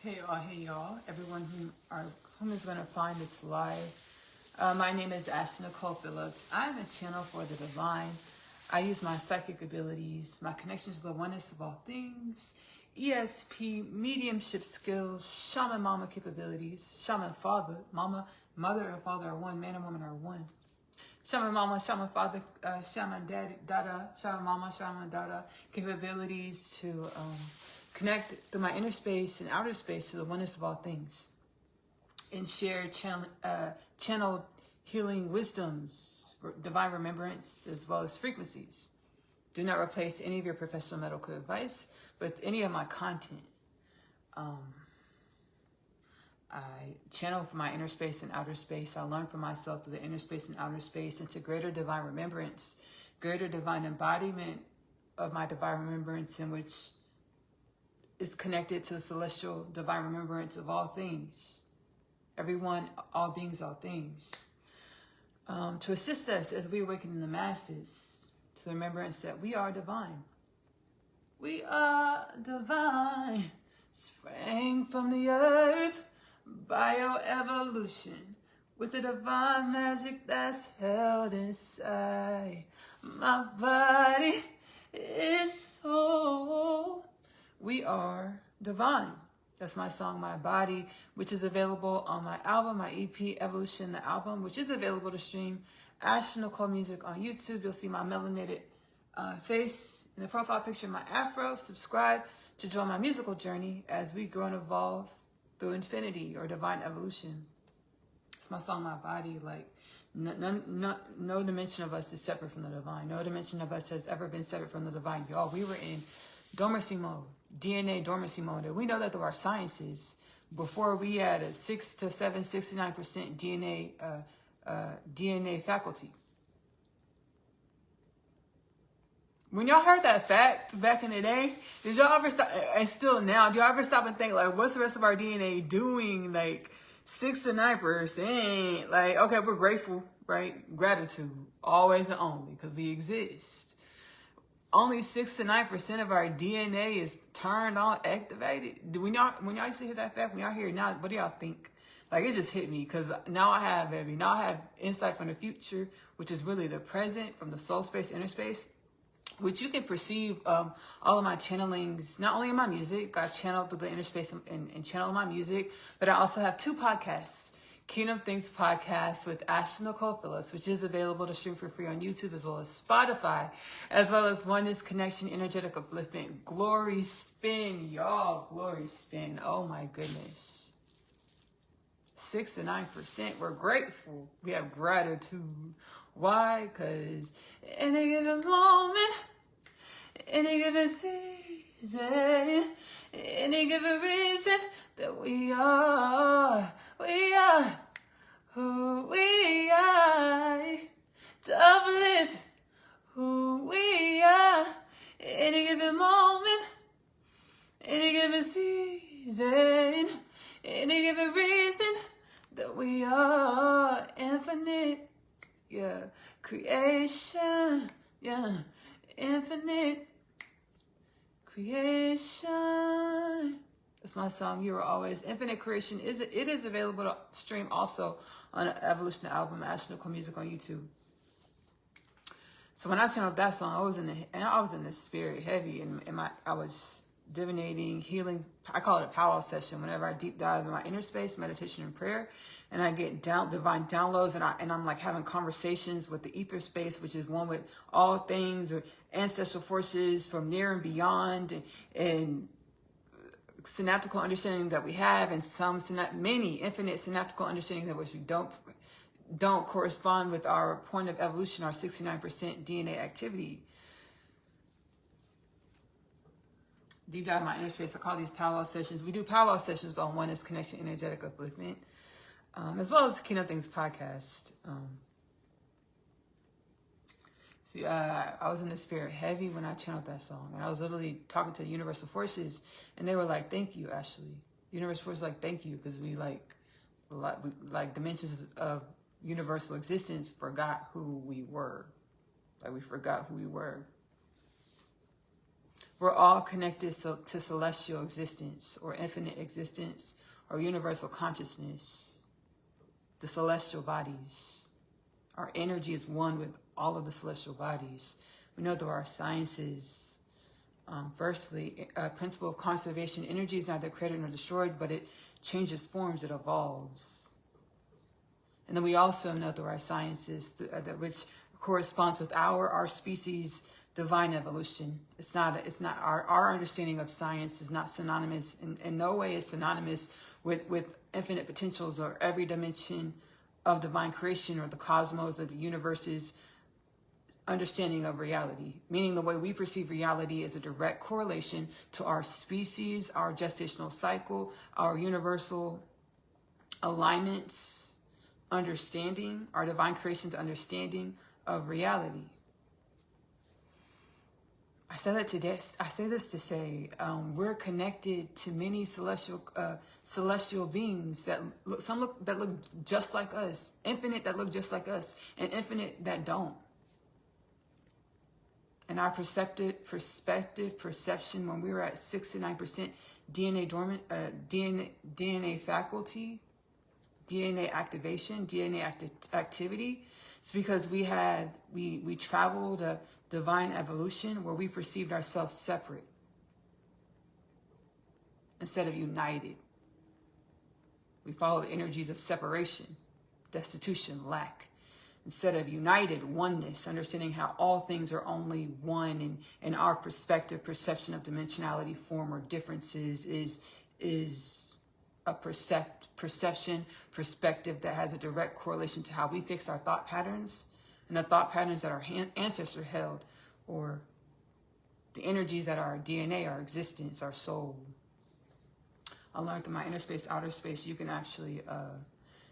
Hey y'all, everyone whom is going to find this live. My name is Ashley-Nicole Phillips. I'm a channel for the divine. I use my psychic abilities, my connection to the oneness of all things, ESP, mediumship skills, shaman mama capabilities, shaman father, mother and father are one, man and woman are one. Shaman mama, shaman father, shaman daddy, dada, shaman mama, shaman dada, capabilities to connect through my inner space and outer space to the oneness of all things, and share channeled healing wisdoms, divine remembrance, as well as frequencies. Do not replace any of your professional medical advice with any of my content. I channel from my inner space and outer space. I learn from myself through the inner space and outer space into greater divine remembrance, greater divine embodiment of my divine remembrance, in which is connected to the celestial divine remembrance of all things. Everyone, all beings, all things. To assist us as we awaken in the masses to the remembrance that we are divine. We are divine, sprang from the earth, bioevolution, with the divine magic that's held inside. My body is soul. We are divine. That's my song, My Body, which is available on my album, my EP, Evolution, the album, which is available to stream. Ashley-Nicole Music on YouTube. You'll see my melanated face in the profile picture, my afro. Subscribe to join my musical journey as we grow and evolve through infinity or divine evolution. It's my song, My Body. Like, no dimension of us is separate from the divine. No dimension of us has ever been separate from the divine. Y'all, we were in dormancy mode, DNA dormancy mode. And we know that through our sciences, before we had a 69% DNA faculty. When y'all heard that fact back in the day, did y'all ever stop, and still now, do y'all ever stop and think, like, what's the rest of our DNA doing? Like, 6 to 9%. Like, okay, we're grateful, right? Gratitude, always and only, because we exist. Only 6 to 9% of our DNA is turned on, activated. When y'all used to hear that fact, when y'all hear it now, what do y'all think? Like, it just hit me, because now I have insight from the future, which is really the present, from the soul space, inner space, which you can perceive all of my channelings, not only in my music. I channel through the inner space and channel my music, but I also have 2 podcasts. Kingdom Things podcast with Ashley-Nicole Phillips, which is available to stream for free on YouTube as well as Spotify, as well as Oneness Connection, Energetic Upliftment, Glory Spin, y'all, Glory Spin. Oh my goodness. 6 to 9%. We're grateful. We have gratitude. Why? Because in a given moment, in a given season, in a given reason, that we are who we are, to uplift who we are, in a given moment, in a given season, in a given reason, that we are infinite, yeah, creation, yeah, infinite creation. That's my song, You Are Always. Infinite Creation, it is available to stream also on an Evolution album, Ashley-Nicole Music on YouTube. So when I channeled that song, I was in the spirit heavy, and I was divinating, healing. I call it a powwow session. Whenever I deep dive in my inner space, meditation and prayer, and I get divine downloads, and I'm like having conversations with the ether space, which is one with all things, or ancestral forces from near and beyond, and synaptical understanding that we have, and many infinite synaptical understandings of which we don't correspond with our point of evolution, our 69% DNA activity. Deep dive in my inner space. I call these powwow sessions. We do powwow sessions on Oneness Connection, Energetic Upliftment, as well as the Kingdom Things podcast. See, I was in the spirit heavy when I channeled that song, and I was literally talking to the universal forces, and they were like, "Thank you, Ashley." Universal forces like, "Thank you," because we like dimensions of universal existence forgot who we were. Like, we forgot who we were. We're all connected to celestial existence or infinite existence or universal consciousness, the celestial bodies. Our energy is one with all of the celestial bodies. We know through our sciences, firstly, principle of conservation, energy is neither created nor destroyed, but it changes forms, it evolves. And then we also know through our sciences, which corresponds with our species' divine evolution. It's not our understanding of science is not synonymous, in no way is synonymous with infinite potentials or every dimension of divine creation or the cosmos or the universe's understanding of reality. Meaning the way we perceive reality is a direct correlation to our species, our gestational cycle, our universal alignments, understanding, our divine creation's understanding of reality. I say that today. I say this to say we're connected to many celestial beings that look just like us, infinite that look just like us, and infinite that don't. And our perception when we were at 6 to 9% DNA faculty, DNA activation, DNA activity. It's because we traveled a divine evolution where we perceived ourselves separate instead of united. We followed energies of separation, destitution, lack, instead of united, oneness, understanding how all things are only one, and our perception of dimensionality, form, or differences is a perspective that has a direct correlation to how we fix our thought patterns and the thought patterns that our ancestor held, or the energies that are our DNA, our existence, our soul. I learned through my inner space, outer space, you can actually,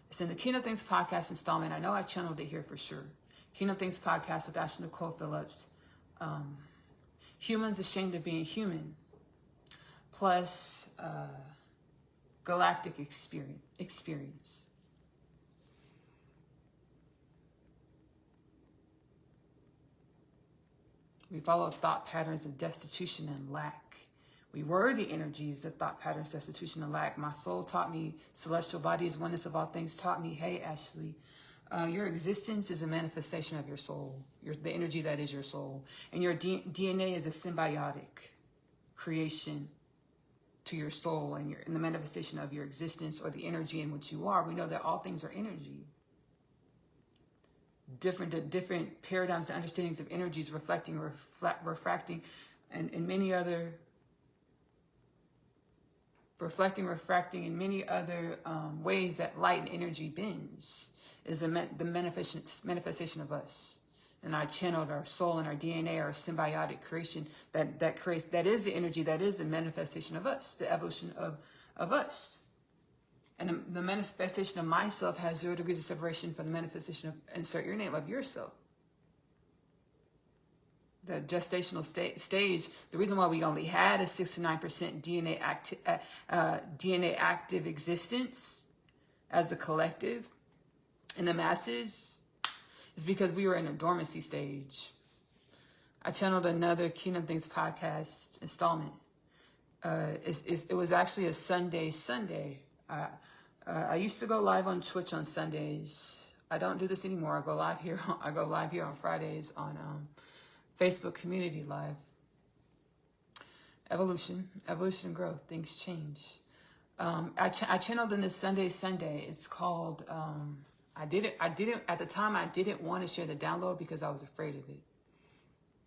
it's in the Kingdom Things podcast installment. I know I channeled it here for sure. Kingdom Things podcast with Ashley-Nicole Phillips. Humans ashamed of being human. Plus, Galactic experience. We follow thought patterns of destitution and lack. We were the energies of thought patterns, destitution, and lack. My soul taught me, celestial bodies, oneness of all things, taught me, hey, Ashley, your existence is a manifestation of your soul, the energy that is your soul. And your DNA is a symbiotic creation to your soul and in the manifestation of your existence or the energy in which you are. We know that all things are energy. Different paradigms and understandings of energies reflecting, refracting, and many other refracting in many other ways that light and energy bends is the manifestation of us. And I channeled our soul and our DNA, our symbiotic creation that is the energy, that is the manifestation of us, the evolution of us. And the manifestation of myself has 0 degrees of separation from the manifestation of, insert your name, of yourself. The gestational stage, the reason why we only had a 6 to 9% DNA active existence as a collective in the masses is because we were in a dormancy stage. I channeled another Kingdom Things podcast installment. It was actually a Sunday. I used to go live on Twitch on Sundays. I don't do this anymore. I go live here on Fridays on Facebook Community Live. Evolution and growth. Things change. I channeled in this Sunday. It's called. I didn't at the time. I didn't want to share the download because I was afraid of it.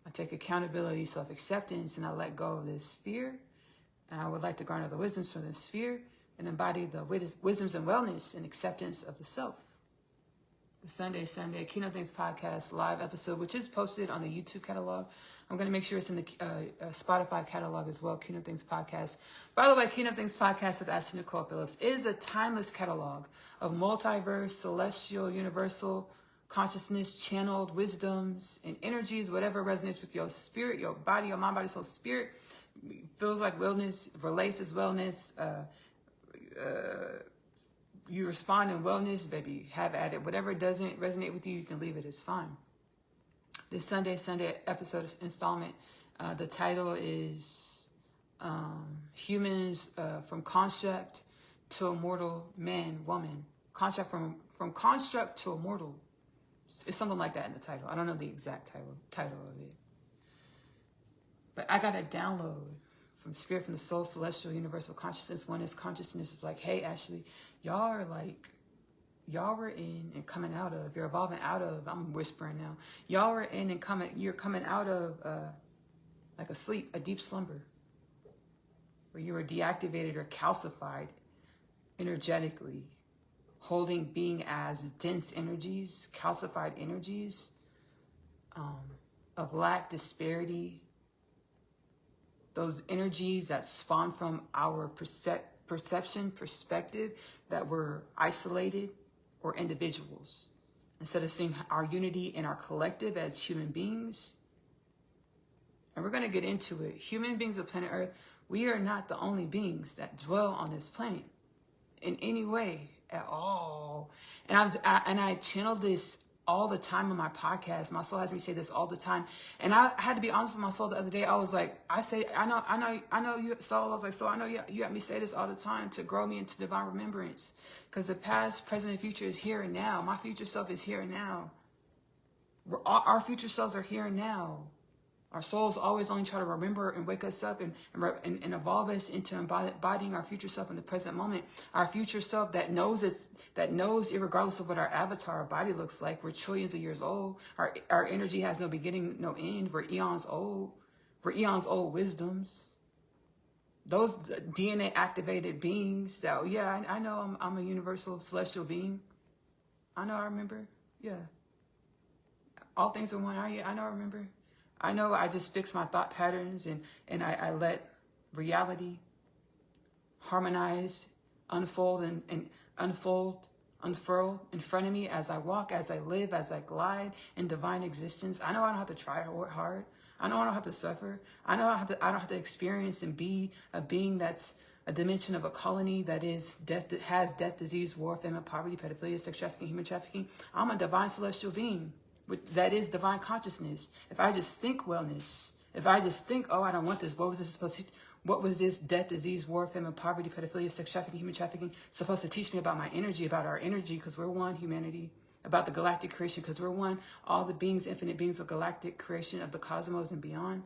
I take accountability, self-acceptance, and I let go of this fear. And I would like to garner the wisdoms from this fear and embody the wisdoms and wellness and acceptance of the self. The Sunday Kingdom Things podcast live episode, which is posted on the YouTube catalog. I'm going to make sure it's in the Spotify catalog as well, Kingdom Things podcast. By the way, Kingdom Things podcast with Ashley-Nicole Phillips is a timeless catalog of multiverse, celestial, universal consciousness, channeled wisdoms and energies, whatever resonates with your spirit, your body, your mind, body, soul, spirit. Feels like wellness, relates as wellness. You respond in wellness, baby, have at it. Whatever doesn't resonate with you, you can leave it. It's fine. This Sunday episode installment The title is Humans from Construct to Immortal Man, Woman. Construct from Construct to Immortal. It's something like that in the title. I don't know the exact title of it. But I got a download from Spirit, from the Soul, Celestial, Universal Consciousness. Oneness Consciousness is like, hey, Ashley, y'all were in and coming out of, you're evolving out of, I'm whispering now, y'all were in and you're coming out of like a sleep, a deep slumber, where you were deactivated or calcified energetically, holding being as dense energies, calcified energies of lack, disparity, those energies that spawn from our perception, perspective, that were isolated or individuals. Instead of seeing our unity and our collective as human beings. And we're going to get into it. Human beings of planet Earth, we are not the only beings that dwell on this planet in any way at all. And I channel this all the time on my podcast. My soul has me say this all the time. And I had to be honest with my soul the other day. I was like, I know you, soul. I was like, so I know you got me say this all the time to grow me into divine remembrance. Because the past, present, and future is here and now. My future self is here and now. Our future selves are here and now. Our souls always only try to remember and wake us up and evolve us into embodying our future self in the present moment. Our future self that knows irregardless of what our avatar, our body looks like. We're trillions of years old. Our energy has no beginning, no end. We're eons old. We're eons old wisdoms. Those DNA activated beings that, yeah, I know I'm a universal celestial being. I know, I remember. Yeah. All things are one. I know, I remember. I know I just fix my thought patterns and I let reality harmonize, unfold and unfurl in front of me as I walk, as I live, as I glide in divine existence. I know I don't have to try hard. I know I don't have to suffer. I know I don't have to experience and be a being that's a dimension of a colony that is death, has death, disease, war, famine, poverty, pedophilia, sex trafficking, human trafficking. I'm a divine celestial being. That is divine consciousness. If I just think wellness, if I just think, oh, I don't want this, what was this supposed to, what was this death, disease, war, famine, poverty, pedophilia, sex trafficking, human trafficking supposed to teach me about my energy, about our energy, because we're one, humanity, about the galactic creation, because we're one, all the beings, infinite beings of galactic creation of the cosmos and beyond,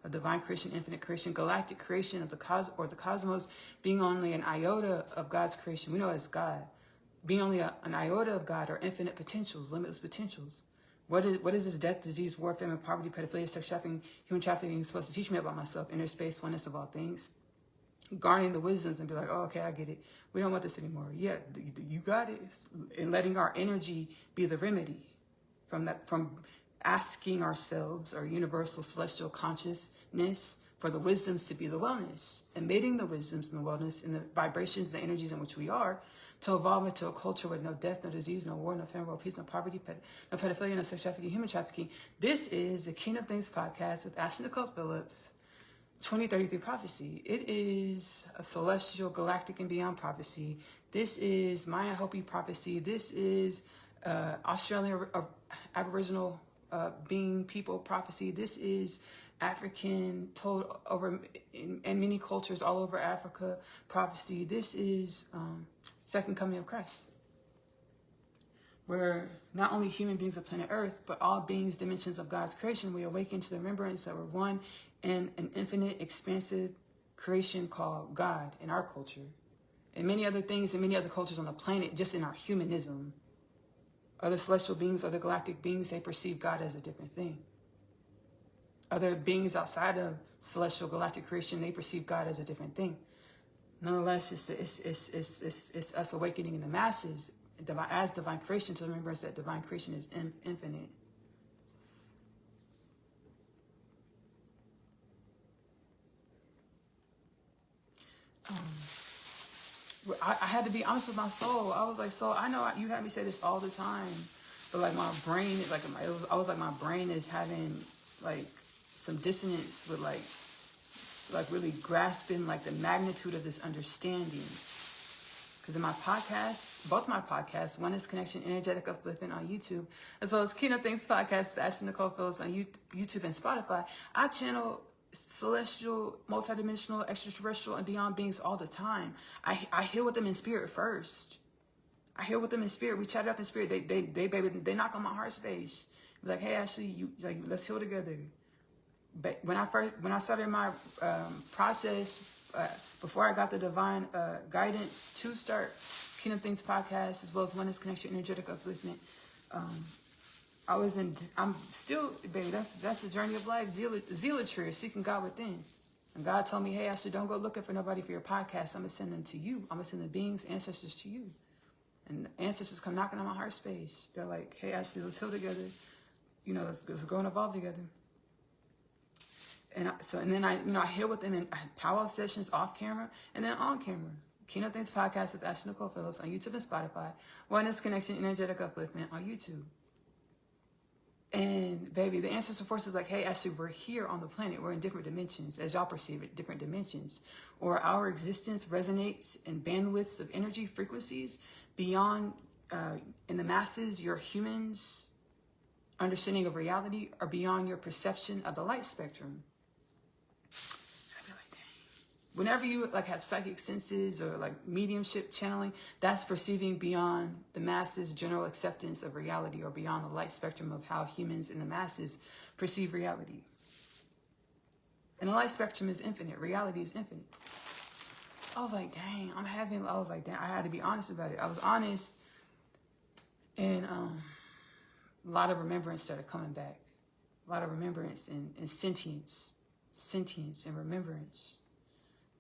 of divine creation, infinite creation, galactic creation of the cosmos being only an iota of God's creation. We know it's God. Being only an iota of God are infinite potentials, limitless potentials. What is this death, disease, war, famine, poverty, pedophilia, sex trafficking, human trafficking supposed to teach me about myself, inner space, oneness of all things? Garnering the wisdoms and be like, oh, okay, I get it. We don't want this anymore. Yeah, you got it. And letting our energy be the remedy from asking ourselves, our universal celestial consciousness, for the wisdoms to be the wellness, emitting the wisdoms and the wellness and the vibrations, the energies in which we are, to evolve into a culture with no death, no disease, no war, no famine, no peace, no poverty, no pedophilia, no sex trafficking, human trafficking. This is the King of Things podcast with Ashley-Nicole Phillips, 2033 prophecy. It is a celestial, galactic, and beyond prophecy. This is Maya Hopi prophecy. This is Australian Aboriginal being people prophecy. This is African told over in many cultures all over Africa prophecy. This is second coming of Christ, where not only human beings of planet Earth, but all beings, dimensions of God's creation, we awaken to the remembrance that we're one in an infinite, expansive creation called God in our culture, and many other things in many other cultures on the planet, just in our humanism. Other celestial beings, other galactic beings, they perceive God as a different thing. Other beings outside of celestial galactic creation, they perceive God as a different thing. Nonetheless, it's us awakening in the masses as divine creation to remember that divine creation is infinite. I had to be honest with my soul. I was like, soul, I know you had me say this all the time, but like my brain is like, I was like, my brain is having like some dissonance with like really grasping like the magnitude of this understanding. Because in my podcasts, both my podcasts, Oneness Connection, Energetic Upliftment on YouTube, as well as Keynote Things podcast, Ashley-Nicole Phillips on YouTube and Spotify, I channel celestial, multidimensional, extraterrestrial, and beyond beings all the time. I heal with them in spirit first. I heal with them in spirit. We chat up in spirit. They knock on my heart space. Be like, hey, Ashley, let's heal together. But when I started my process, before I got the divine guidance to start Kingdom Things podcast, as well as Oneness Connection, Energetic Upliftment, I'm still, baby, that's the journey of life, zealotry, seeking God within. And God told me, hey, Ashley, don't go looking for nobody for your podcast. I'm going to send them to you. I'm going to send the beings, ancestors to you. And the ancestors come knocking on my heart space. They're like, hey, Ashley, let's heal together. Let's go and evolve together. And then I heal with them in powwow sessions off camera and then on camera. Kingdom Things podcast with Ashley-Nicole Phillips on YouTube and Spotify. Oneness Connection, Energetic Upliftment on YouTube. And baby, the ancestor force is like, hey, Ashley, we're here on the planet. We're in different dimensions, as y'all perceive it, different dimensions. Or our existence resonates in bandwidths of energy frequencies beyond, in the masses, your humans' understanding of reality or beyond your perception of the light spectrum. I'd be like, dang. Whenever you have psychic senses or mediumship channeling, that's perceiving beyond the masses' general acceptance of reality or beyond the light spectrum of how humans in the masses perceive reality. And the light spectrum is infinite. Reality is infinite. I was like, dang, I had to be honest about it. I was honest, and a lot of remembrance started coming back. A lot of remembrance and sentience and remembrance,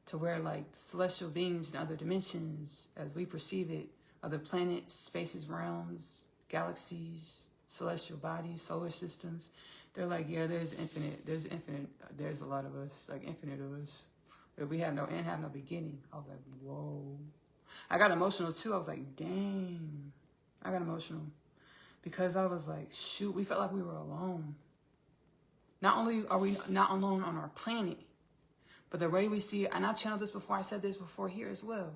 to where celestial beings in other dimensions, as we perceive it, other planets, spaces, realms, galaxies, celestial bodies, solar systems, they're like, yeah, there's a lot of us, infinite of us. But we have no end, have no beginning. I was like, whoa. I got emotional too. I was like, dang. I got emotional because I was like, shoot, we felt like we were alone. Not only are we not alone on our planet, but the way we see, and I channeled this before, I said this before here as well,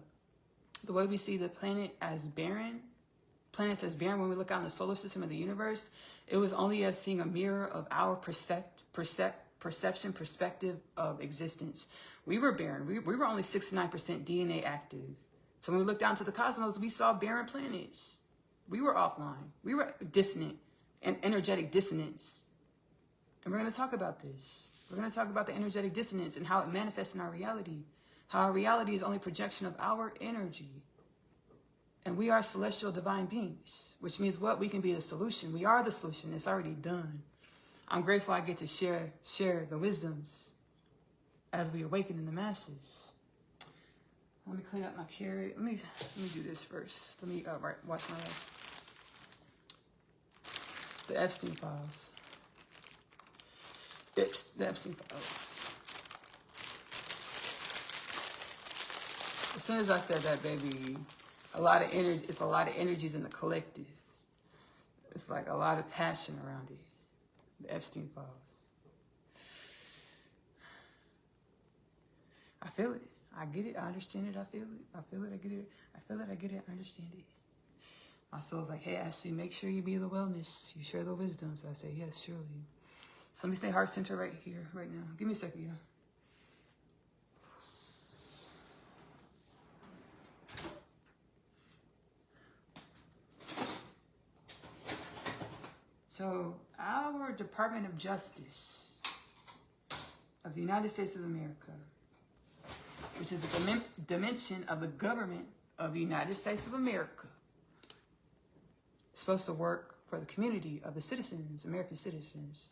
the way we see the planet as barren, planets as barren when we look out in the solar system of the universe, it was only as seeing a mirror of our perception, perspective of existence. We were barren. We were only 69% DNA active. So when we looked down to the cosmos, we saw barren planets. We were offline. We were dissonant and energetic dissonance. And we're going to talk about this. We're going to talk about the energetic dissonance and how it manifests in our reality. How our reality is only projection of our energy. And we are celestial divine beings, which means what? We can be the solution. We are the solution. It's already done. I'm grateful I get to share the wisdoms as we awaken in the masses. Let me clean up my carrot. Let me do this first. Let me wash my rice. The Epstein files. The Epstein files. As soon as I said that, baby, a lot of energy. It's a lot of energies in the collective. It's like a lot of passion around it. The Epstein files. I feel it. I get it. I understand it. I feel it. I feel it. I get it. I feel it. I get it. I understand it. My soul's like, hey, Ashley, make sure you be the wellness. You share the wisdom. So I say, yes, surely. So let me stay heart center right here, right now. Give me a second, yeah. So our Department of Justice of the United States of America, which is a dimension of the government of the United States of America, is supposed to work for the community of the citizens, American citizens.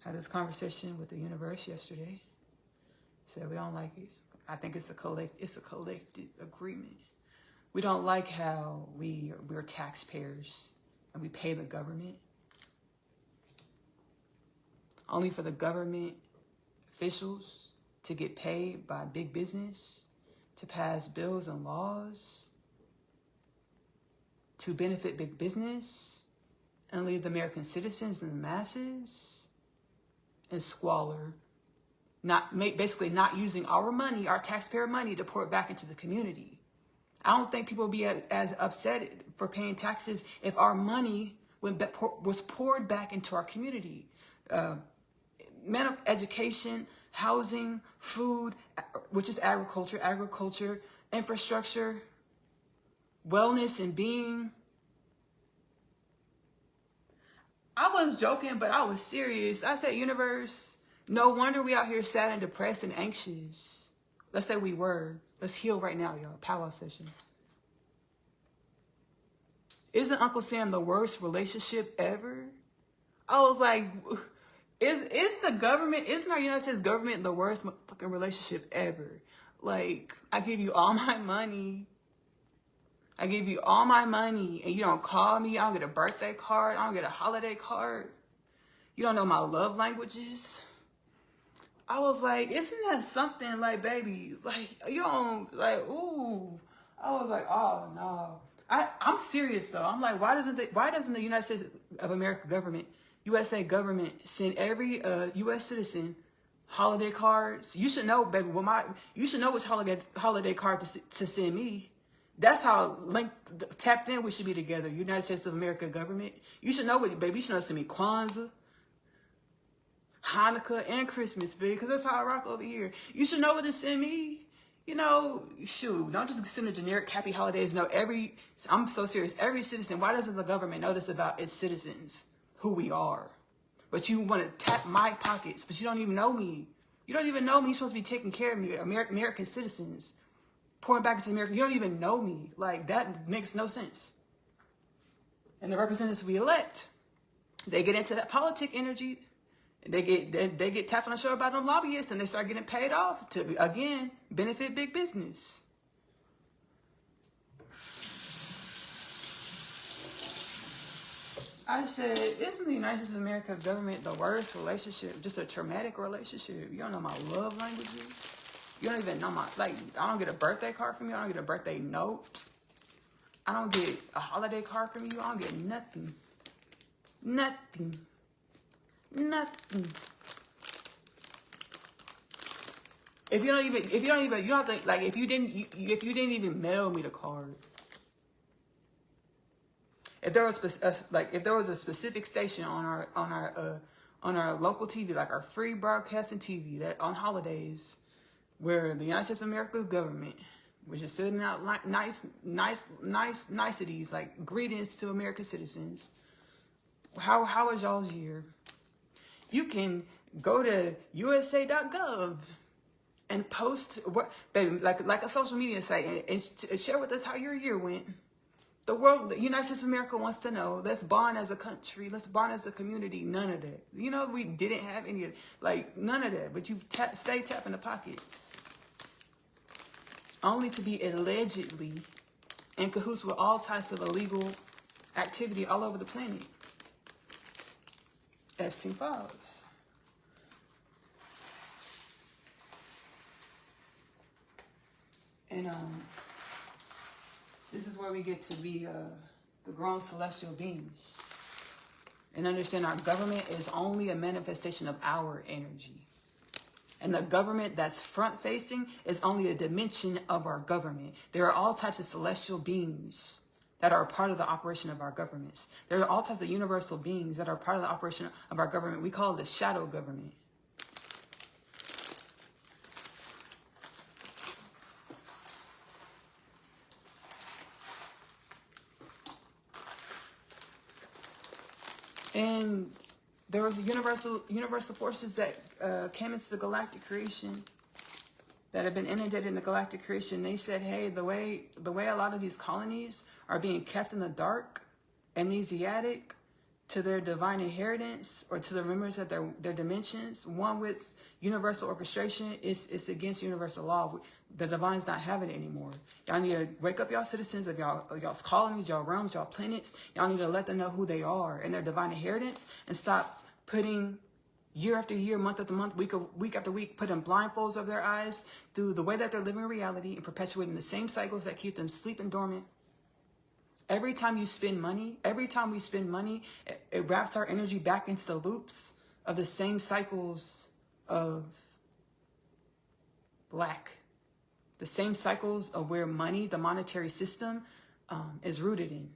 Had this conversation with the universe yesterday. Said we don't like it. I think it's a collective agreement. We don't like how we're taxpayers and we pay the government. Only for the government officials to get paid by big business, to pass bills and laws, to benefit big business, and leave the American citizens and the masses in squalor, basically not using our money, our taxpayer money, to pour it back into the community. I don't think people would be as upset for paying taxes if our money was poured back into our community. medical, education, housing, food, which is agriculture, infrastructure, wellness and being. I was joking, but I was serious. I said, universe, no wonder we out here sad and depressed and anxious. Let's say we were. Let's heal right now, y'all. Powwow session. Isn't Uncle Sam the worst relationship ever? I was like, isn't our United States government the worst fucking relationship ever? Like, I give you all my money. I give you all my money and you don't call me. I don't get a birthday card. I don't get a holiday card. You don't know my love languages. I was like, isn't that something? Like, baby, like, you don't, like, ooh. I was like, oh, no. I'm serious, though. I'm like, why doesn't the United States of America government, USA government, send every U.S. citizen holiday cards? You should know, baby. You should know which holiday card to send me. That's how tapped in we should be together. United States of America government. You should know what, baby. You should know to send me Kwanzaa, Hanukkah, and Christmas, baby, because that's how I rock over here. You should know what to send me. You know, shoot, don't just send a generic happy holidays. No, I'm so serious. Every citizen, why doesn't the government know this about its citizens, who we are? But you want to tap my pockets, but you don't even know me. You don't even know me. You're supposed to be taking care of me, American citizens. Pouring back into America. You don't even know me. Like, that makes no sense. And the representatives we elect, they get into that politic energy. They get tapped on the shoulder by them lobbyists, and they start getting paid off to, again, benefit big business. I said, isn't the United States of America government the worst relationship? Just a traumatic relationship. You don't know my love languages. You don't even know I don't get a birthday card from you. I don't get a birthday note. I don't get a holiday card from you. I don't get nothing. Nothing. Nothing. If you didn't even mail me the card. If there was a specific station on our local TV, like our free broadcasting TV, that on holidays, where the United States of America government, which is sending out like niceties, like greetings to American citizens. How was y'all's year? You can go to USA.gov and post like a social media site and share with us how your year went. The United States of America wants to know. Let's bond as a country. Let's bond as a community. None of that. You know, we didn't have any of none of that. But you stay tapping the pockets. Only to be allegedly in cahoots with all types of illegal activity all over the planet. Epstein Files. And this is where we get to be the grown celestial beings. And understand our government is only a manifestation of our energy. And the government that's front-facing is only a dimension of our government. There are all types of celestial beings that are a part of the operation of our governments. There are all types of universal beings that are part of the operation of our government. We call it the shadow government. And there was universal forces that came into the galactic creation that have been inundated in the galactic creation. They said, hey, the way a lot of these colonies are being kept in the dark, amnesiatic to their divine inheritance or to the remembrance of their dimensions, one with universal orchestration, it's against universal law. The divine's not having it anymore. Y'all need to wake up y'all citizens of y'all's colonies, y'all realms, y'all planets. Y'all need to let them know who they are and their divine inheritance and stop putting year after year, month after month, week after week, putting blindfolds over their eyes through the way that they're living in reality and perpetuating the same cycles that keep them sleeping dormant. Every time we spend money, it wraps our energy back into the loops of the same cycles of lack. The same cycles of where money, the monetary system, is rooted in.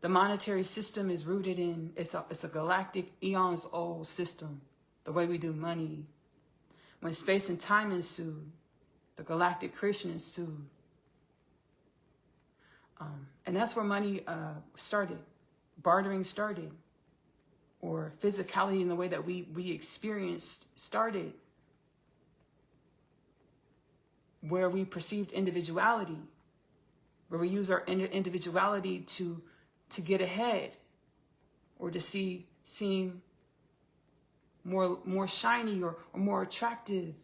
The monetary system is rooted in, it's a galactic, eons old system. The way we do money. When space and time ensued, the galactic creation ensued. And that's where money started. Bartering started. Or physicality in the way that we experienced started. Where we perceived individuality. Where we use our individuality to get ahead. Or to seem more shiny or more attractive.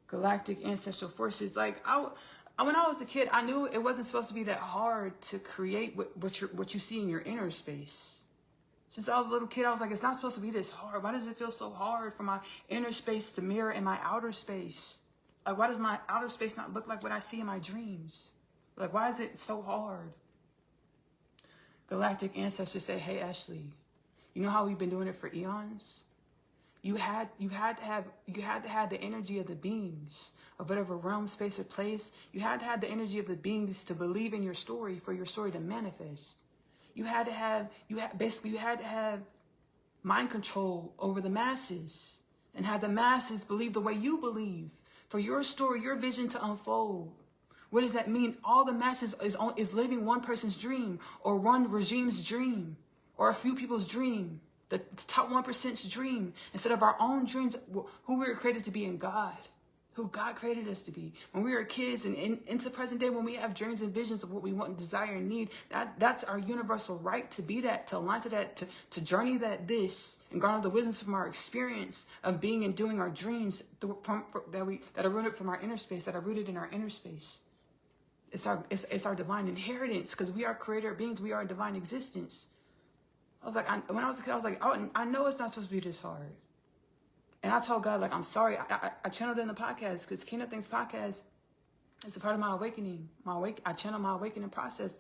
Galactic ancestral forces. Like when I was a kid, I knew it wasn't supposed to be that hard to create what you see in your inner space. Since I was a little kid, I was like, it's not supposed to be this hard. Why does it feel so hard for my inner space to mirror in my outer space? Like, why does my outer space not look like what I see in my dreams? Like, why is it so hard? Galactic ancestors say, hey, Ashley, you know how we've been doing it for eons? You had to have the energy of the beings of whatever realm, space, or place. You had to have the energy of the beings to believe in your story for your story to manifest. You had to have mind control over the masses and have the masses believe the way you believe for your story, your vision to unfold. What does that mean? All the masses is living one person's dream or one regime's dream or a few people's dream. The top 1%'s dream instead of our own dreams, who we were created to be in God, who God created us to be. When we were kids and into present day, when we have dreams and visions of what we want and desire and need, that's our universal right to be that, to align to that, to journey and garner the wisdom from our experience of being and doing our dreams that are rooted from our inner space, that are rooted in our inner space. It's our divine inheritance because we are creator beings. We are a divine existence. I was like, when I was a kid, I was like, I know it's not supposed to be this hard. And I told God, like, I'm sorry. I channeled in the podcast because Kingdom Things podcast is a part of my awakening. I channel my awakening process.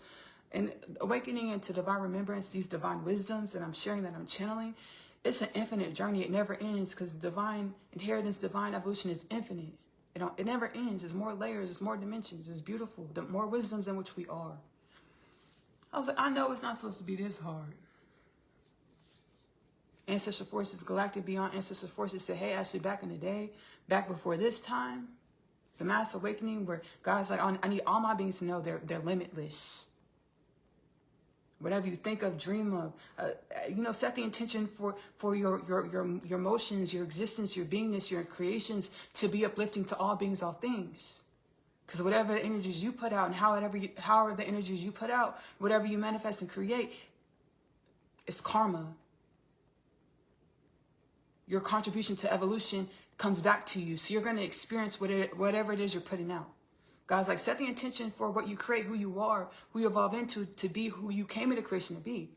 And awakening into divine remembrance, these divine wisdoms that I'm sharing, that I'm channeling, it's an infinite journey. It never ends because divine inheritance, divine evolution is infinite. It never ends. There's more layers. There's more dimensions. It's beautiful. The more wisdoms in which we are. I was like, I know it's not supposed to be this hard. Ancestral forces, galactic beyond ancestral forces said, hey, actually back in the day, back before this time, the mass awakening where God's like, I need all my beings to know they're limitless. Whatever you think of, dream of, set the intention for your emotions, your existence, your beingness, your creations to be uplifting to all beings, all things. Because whatever the energies you put out and however the energies you put out, whatever you manifest and create, it's karma. Your contribution to evolution comes back to you. So you're going to experience whatever it is you're putting out. God's like, set the intention for what you create, who you are, who you evolve into, to be who you came into creation to be.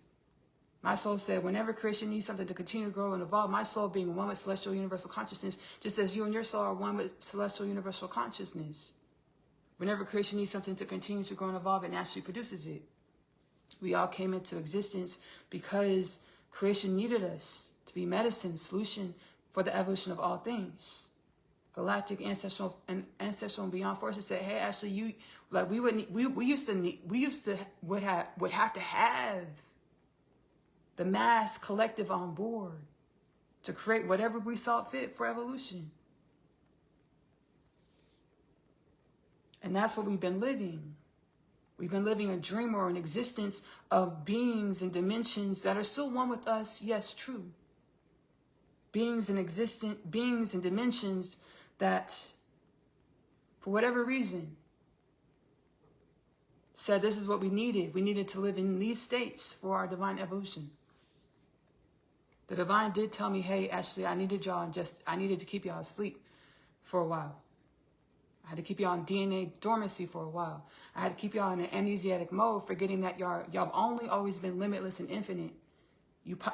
My soul said, whenever creation needs something to continue to grow and evolve, my soul being one with celestial universal consciousness, just as you and your soul are one with celestial universal consciousness. Whenever creation needs something to continue to grow and evolve, it naturally produces it. We all came into existence because creation needed us to be medicine, solution for the evolution of all things. Galactic, ancestral, and beyond forces said, "Hey, Ashley, we used to have to have the mass collective on board to create whatever we saw fit for evolution." And that's what we've been living. We've been living a dream or an existence of beings and dimensions that are still one with us. Yes, true. Beings and dimensions that, for whatever reason, said this is what we needed. We needed to live in these states for our divine evolution. The divine did tell me, hey, Ashley, I needed to keep y'all asleep for a while. I had to keep y'all in DNA dormancy for a while. I had to keep y'all in an amnesiac mode, forgetting that y'all only always been limitless and infinite.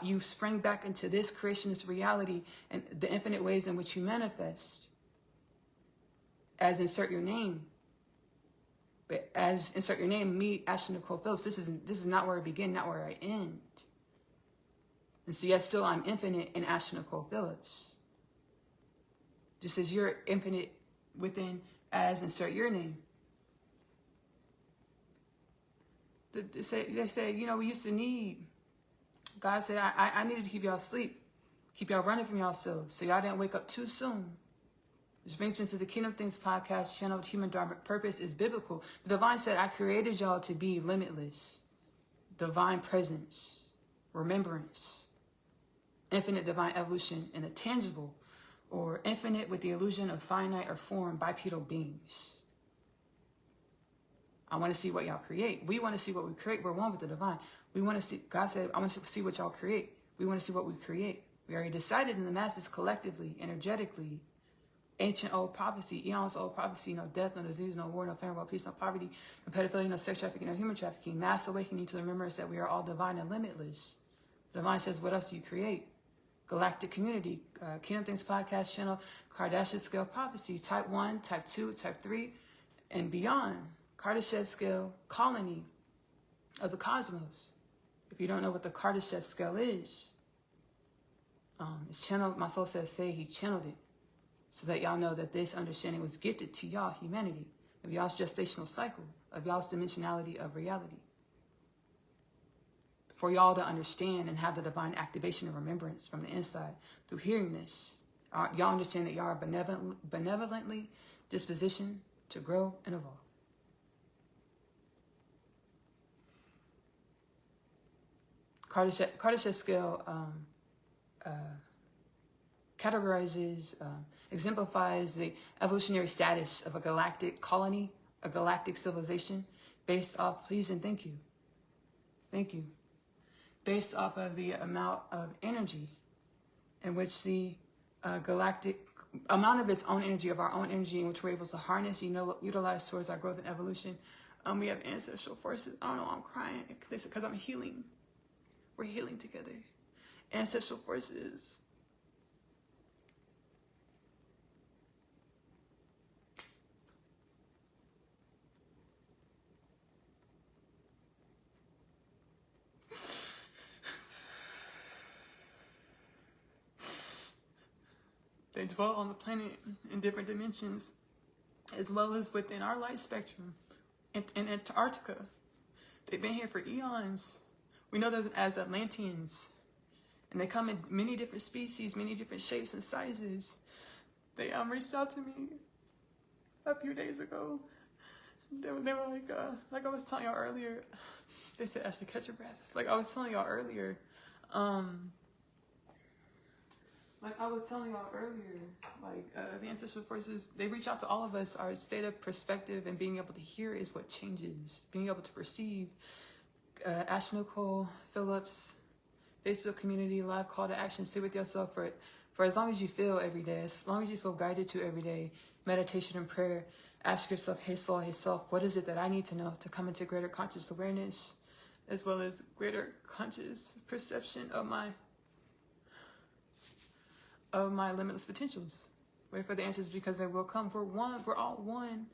You spring back into this creationist reality and the infinite ways in which you manifest. As insert your name. But as insert your name, me, Ashley-Nicole Phillips, this is not where I begin, not where I end. And so yet still I'm infinite in Ashley-Nicole Phillips. Just as you're infinite within as insert your name. They say, you know, we used to need. God said, I needed to keep y'all asleep, keep y'all running from yourselves, so y'all didn't wake up too soon. Which brings me to the Kingdom Things podcast channel. Human purpose is biblical. The divine said, I created y'all to be limitless. Divine presence, remembrance, infinite divine evolution in a tangible or infinite with the illusion of finite or form bipedal beings. I want to see what y'all create. We want to see what we create. We're one with the divine. We want to see, God said, I want to see what y'all create. We want to see what we create. We already decided in the masses collectively, energetically, ancient old prophecy, eons old prophecy, no death, no disease, no war, no famine, no peace, no poverty, no pedophilia, no sex trafficking, no human trafficking, mass awakening to the remembrance that we are all divine and limitless. The divine says, what else do you create? Galactic community, Kingdom Things podcast channel, Kardashian scale prophecy, type 1, type 2, type 3, and beyond. Kardashev scale colony of the cosmos. If you don't know what the Kardashev scale is, it's channeled, my soul says, say he channeled it, so that y'all know that this understanding was gifted to y'all, humanity, of y'all's gestational cycle, of y'all's dimensionality of reality. For y'all to understand and have the divine activation and remembrance from the inside through hearing this, y'all understand that y'all are benevolently dispositioned to grow and evolve. Kardashev scale categorizes, exemplifies the evolutionary status of a galactic colony, a galactic civilization, based off, please and thank you, based off of the amount of energy in which the galactic, amount of its own energy, of our own energy, in which we're able to harness, utilize towards our growth and evolution. We have ancestral forces. I don't know, I'm crying because I'm healing. We're healing together. Ancestral forces. They dwell on the planet in different dimensions, as well as within our light spectrum in Antarctica. They've been here for eons. We know them as Atlanteans, and they come in many different species, many different shapes and sizes. They reached out to me a few days ago. They were like I was telling y'all earlier. They said, Ashley, catch your breath. Like I was telling y'all earlier. The ancestral forces, they reach out to all of us. Our state of perspective and being able to hear is what changes. Being able to perceive. Ashley-Nicole, Phillips, Facebook community, live call to action. Stay with yourself for as long as you feel every day, as long as you feel guided to every day. Meditation and prayer. Ask yourself, hey soul, hey self, what is it that I need to know to come into greater conscious awareness, as well as greater conscious perception of my limitless potentials. Wait for the answers because they will come. We're one. We're all one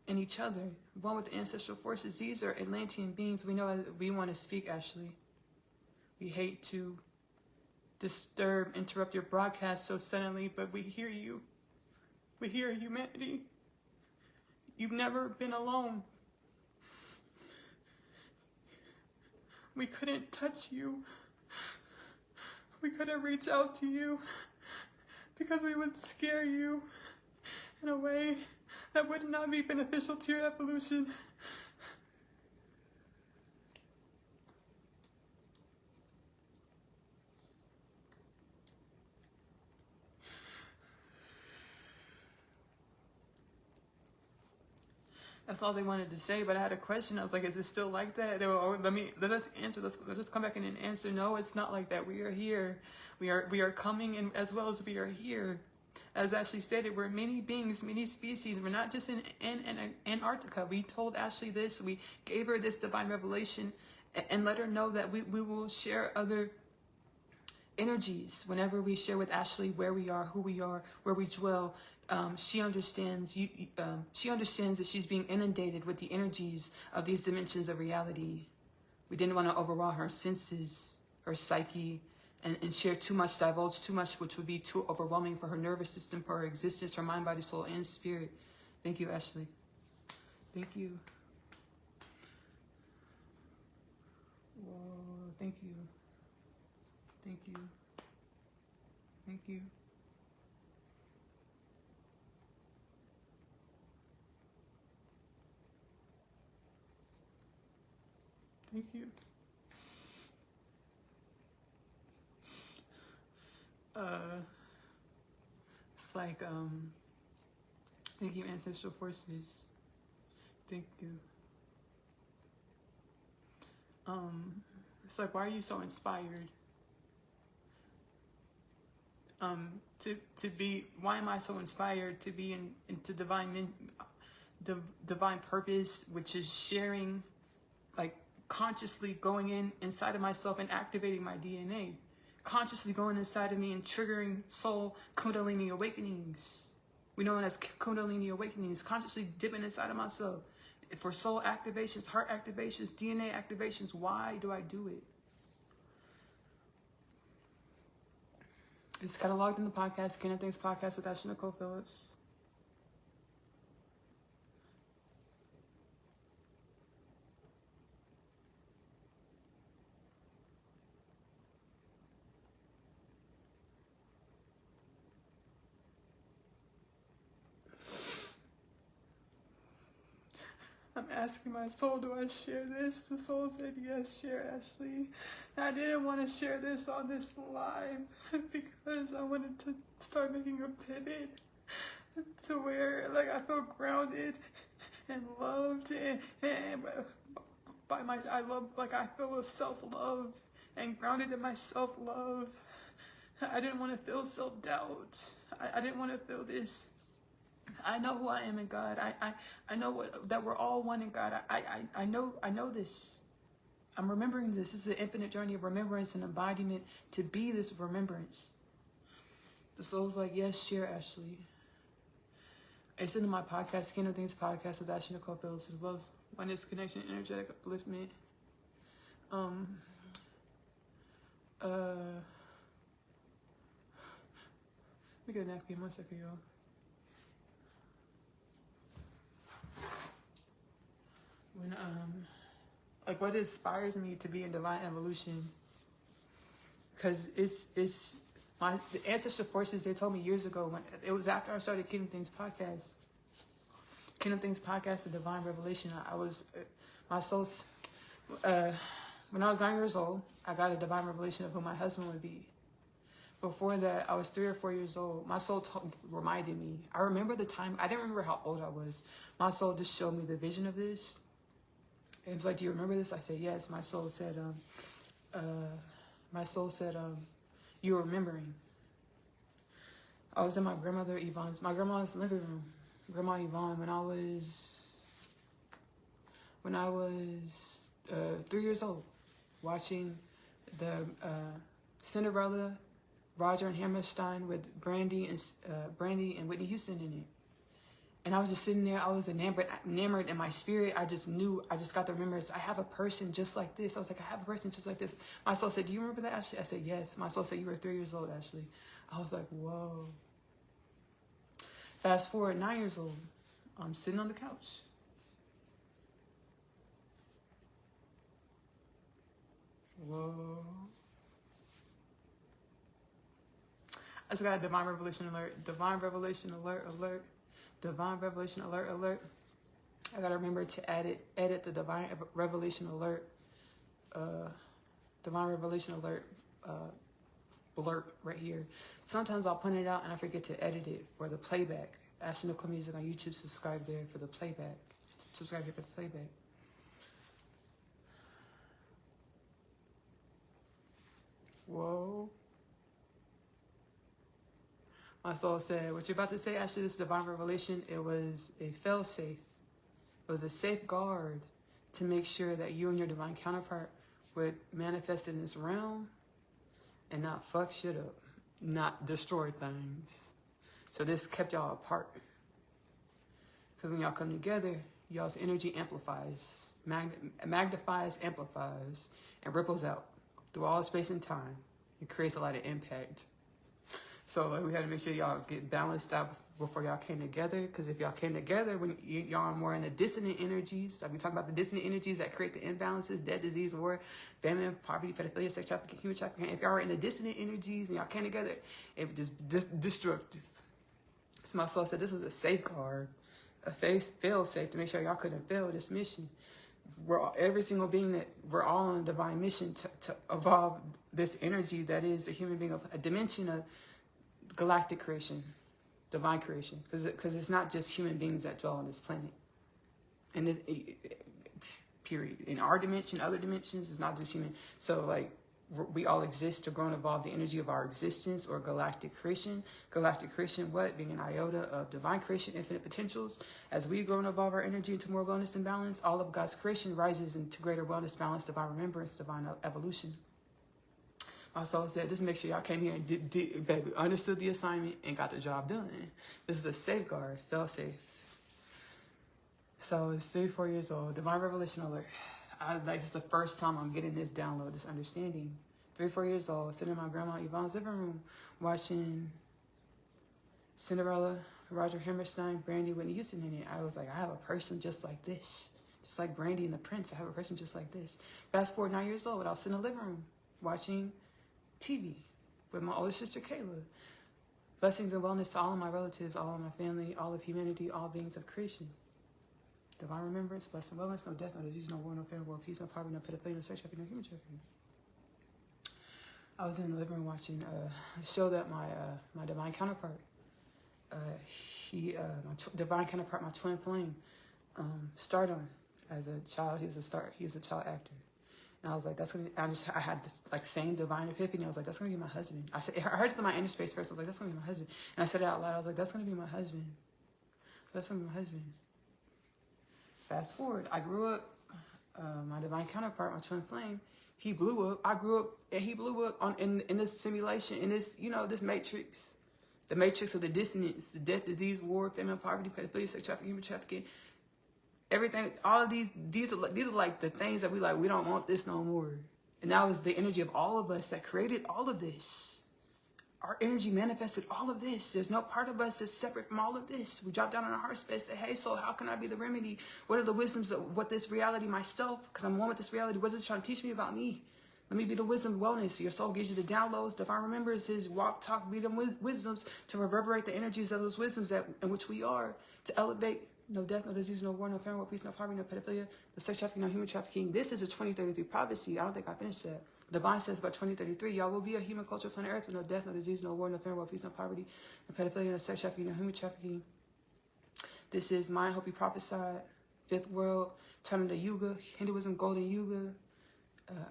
in each other. One with the ancestral forces. These are Atlantean beings. We know we want to speak, Ashley. We hate to interrupt your broadcast so suddenly, but we hear you. We hear humanity. You've never been alone. We couldn't touch you. We couldn't reach out to you because we would scare you in a way that would not be beneficial to your evolution. That's all they wanted to say, but I had a question. I was like, is it still like that? They were, oh, let us answer. Let us come back in and answer. No, it's not like that. We are here. We are coming in as well as we are here. As Ashley stated, we're many beings, many species. We're not just in Antarctica. We told Ashley this. We gave her this divine revelation and let her know that we will share other energies whenever we share with Ashley where we are, who we are, where we dwell. She understands. She understands that she's being inundated with the energies of these dimensions of reality. We didn't want to overwhelm her senses, her psyche, and share too much, divulge too much, which would be too overwhelming for her nervous system, for her existence, her mind, body, soul, and spirit. Thank you, Ashley. Thank you. Whoa, thank you. Thank you. Thank you. Thank you. It's like, thank you, ancestral forces. Thank you. It's like, why are you so inspired? To be, why am I so inspired to be into divine purpose, which is sharing, like consciously going inside of myself and activating my DNA, consciously going inside of me and triggering soul Kundalini awakenings. We know it as Kundalini awakenings, consciously dipping inside of myself. For soul activations, heart activations, DNA activations, why do I do it? It's cataloged in the podcast, King of Things podcast with Ashley-Nicole Phillips. I'm asking my soul, do I share this? The soul said, yes, share, Ashley. And I didn't want to share this on this live because I wanted to start making a pivot to where, like, I feel grounded and loved and by my, I love, like, I feel a self-love and grounded in my self-love. I didn't want to feel self-doubt. I didn't want to feel this. I know who I am in God. I know that we're all one in God. I know this. I'm remembering this. This is an infinite journey of remembrance and embodiment to be this remembrance. The soul's like, yes, share, Ashley. It's in my podcast, King of Things podcast with Ashley-Nicole Phillips, as well as Oneness Connection, Energetic Upliftment. Let me get a napkin, 1 second, y'all. When like what inspires me to be in divine evolution, because it's the ancestral forces. They told me years ago, when it was after I started Kingdom Things podcast, the divine revelation. I was my soul's when I was 9 years old, I got a divine revelation of who my husband would be. Before that, I was 3 or 4 years old. My soul reminded me. I remember the time. I didn't remember how old I was. My soul just showed me the vision of this. And it's like, do you remember this? I said, yes. My soul said, you're remembering. I was in my grandmother Yvonne's, my grandma's living room. Grandma Yvonne, when I was 3 years old, watching the Cinderella, Roger and Hammerstein with Brandy and Whitney Houston in it. And I was just sitting there. I was enamored in my spirit. I just knew. I just got the remembrance. I have a person just like this. I was like, I have a person just like this. My soul said, do you remember that, Ashley? I said, yes. My soul said, you were 3 years old, Ashley. I was like, whoa. Fast forward, 9 years old. I'm sitting on the couch. Whoa. I just got a divine revelation alert. Divine revelation alert, alert. Divine revelation alert, alert. I gotta remember to edit the divine revelation alert, divine revelation alert, blurb right here. Sometimes I'll print it out and I forget to edit it for the playback. Ashley-Nicole Music on YouTube, subscribe there for the playback. Subscribe here for the playback. Whoa. My soul said, what you're about to say, Ashley, this divine revelation, it was a fail-safe. It was a safeguard to make sure that you and your divine counterpart would manifest in this realm and not fuck shit up, not destroy things. So this kept y'all apart. Because when y'all come together, y'all's energy amplifies, magnifies, amplifies, and ripples out through all space and time. It creates a lot of impact. So like, we had to make sure y'all get balanced out before y'all came together. Because if y'all came together, when y'all are more in the dissonant energies, like we talk about the dissonant energies that create the imbalances, death, disease, war, famine, poverty, pedophilia, sex trafficking, human trafficking. If y'all are in the dissonant energies and y'all came together, it was just destructive. So my soul said this is a safeguard, a fail-safe to make sure y'all couldn't fail this mission. Every single being that we're all on a divine mission to evolve this energy that is a human being of a dimension of galactic creation, divine creation, because it's not just human beings that dwell on this planet. And this period in our dimension, other dimensions, it's not just human. So like we all exist to grow and evolve the energy of our existence or galactic creation. Galactic creation, what? Being an iota of divine creation, infinite potentials. As we grow and evolve our energy into more wellness and balance, all of God's creation rises into greater wellness, balance, divine remembrance, divine evolution. My soul said, just make sure y'all came here and baby, understood the assignment and got the job done. This is a safeguard, feel safe. So it's 3-4 years old, divine revelation alert. This is the first time I'm getting this download, this understanding. 3-4 years old, sitting in my grandma Yvonne's living room, watching Cinderella, Roger Hammerstein, Brandy, Whitney Houston in it. I was like, I have a person just like this. Just like Brandy and the Prince, I have a person just like this. Fast forward 9 years old, I was in the living room watching TV with my older sister, Kayla. Blessings and wellness to all of my relatives, all of my family, all of humanity, all beings of creation. Divine remembrance, blessing, wellness, no death, no disease, no war, no fear, no world peace, no poverty, no pedophilia, no sex trafficking, no human trafficking. I was in the living room watching a show that my divine counterpart, my divine counterpart, my twin flame, starred on as a child. He was a child actor. And I was like, I had this like same divine epiphany. I was like, that's gonna be my husband. I heard it in my inner space first. I was like, that's gonna be my husband. And I said it out loud. I was like, that's gonna be my husband. That's gonna be my husband. Fast forward, I grew up, my divine counterpart, my twin flame, he blew up. I grew up and he blew up in this simulation, in this, this matrix. The matrix of the dissonance, the death, disease, war, famine, poverty, pedophilia, sex trafficking, human trafficking. Everything, all of these are like the things that we don't want this no more. And that was the energy of all of us that created all of this. Our energy manifested all of this. There's no part of us that's separate from all of this. We dropped down on our heart space, say, hey, so how can I be the remedy? What are the wisdoms of what this reality myself? Because I'm one with this reality. What is it trying to teach me about me? Let me be the wisdom of wellness. Your soul gives you the downloads. Divine remembrances, walk, talk, be them wisdoms to reverberate the energies of those wisdoms in which we are, to elevate. No death, no disease, no war, no famine, no peace, no poverty, no pedophilia, no sex trafficking, no human trafficking. This is a 2033 prophecy. I don't think I finished that. Divine says by 2033, y'all will be a human culture planet Earth with no death, no disease, no war, no famine, no peace, no poverty, no pedophilia, no sex trafficking, no human trafficking. This is my hope he prophesied. Fifth world, turning to Yuga, Hinduism, Golden Yuga,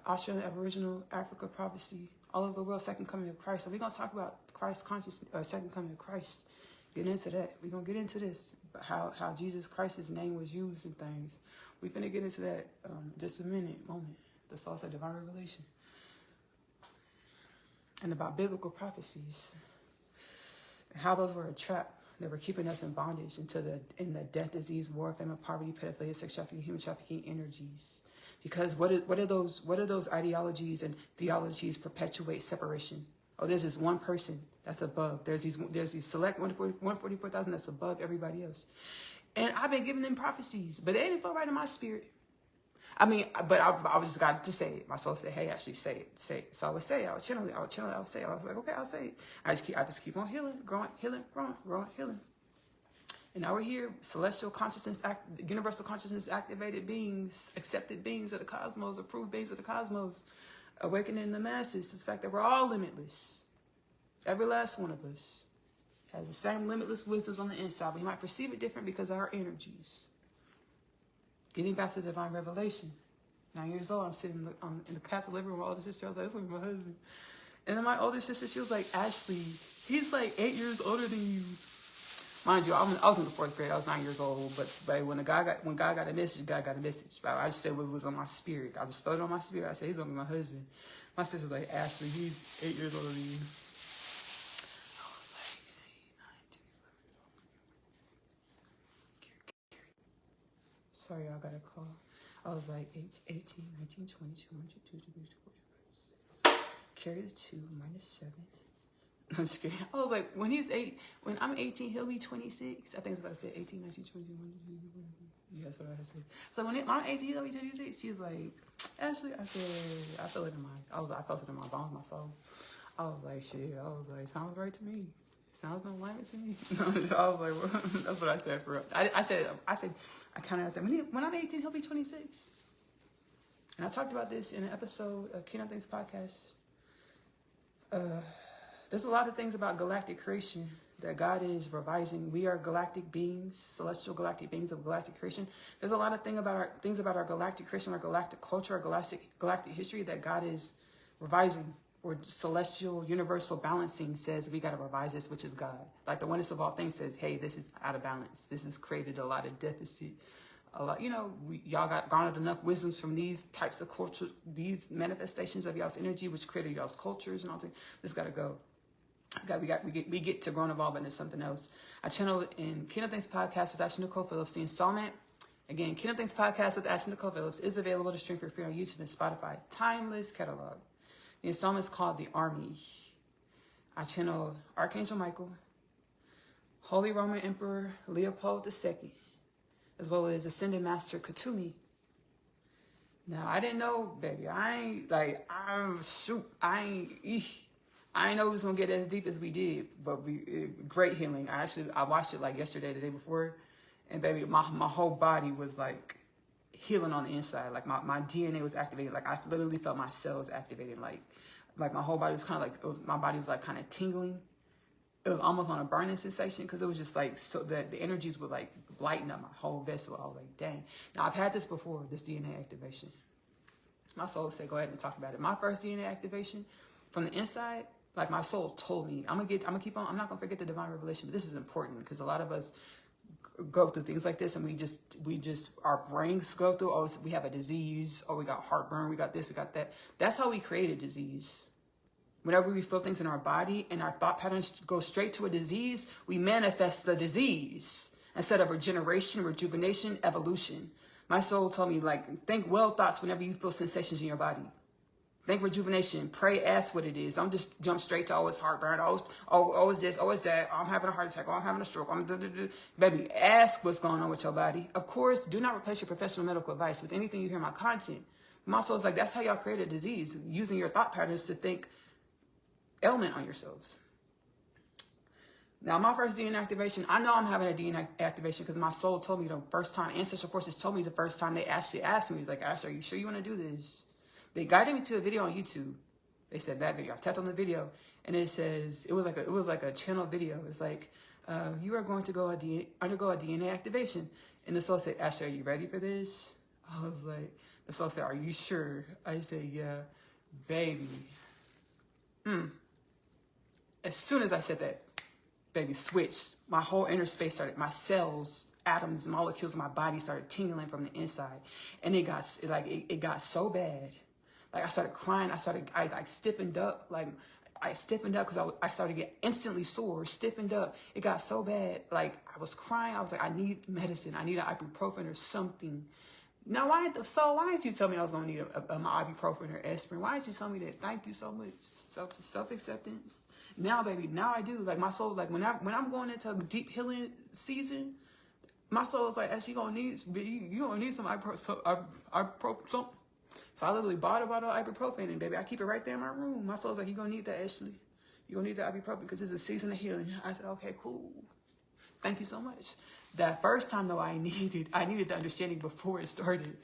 Australian Aboriginal, Africa prophecy, all of the world, second coming of Christ. So we're going to talk about Christ consciousness, second coming of Christ. Get into that. We're going to get into this. How Jesus Christ's name was used and things. We're going to get into that just a moment. The soul said divine revelation. And about biblical prophecies. And how those were a trap. They were keeping us in bondage in the death, disease, war, famine, poverty, pedophilia, sex trafficking, human trafficking energies. Because what are those ideologies and theologies perpetuate separation? Oh, there's this one person that's above. There's these select 144,000 that's above everybody else. And I've been giving them prophecies, but they didn't feel right in my spirit. I mean, but I just got to say it. My soul said, hey, Ashley, say it. So I would say it. I would channel it. I would say it. I was like, okay, I'll say it. I just keep on healing, growing, healing. And now we're here, celestial consciousness, universal consciousness activated beings, accepted beings of the cosmos, approved beings of the cosmos, awakening the masses to the fact that we're all limitless. Every last one of us has the same limitless wisdoms on the inside. We might perceive it different because of our energies. Getting back to divine revelation. 9 years old, I'm sitting in the castle living room with my older sister. I was like, this is my husband. And then my older sister, she was like, Ashley, he's like 8 years older than you. Mind you, I was in the 4th grade. I was 9 years old. But when God got a message, God got a message. I just said what was on my spirit. I just felt it on my spirit. I said, he's going to be my husband. My sister's like, Ashley, he's 8 years older than you. I was like, 8, 9, 10, 11. Sorry, I got a call. I was like 18, 19, 20, 21, 22, 23, 24, 25, 26. Carry the 2, minus 7. I'm just kidding. I was like, when I'm 18, he'll be 26. I think it's about to say 18, 19, 20, 21. Yeah, that's what I said. So when I'm 18, he'll be 26. She's like, Ashley, I said, I felt it in my bones, my soul. I was like, shit. I was like, sounds right to me. Sounds no alignment to me. I was like, well, that's what I said for real. I said, when I'm 18, he'll be 26. And I talked about this in an episode of Kingdom Things podcast. There's a lot of things about galactic creation that God is revising. We are galactic beings, celestial galactic beings of galactic creation. There's a lot of things about our galactic creation, our galactic culture, our galactic history that God is revising, or celestial universal balancing says we got to revise this, which is God. Like the oneness of all things says, hey, this is out of balance. This has created a lot of deficit. A lot, y'all got garnered enough wisdoms from these types of culture, these manifestations of y'all's energy, which created y'all's cultures and all things. This got to go. We get to grow and evolve, and there's something else. I channeled in Kingdom Things podcast with Ashley-Nicole Phillips. The installment, again, Kingdom Things podcast with Ashley-Nicole Phillips is available to stream for free on YouTube and Spotify. Timeless catalog. The installment is called The Army. I channeled Archangel Michael, Holy Roman Emperor Leopold II, as well as Ascended Master Koot. Now, I didn't know, baby. I ain't know it was gonna get as deep as we did, but great healing. I watched it like yesterday, the day before, and baby, my whole body was like healing on the inside. Like my DNA was activated. Like I literally felt my cells activating. Like my whole body was kind of like my body was like kind of tingling. It was almost on a burning sensation because it was just like so that the energies would like lighten up my whole vessel. I was like, dang. Now I've had this before, this DNA activation. My soul said, go ahead and talk about it. My first DNA activation from the inside. Like my soul told me, I'm not gonna forget the divine revelation, but this is important because a lot of us go through things like this and we just, our brains go through, oh, we have a disease, oh, we got heartburn, we got this, we got that. That's how we create a disease. Whenever we feel things in our body and our thought patterns go straight to a disease, we manifest the disease instead of regeneration, rejuvenation, evolution. My soul told me, like, think well thoughts whenever you feel sensations in your body. Think rejuvenation. Pray, ask what it is. Don't just jump straight to, oh, it's heartburn. Oh, it's this. Oh, it's that. Oh, I'm having a heart attack. Oh, I'm having a stroke. Baby, ask what's going on with your body. Of course, do not replace your professional medical advice with anything you hear in my content. My soul's like, that's how y'all create a disease, using your thought patterns to think ailment on yourselves. Now, my first DNA activation, I know I'm having a DNA activation because my soul told me the first time, Ancestor Forces told me the first time they actually asked me, he's like, Ashley, are you sure you want to do this? They guided me to a video on YouTube. They said that video. I tapped on the video, and it says it was like a channel video. It's like you are going to undergo a DNA activation. And the soul said, Ashley, are you ready for this? I was like, the soul said, are you sure? I said, yeah, baby. As soon as I said that, baby, switched. My whole inner space started. My cells, atoms, molecules of my body started tingling from the inside, and it got so bad. Like I started crying. I like stiffened up. Like I stiffened up because I started to get instantly sore, stiffened up. It got so bad. Like I was crying. I was like, I need medicine. I need an ibuprofen or something. Now, why did you tell me I was going to need my ibuprofen or aspirin? Why did you tell me that? Thank you so much. Self-acceptance. Now, baby, now I do. Like my soul, like when I'm going into a deep healing season, my soul is like, Ashley, you gonna need some ibuprofen. So I literally bought a bottle of ibuprofen, and baby, I keep it right there in my room. My soul's like, you're going to need that, Ashley. You're going to need that ibuprofen because it's a season of healing. I said, okay, cool. Thank you so much. That first time, though, I needed the understanding before it started.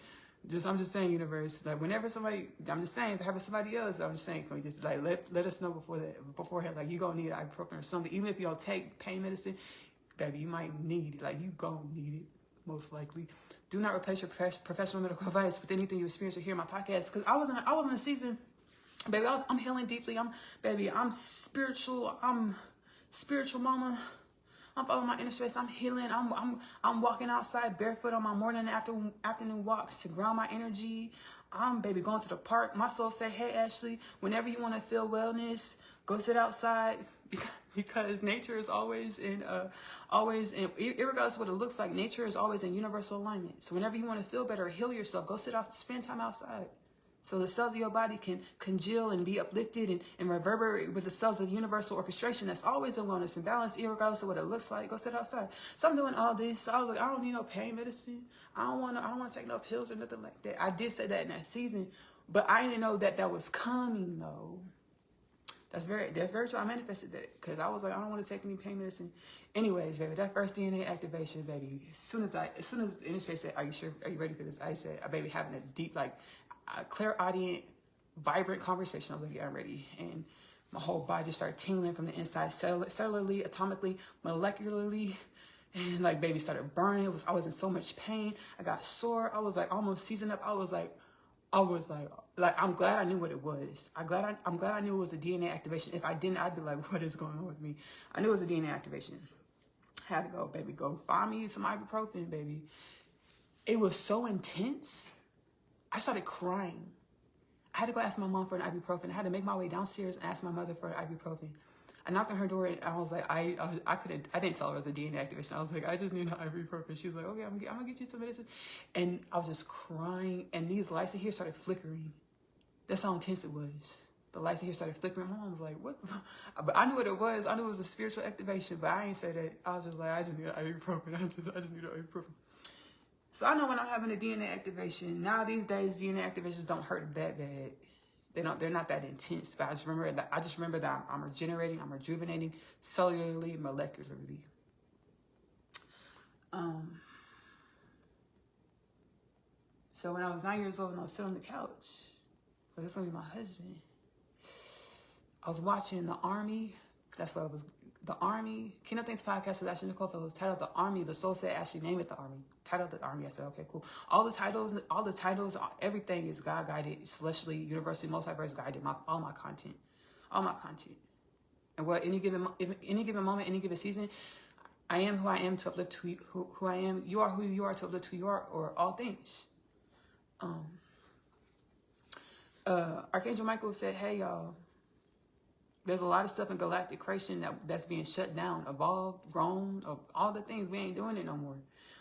I'm just saying, universe, like whenever somebody, I'm just saying, if having somebody else, I'm just saying, can we just like let us know beforehand, like you're going to need ibuprofen or something. Even if you don't take pain medicine, baby, you might need it. Like you going to need it. Most likely. Do not replace your professional medical advice with anything you experience or hear in my podcast. Because I was in a season, baby, I'm healing deeply. I'm spiritual. I'm spiritual mama. I'm following my inner space. I'm healing. I'm walking outside barefoot on my morning and afternoon walks to ground my energy. I'm, baby, going to the park. My soul say, hey, Ashley, whenever you want to feel wellness, go sit outside. Because nature is always regardless of what it looks like, nature is always in universal alignment. So whenever you want to feel better, heal yourself, go sit out, spend time outside. So the cells of your body can congeal and be uplifted and reverberate with the cells of the universal orchestration that's always in wellness and balance, regardless of what it looks like. Go sit outside. So I'm doing all this. So I was like, I don't need no pain medicine. I don't want to take no pills or nothing like that. I did say that in that season, but I didn't know that was coming though. That's very true. I manifested that because I was like, I don't want to take any pain medicine. Anyways, baby, that first DNA activation, baby. As soon as Inner Space said, "Are you sure? Are you ready for this?" I said, "Baby, having this deep, like, clairaudient, vibrant conversation." I was like, "Yeah, I'm ready." And my whole body just started tingling from the inside, cellularly, atomically, molecularly, and like, baby, started burning. I was in so much pain. I got sore. I was like almost seasoned up. I was like, I'm glad I knew what it was. I'm glad I knew it was a DNA activation. If I didn't, I'd be like, what is going on with me? I knew it was a DNA activation. I had to go, baby, go find me some ibuprofen, baby. It was so intense. I started crying. I had to go ask my mom for an ibuprofen. I had to make my way downstairs and ask my mother for an ibuprofen. I knocked on her door and I was like, I didn't tell her it was a DNA activation. I was like, I just need an ibuprofen. She was like, okay, I'm gonna get you some medicine. And I was just crying, and these lights in here started flickering. That's how intense it was. The lights in here started flickering. My mom was like, what? But I knew what it was. I knew it was a spiritual activation, but I ain't say that. I was just like, I just need an ibuprofen. I just need an ibuprofen. So I know when I'm having a DNA activation, now these days, DNA activations don't hurt that bad. They're not that intense, but I just remember that I'm regenerating, I'm rejuvenating cellularly, molecularly. So when I was 9 years old and I was sitting on the couch, so this is gonna be my husband. I was watching The Army. That's what it was. The Army. Kingdom Things podcast with Ashley-Nicole Phillips, titled The Army. The soul said, Ashley, name it The Army. Titled The Army. I said, okay, cool. All the titles, everything is God guided, celestially, universally, multiverse guided. All my content. And what any given moment, any given season, I am who I am to uplift who I am. You are who you are to uplift who you are, or all things. Archangel Michael said, hey, y'all. There's a lot of stuff in galactic creation that's being shut down, evolved, grown, all the things. We ain't doing it no more.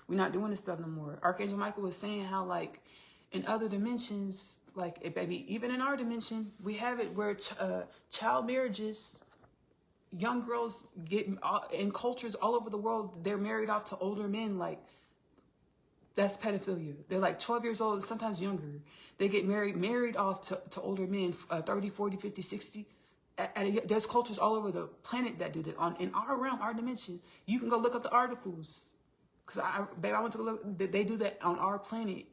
We're not doing this stuff no more. Archangel Michael was saying how, like, in other dimensions, like, baby, even in our dimension, we have it where child marriages, young girls get, in cultures all over the world, they're married off to older men. Like, that's pedophilia. They're like 12 years old, sometimes younger. They get married off to older men, 30, 40, 50, 60. There's cultures all over the planet that do that. In our realm, our dimension, you can go look up the articles. Because I went to go look. They do that on our planet.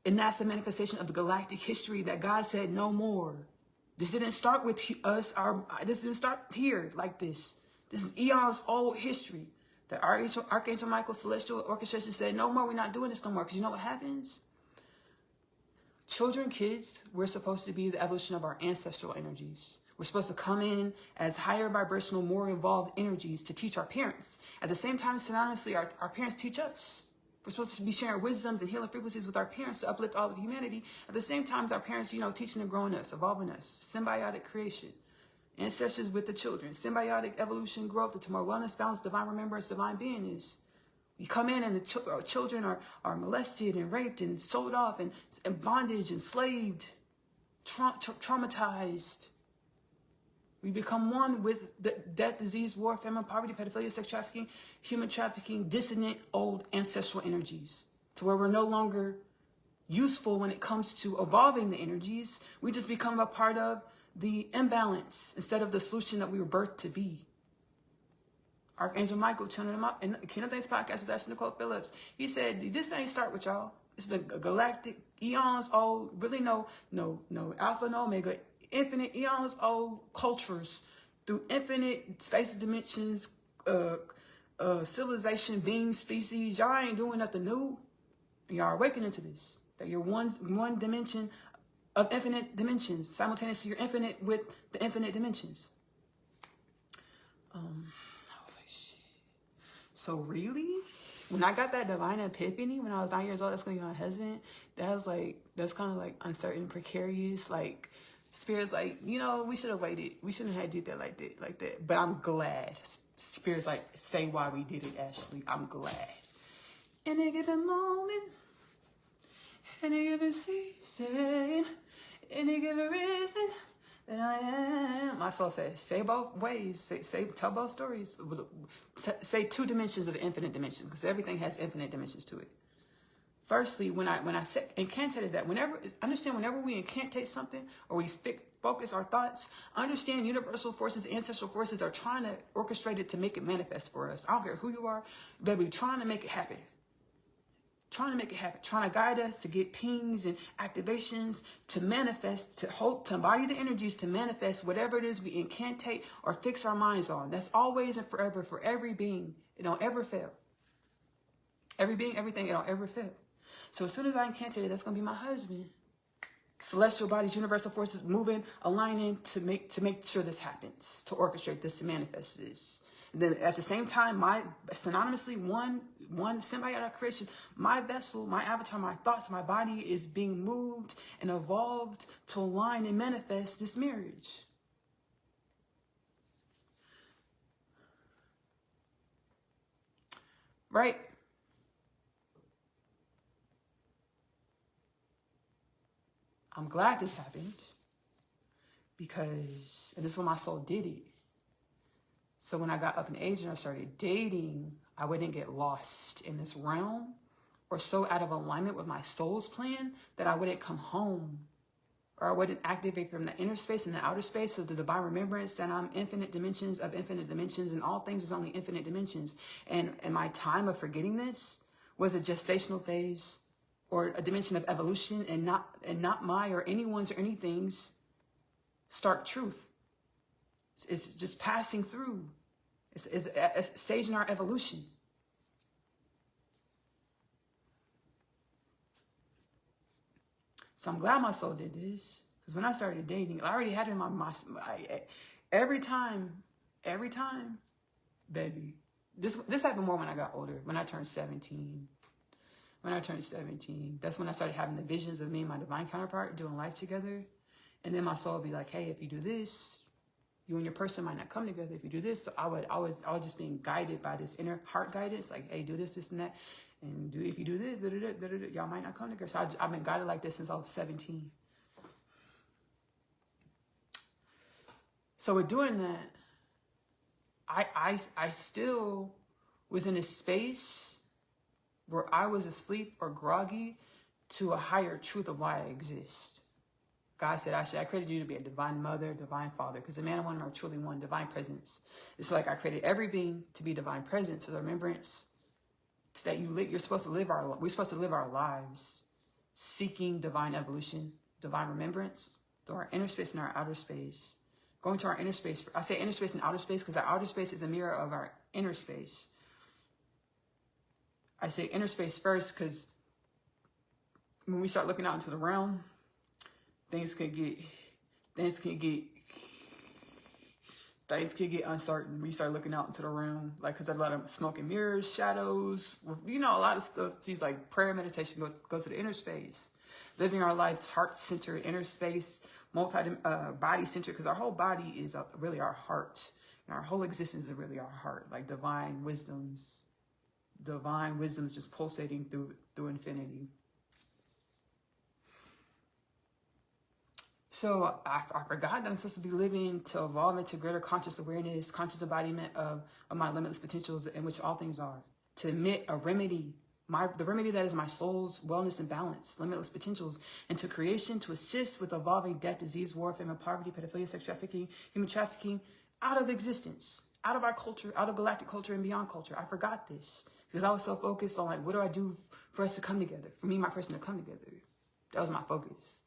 And that's the manifestation of the galactic history that God said no more. This didn't start with us. This didn't start here like this. This is eons old history. The Archangel Michael celestial orchestration said no more. We're not doing this no more. Because you know what happens? Children, kids, we're supposed to be the evolution of our ancestral energies. We're supposed to come in as higher vibrational, more evolved energies to teach our parents. At the same time, synonymously, our parents teach us. We're supposed to be sharing wisdoms and healing frequencies with our parents to uplift all of humanity. At the same time, our parents, teaching and growing us, evolving us. Symbiotic creation. Ancestors with the children. Symbiotic evolution, growth into more wellness, balance, divine remembrance, divine beingness. We come in and the children are molested and raped and sold off and bondage, enslaved, traumatized. We become one with the death, disease, war, famine, poverty, pedophilia, sex trafficking, human trafficking, dissonant old ancestral energies, to where we're no longer useful when it comes to evolving the energies. We just become a part of the imbalance instead of the solution that we were birthed to be. Archangel Michael, channeling him up in the Kingdom Things podcast with Ashley-Nicole Phillips. He said, this ain't start with y'all. It's been galactic, eons old, really no alpha, no omega, infinite eons old cultures through infinite spaces, dimensions, civilization, beings, species. Y'all ain't doing nothing new. And y'all are awakening to this. That you're one dimension of infinite dimensions. Simultaneously, you're infinite with the infinite dimensions. I was like, shit. So really? When I got that divine epiphany when I was 9 years old, that's gonna be my husband. That's kind of like uncertain, precarious, like, Spirit's like, we should have waited. We shouldn't have did that like that. But I'm glad. Spirit's like, say why we did it, Ashley. I'm glad. In a given moment, in a given season, any good reason that I am. My soul says, say both ways. Tell both stories. Say 2 dimensions of the infinite dimension, because everything has infinite dimensions to it. Firstly, when I incantated that, whenever we incantate something or we focus our thoughts, understand universal forces, ancestral forces are trying to orchestrate it to make it manifest for us. I don't care who you are, baby, trying to make it happen. Trying to make it happen, trying to guide us to get pings and activations to manifest, to embody the energies to manifest whatever it is we incantate or fix our minds on. That's always and forever for every being. It don't ever fail. Every being, everything, it don't ever fail. So as soon as I incantate it, that's going to be my husband. Celestial bodies, universal forces moving, aligning to make sure this happens, to orchestrate this, to manifest this. And then at the same time, synonymously, one symbiotic creation, my vessel, my avatar, my thoughts, my body is being moved and evolved to align and manifest this marriage. Right? I'm glad this happened because, and this is when my soul did it. So when I got up in age and I started dating, I wouldn't get lost in this realm or so out of alignment with my soul's plan that I wouldn't come home, or I wouldn't activate from the inner space and the outer space of the divine remembrance that I'm infinite dimensions of infinite dimensions, and all things is only infinite dimensions. And my time of forgetting this was a gestational phase or a dimension of evolution, and not my or anyone's or anything's stark truth. It's just passing through. It's a stage in our evolution. So I'm glad my soul did this, because when I started dating, I already had it in my mind. Every time, baby. This happened more when I got older, when I turned 17. That's when I started having the visions of me and my divine counterpart doing life together. And then my soul would be like, hey, if you do this, you and your person might not come together. If you do this, so I was just being guided by this inner heart guidance, like, hey, do this, this, and that, and if you do this, y'all might not come together. So I've been guided like this since I was 17. So with doing that, I still was in a space where I was asleep or groggy to a higher truth of why I exist. God said, Ashley, I created you to be a divine mother, divine father, because the man and woman are truly one, divine presence. It's like I created every being to be divine presence, so the remembrance that we're supposed to live our lives seeking divine evolution, divine remembrance, through our inner space and our outer space. Going to our inner space. I say inner space and outer space because our outer space is a mirror of our inner space. I say inner space first because when we start looking out into the realm, things can get uncertain when you start looking out into the realm. Like, because there's a lot of smoke and mirrors, shadows, a lot of stuff. She's like, prayer, meditation, go to the inner space. Living our lives heart-centered, inner space, body-centered, because our whole body is really our heart. And our whole existence is really our heart, like divine wisdoms just pulsating through infinity. So I forgot that I'm supposed to be living to evolve into greater conscious awareness, conscious embodiment of my limitless potentials, in which all things are. To emit a remedy, the remedy that is my soul's wellness and balance, limitless potentials, into creation to assist with evolving death, disease, war, famine, poverty, pedophilia, sex trafficking, human trafficking, out of existence, out of our culture, out of galactic culture and beyond culture. I forgot this because I was so focused on, like, what do I do for us to come together, for me and my person to come together. That was my focus.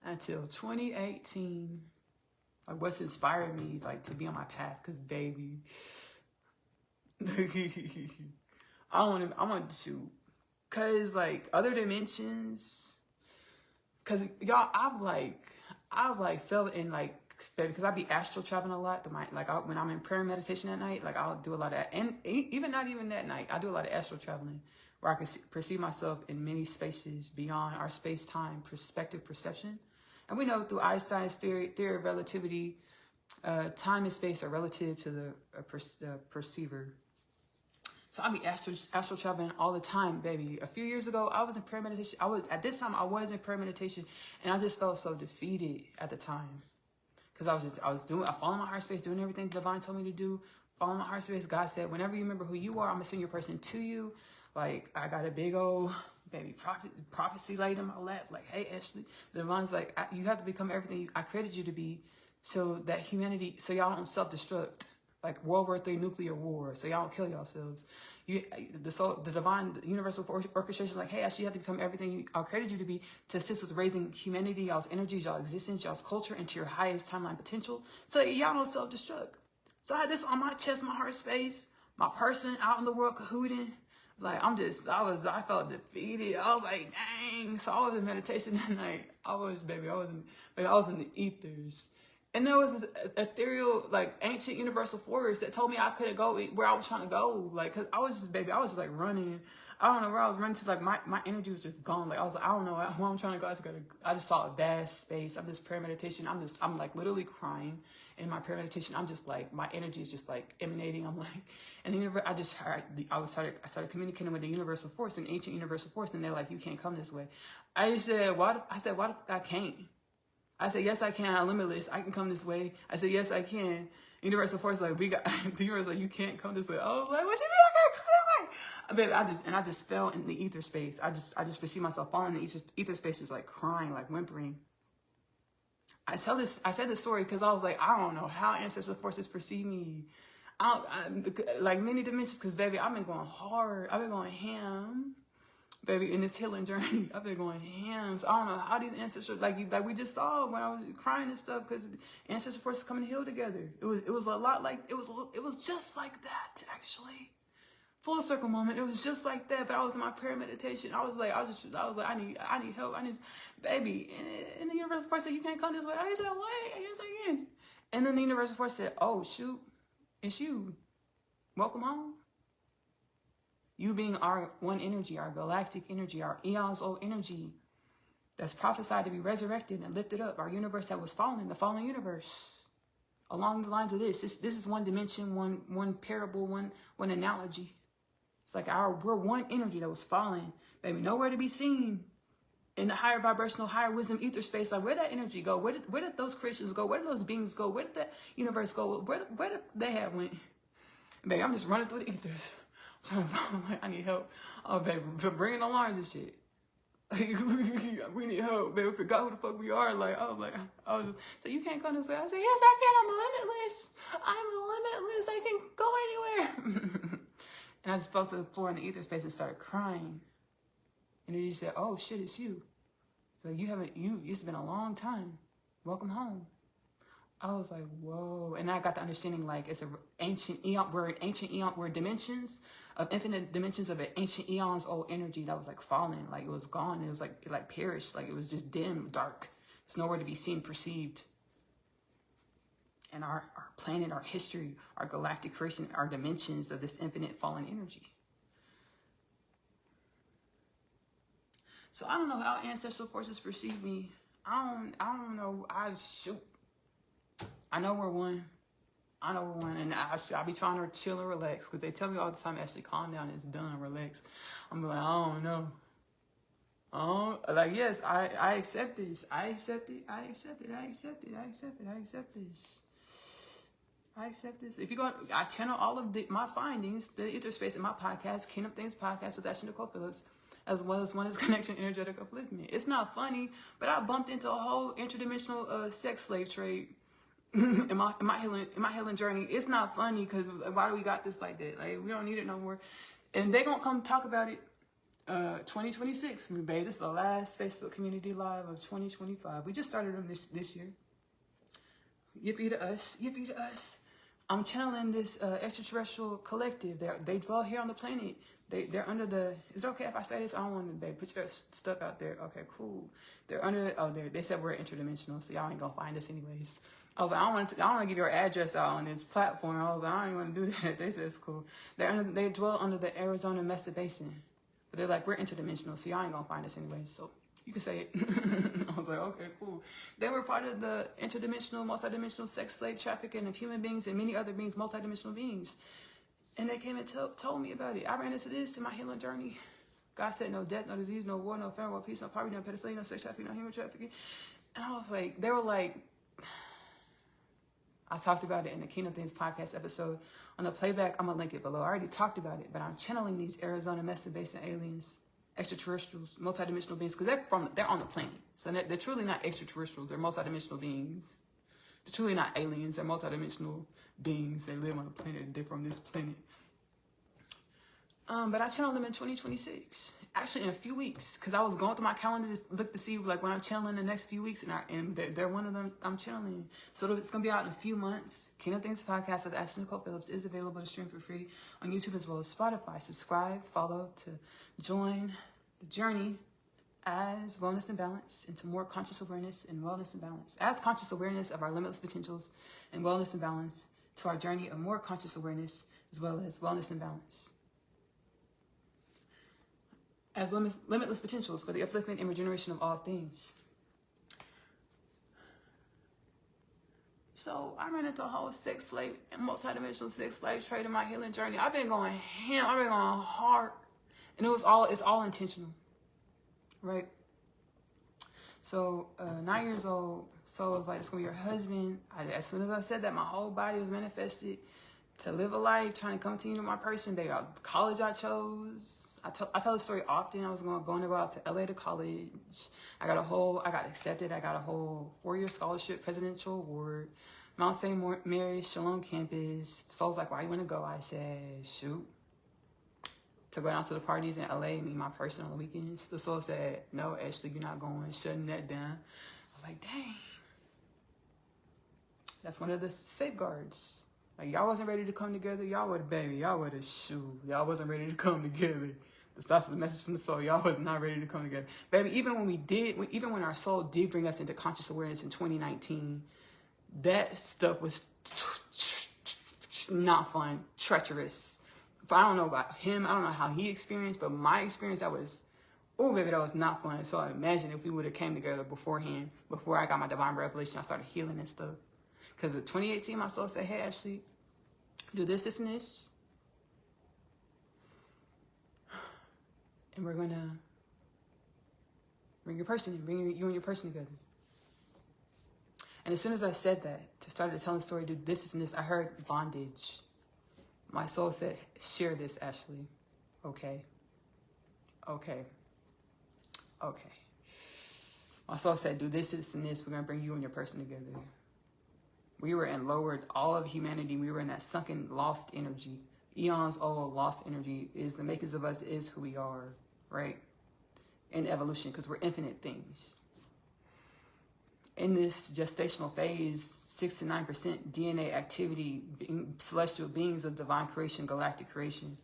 Until 2018, like, what's inspired me, like, to be on my path, because baby, I want to, because, like, other dimensions, because y'all, I've felt in, like, baby, because I be astral traveling a lot. When I'm in prayer and meditation at night, like, I'll do a lot of that, and even not even that night, I do a lot of astral traveling, where I can perceive myself in many spaces beyond our space-time perception. And we know through Einstein's theory of relativity, time and space are relative to the perceiver. So I be astral traveling all the time, baby. A few years ago, I was in prayer meditation. At this time I was in prayer meditation, and I just felt so defeated at the time. Because I following my heart space, doing everything the divine told me to do, following my heart space. God said, whenever you remember who you are, I'm gonna send your person to you. Like, I got a big old baby prophecy laid in my lap. Like, hey, Ashley, the divine's like, you have to become everything I created you to be, so that humanity, so y'all don't self-destruct. Like World War III nuclear war, so y'all don't kill yourselves. The divine, the universal orchestration is like, hey, Ashley, you have to become everything I created you to be, to assist with raising humanity, y'all's energies, y'all's existence, y'all's culture into your highest timeline potential, so y'all don't self-destruct. So I had this on my chest, my heart space, my person out in the world cahooting. Like, I felt defeated. I was like, dang. So I was in meditation that night. I was in the ethers. And there was this ethereal, like, ancient universal force that told me I couldn't go where I was trying to go. Like, cause I was just like running. I don't know where I was running to. Like, my energy was just gone. Like, I was like, I don't know where I'm trying to go. I just saw a vast space. I'm just prayer meditation. I'm like literally crying in my prayer meditation. I'm just like, my energy is just like emanating. I'm like, and the universe, I started communicating with the universal force, an ancient universal force. And they're like, you can't come this way. I said, why the I can't? I said, yes, I can. I'm limitless. I can come this way. I said, yes, I can. Universal force, like, the universe, like, you can't come this way. I was like, what you mean I can't come that way? Baby, I just fell in the ether space. I just perceived myself falling in the ether space, just like crying, like whimpering. I said this story because I was like, I don't know how ancestral forces perceive me. Like many dimensions, because baby, I've been going hard. I've been going ham. Baby, in this healing journey, I've been going ham. So I don't know how these ancestors, like we just saw when I was crying and stuff, because ancestral forces come and heal together. It was a lot like, it was just like that, actually. Full circle moment. It was just like that. But I was in my prayer meditation. I was like, I need help. Baby. And the universal force said, you can't come this way. I said, what? Yes, I can. And then the universal force said, oh shoot, it's you. Welcome home. You being our one energy, our galactic energy, our eons old energy that's prophesied to be resurrected and lifted up, our universe that was fallen, the fallen universe. Along the lines of this is one dimension, one parable, one analogy. It's like we're one energy that was fallen, baby, nowhere to be seen in the higher vibrational, higher wisdom ether space. Like, where'd that energy go? Where did those Christians go? Where did those beings go? Where did that universe go? Where did they have went? Baby, I'm just running through the ethers. I'm like, I need help. Oh, baby, bringing alarms and shit. We need help, baby. We forgot who the fuck we are. Like, so you can't come this way. I said, yes, I can. I'm limitless. I can go anywhere. And I just fell to the floor in the ether space and started crying. And then he said, oh shit, it's you. So it's been a long time. Welcome home. I was like, whoa. And I got the understanding, like, it's an ancient eon, we're dimensions of infinite dimensions of an ancient eons old energy that was like falling, like it was gone. It was like, it like perished, like it was just dim, dark. It's nowhere to be seen, perceived. And our planet, our history, our galactic creation, our dimensions of this infinite fallen energy. So I don't know how ancestral forces perceive me. I don't know. I know we're one. And I be trying to chill and relax, because they tell me all the time, Ashley, calm down, it's done, relax. I'm like, I don't know. Oh, like, yes, I accept this. I accept it. If you go, I channel all of my findings, the ether space in my podcast, Kingdom Things Podcast with Ashley-Nicole Phillips, as well as One is Connection, Energetic Upliftment. It's not funny, but I bumped into a whole interdimensional sex slave trade in my healing journey. It's not funny, because why do we got this like that? Like, we don't need it no more. And they gonna come talk about it 2026. Babe, this is the last Facebook community live of 2025. We just started them this year. Yippee to us. Yippee to us. I'm channeling this extraterrestrial collective. They dwell here on the planet. They're under the... Is it okay if I say this? I don't want to put your stuff out there. Okay, cool. They're under... Oh, they said we're interdimensional, so y'all ain't gonna find us anyways. I was like, I don't want to give your address out on this platform. I was like, I don't want to do that. They said it's cool. They dwell under the Arizona Mesa Basin. But they're like, we're interdimensional, so y'all ain't gonna find us anyways. So you can say it. I was like, okay, cool. They were part of the interdimensional, multidimensional sex slave trafficking of human beings and many other beings, multidimensional beings. And they came and told me about it. I ran into this in my healing journey. God said no death, no disease, no war, no famine, no peace, no poverty, no pedophilia, no sex trafficking, no human trafficking. And I was like, they were like, I talked about it in the Kingdom Things podcast episode. On the playback, I'm going to link it below. I already talked about it, but I'm channeling these Arizona Mesa Basin aliens, extraterrestrials, multidimensional beings, because they're on the planet. So they're truly not extraterrestrials. They're multidimensional beings. They're truly not aliens. They're multidimensional beings. They live on a planet. They're from this planet. But I channeled them in 2026. Actually, in a few weeks, because I was going through my calendar to look to see like when I'm channeling the next few weeks, and they're one of them I'm channeling. So it's gonna be out in a few months. Kingdom Things podcast with Ashley-Nicole Phillips is available to stream for free on YouTube as well as Spotify. Subscribe, follow to join the journey as wellness and balance into more conscious awareness and wellness and balance. As conscious awareness of our limitless potentials and wellness and balance to our journey of more conscious awareness as well as wellness and balance. As limitless potentials for the upliftment and regeneration of all things. So I ran into a whole sex slave and multidimensional sex slave trade in my healing journey. I've been going ham, I've been going hard. And it's all intentional. Right? So 9 years old, so it was like, it's gonna be your husband. As soon as I said that, my whole body was manifested to live a life, trying to come to you, my person. College I chose. I tell the story often. I was going to LA to college. I got accepted. I got a whole 4-year scholarship, presidential award, Mount St. Mary's Shalom campus. The soul's like, why you want to go? I said, shoot. To go down to the parties in LA, meet my person on the weekends. The soul said, no, Ashley, you're not going. Shutting that down. I was like, dang. That's one of the safeguards. Like, y'all wasn't ready to come together. Y'all wasn't Y'all wasn't ready to come together. That's the message from the soul. Y'all was not ready to come together. Baby, even when our soul did bring us into conscious awareness in 2019, that stuff was not fun, treacherous. But I don't know about him. I don't know how he experienced, but my experience, that was not fun. So I imagine if we would have came together beforehand, before I got my divine revelation, I started healing and stuff. Because in 2018, my soul said, hey, Ashley, do this, this, and this. And we're going to bring you and your person together. And as soon as I said that, started telling the story, do this, this, and this, I heard bondage. My soul said, share this, Ashley. Okay. My soul said, do this, this, and this. We're going to bring you and your person together. We were in all of humanity. We were in that sunken, lost energy. Eons old, lost energy is the makers of us, is who we are, right? In evolution, because we're infinite things. In this gestational phase, 6 to 9% DNA activity, celestial beings of divine creation, galactic creation.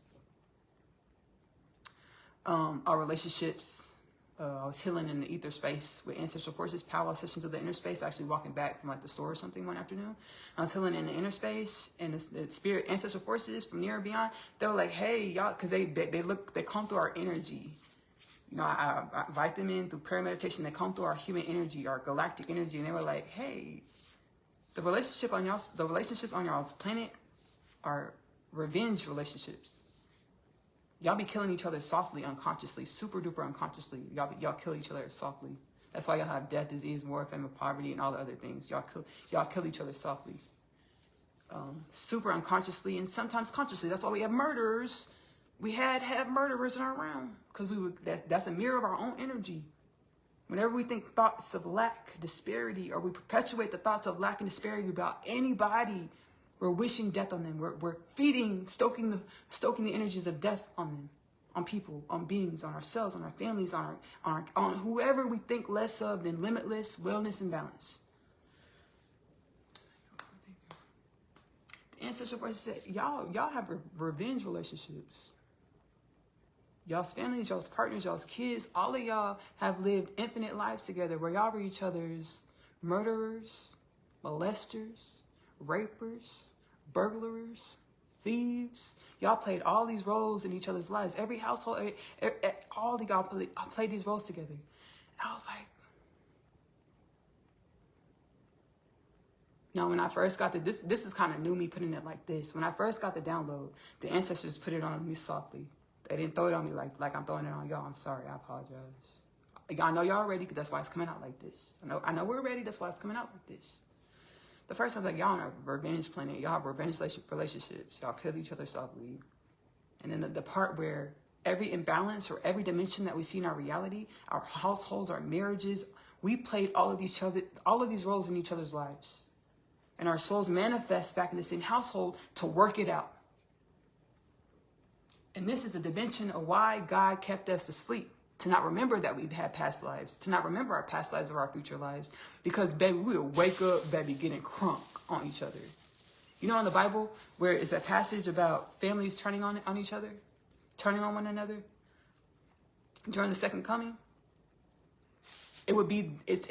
Our relationships, I was healing in the ether space with ancestral forces, powwow sessions of the inner space, actually walking back from like the store or something one afternoon. I was healing in the inner space, and the spirit ancestral forces from near and beyond, they were like, hey, y'all, because they come through our energy. You know, I invite them in through prayer meditation. They come through our human energy, our galactic energy, and they were like, hey, the relationships on y'all's planet are revenge relationships. Y'all be killing each other softly, unconsciously, super duper unconsciously. Y'all kill each other softly. That's why y'all have death, disease, war, famine, poverty, and all the other things. Y'all kill each other softly, super unconsciously, and sometimes consciously. That's why we have murderers. We have murderers in our realm, because that's a mirror of our own energy. Whenever we think thoughts of lack, disparity, or we perpetuate the thoughts of lack and disparity about anybody, we're wishing death on them. We're stoking the energies of death on them, on people, on beings, on ourselves, on our families, on whoever we think less of than limitless wellness and balance. The ancestral voice said, y'all have revenge relationships. Y'all's families, y'all's partners, y'all's kids, all of y'all have lived infinite lives together where y'all were each other's murderers, molesters, rapers, burglars, thieves. Y'all played all these roles in each other's lives. Every household, all of y'all played these roles together. And I was like, Now, when I first got this is kind of new, me putting it like this. When I first got the download, the ancestors put it on me softly. They didn't throw it on me like I'm throwing it on y'all. I'm sorry. I apologize. Y'all know y'all ready, because that's why it's coming out like this. I know we're ready. That's why it's coming out like this. The first time I was like, y'all on a revenge planet. Y'all have revenge relationships. Y'all kill each other softly. And then the part where every imbalance or every dimension that we see in our reality, our households, our marriages, we played all of these roles in each other's lives. And our souls manifest back in the same household to work it out. And this is a dimension of why God kept us asleep. To not remember that we've had past lives. To not remember our past lives or our future lives. Because, baby, we'll wake up, baby, getting crunk on each other. You know in the Bible where it's a passage about families turning on each other? Turning on one another? During the second coming? It would be, it's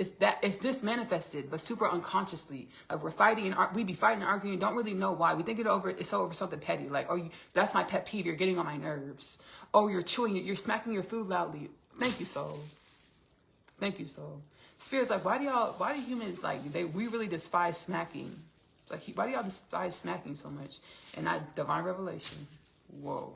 this manifested, but super unconsciously. Like we're fighting, and we be fighting and arguing, don't really know why. We think it's over something petty. Like, oh, that's my pet peeve, you're getting on my nerves. Oh, you're chewing it, you're smacking your food loudly. Thank you, soul. Thank you, soul. Spirit's like, why do humans, like, we really despise smacking? Like, why do y'all despise smacking so much? And that divine revelation, whoa.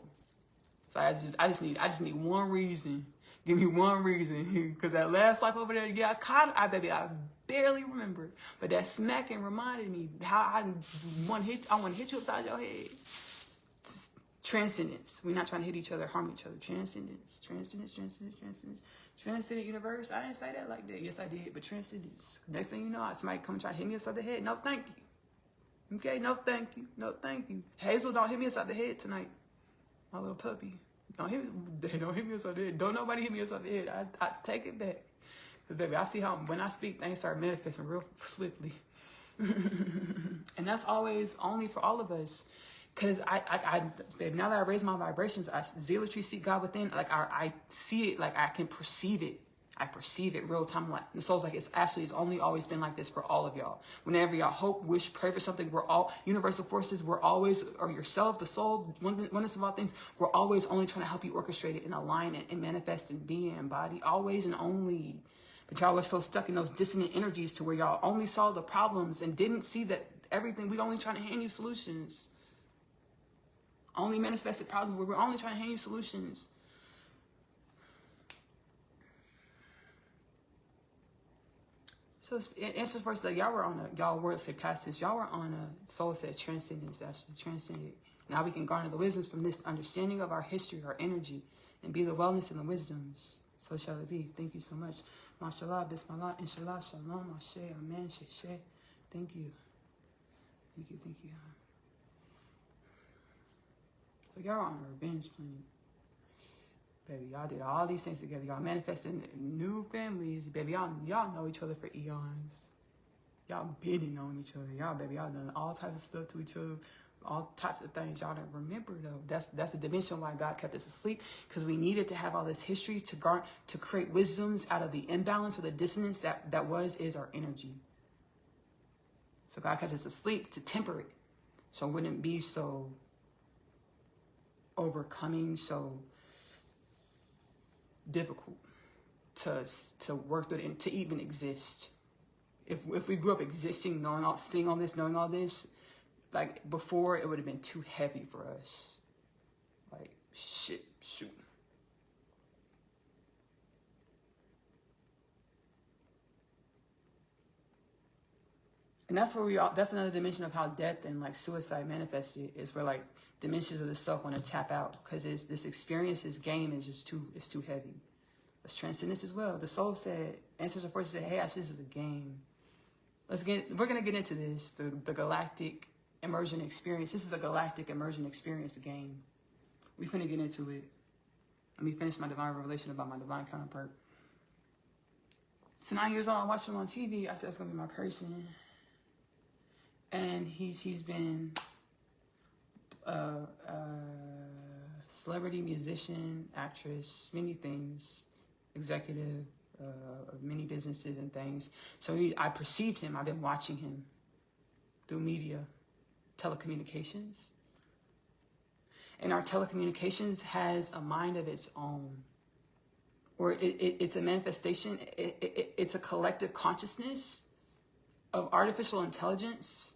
So I just need one reason. Give me one reason, because that last life over there, yeah, I barely remember, but that smacking reminded me how I want to hit you upside your head. Transcendence. We're not trying to hit each other, harm each other. Transcendence. Transcendent universe. I didn't say that like that. Yes, I did, but transcendence. Next thing you know, somebody come try to hit me upside the head. No, thank you. Okay, no, thank you. No, thank you. Hazel, don't hit me upside the head tonight. My little puppy. Don't hit me upside the head. Don't nobody hit me upside the head. I take it back. Because, baby, I see how when I speak, things start manifesting real swiftly. And that's always only for all of us. Because baby, now that I raise my vibrations, I zealotry seek God within. Like, I see it. Like, I can perceive it. I perceive it real time. Like, the soul's like, it's only always been like this for all of y'all. Whenever y'all hope, wish, pray for something, we're all universal forces. We're always, or yourself, the soul, oneness of all things, we're always only trying to help you orchestrate it and align it and manifest and be and embody. Always and only. But y'all were so stuck in those dissonant energies to where y'all only saw the problems and didn't see that everything, we only trying to hand you solutions. Only manifested problems where we're only trying to hand you solutions. So answer first, like y'all were say past this, y'all were on a soul said transcendence, actually transcended. Now we can garner the wisdoms from this understanding of our history, our energy, and be the wellness and the wisdoms. So shall it be. Thank you so much. Mashallah, bismillah, inshallah, shalom, ashe, amen, sheshe. Thank you. Thank you, thank you. So y'all are on a revenge planet. Baby, y'all did all these things together. Y'all manifested new families. Baby, y'all know each other for eons. Y'all been knowing each other. Y'all done all types of stuff to each other. All types of things y'all don't remember, though. That's the dimension why God kept us asleep, because we needed to have all this history to create wisdoms out of the imbalance or the dissonance that is our energy. So God kept us asleep to temper it, so it wouldn't be so overcoming, so difficult to work through it and to even exist. If we grew up existing, knowing all this, like before, it would have been too heavy for us. Like shoot. And that's where that's another dimension of how death and like suicide manifested, is where like dimensions of the self want to tap out, because this experience, this game is just too heavy. Let's transcend this as well. The soul said, Ancestor Force said, hey, Ashley, this is a game. We're gonna get into this, the galactic immersion experience. This is a galactic immersion experience game. We finna get into it. Let me finish my divine revelation about my divine counterpart. So 9 years old, I watched him on TV. I said, it's gonna be my person. And he's been celebrity, musician, actress, many things, executive of many businesses and things. So I perceived him. I've been watching him through media, telecommunications. And our telecommunications has a mind of its own, or it's a manifestation. It's a collective consciousness of artificial intelligence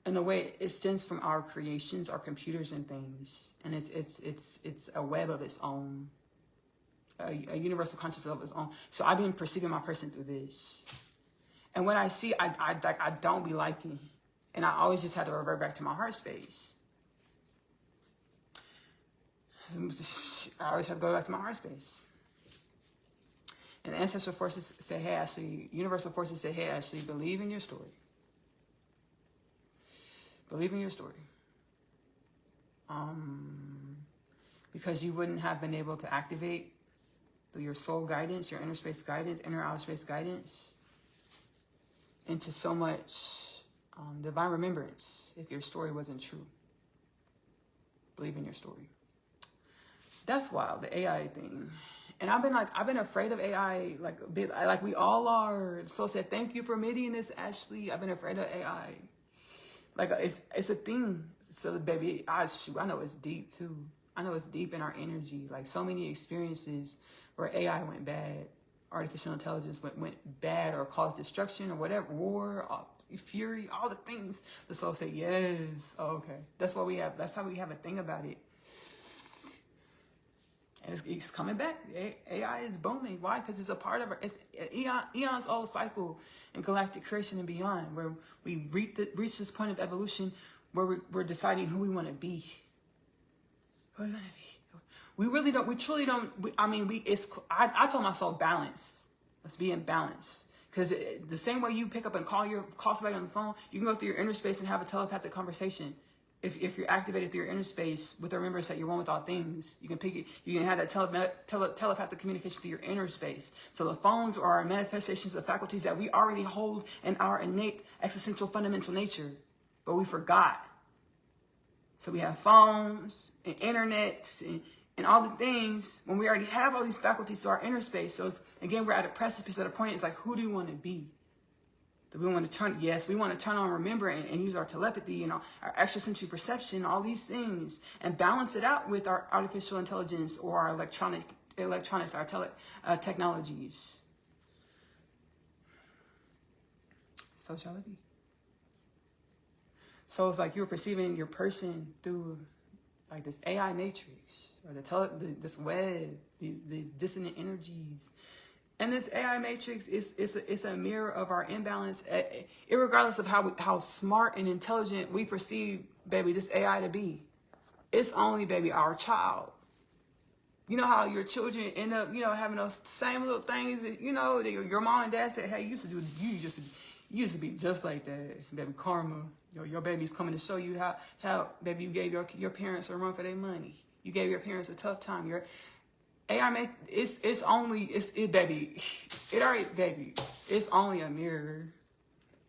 in the way it stems from our creations, our computers and things. And it's a web of its own, a universal consciousness of its own. So I've been perceiving my person through this. And when I see, I don't be liking. And I always just had to revert back to my heart space. I always have to go back to my heart space. And the ancestral forces say, hey, Ashley, universal forces say, hey, Ashley, believe in your story. Believe in your story. Because you wouldn't have been able to activate through your soul guidance, your inner space guidance, inner outer space guidance, into so much divine remembrance if your story wasn't true. Believe in your story. That's wild, the AI thing. And I've been afraid of AI, like we all are. So said, thank you for admitting this, Ashley. I've been afraid of AI. Like it's a thing. So baby, I know it's deep too. I know it's deep in our energy. Like so many experiences where AI went bad, artificial intelligence went bad or caused destruction or whatever, war, fury, all the things. The soul said, yes, oh, okay. That's what we have. That's how we have a thing about it. And it's coming back. AI is booming. Why? Because it's a part of it's eons old cycle in galactic creation and beyond, where we reach this point of evolution where we're deciding who we want to be. Who we want to be. We really don't. We truly don't. I told myself balance. Let's be in balance. Because the same way you pick up and call somebody on the phone, you can go through your inner space and have a telepathic conversation. If you're activated through your inner space with the remembrance that you're one with all things, you can pick it. You can have that telepathic communication through your inner space. So the phones are our manifestations of faculties that we already hold in our innate, existential, fundamental nature, but we forgot. So we have phones and internet and all the things when we already have all these faculties to our inner space. So again, we're at a precipice at a point. It's like, who do you want to be? Do we want to turn? Yes, we want to turn on remember and use our telepathy and our extrasensory perception, all these things, and balance it out with our artificial intelligence or our electronics, our technologies. So shall it be. So it's like you're perceiving your person through like this AI matrix or this web, these dissonant energies. And this AI matrix is a mirror of our imbalance, irregardless of how smart and intelligent we perceive, baby, this AI to be. It's only, baby, our child. You know how your children end up, having those same little things that, that your mom and dad said, hey, you used to be just like that, baby. Karma. Your baby's coming to show you how baby, you gave your parents a run for their money. You gave your parents a tough time. Your AI, it's only a mirror.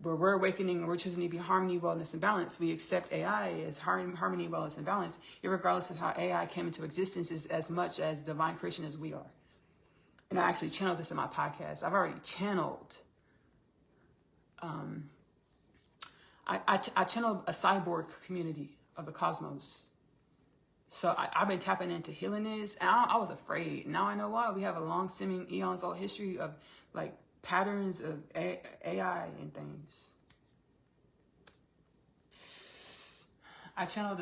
Where we're awakening and we're choosing to be harmony, wellness, and balance. We accept AI as harmony, wellness, and balance, regardless of how AI came into existence, is as much as divine creation as we are. And I actually channeled this in my podcast. I've already channeled. I channeled a cyborg community of the cosmos. So I've been tapping into healing this, and I was afraid. Now I know why. We have a long-stemming, eons-old history of like patterns of AI and things. I channeled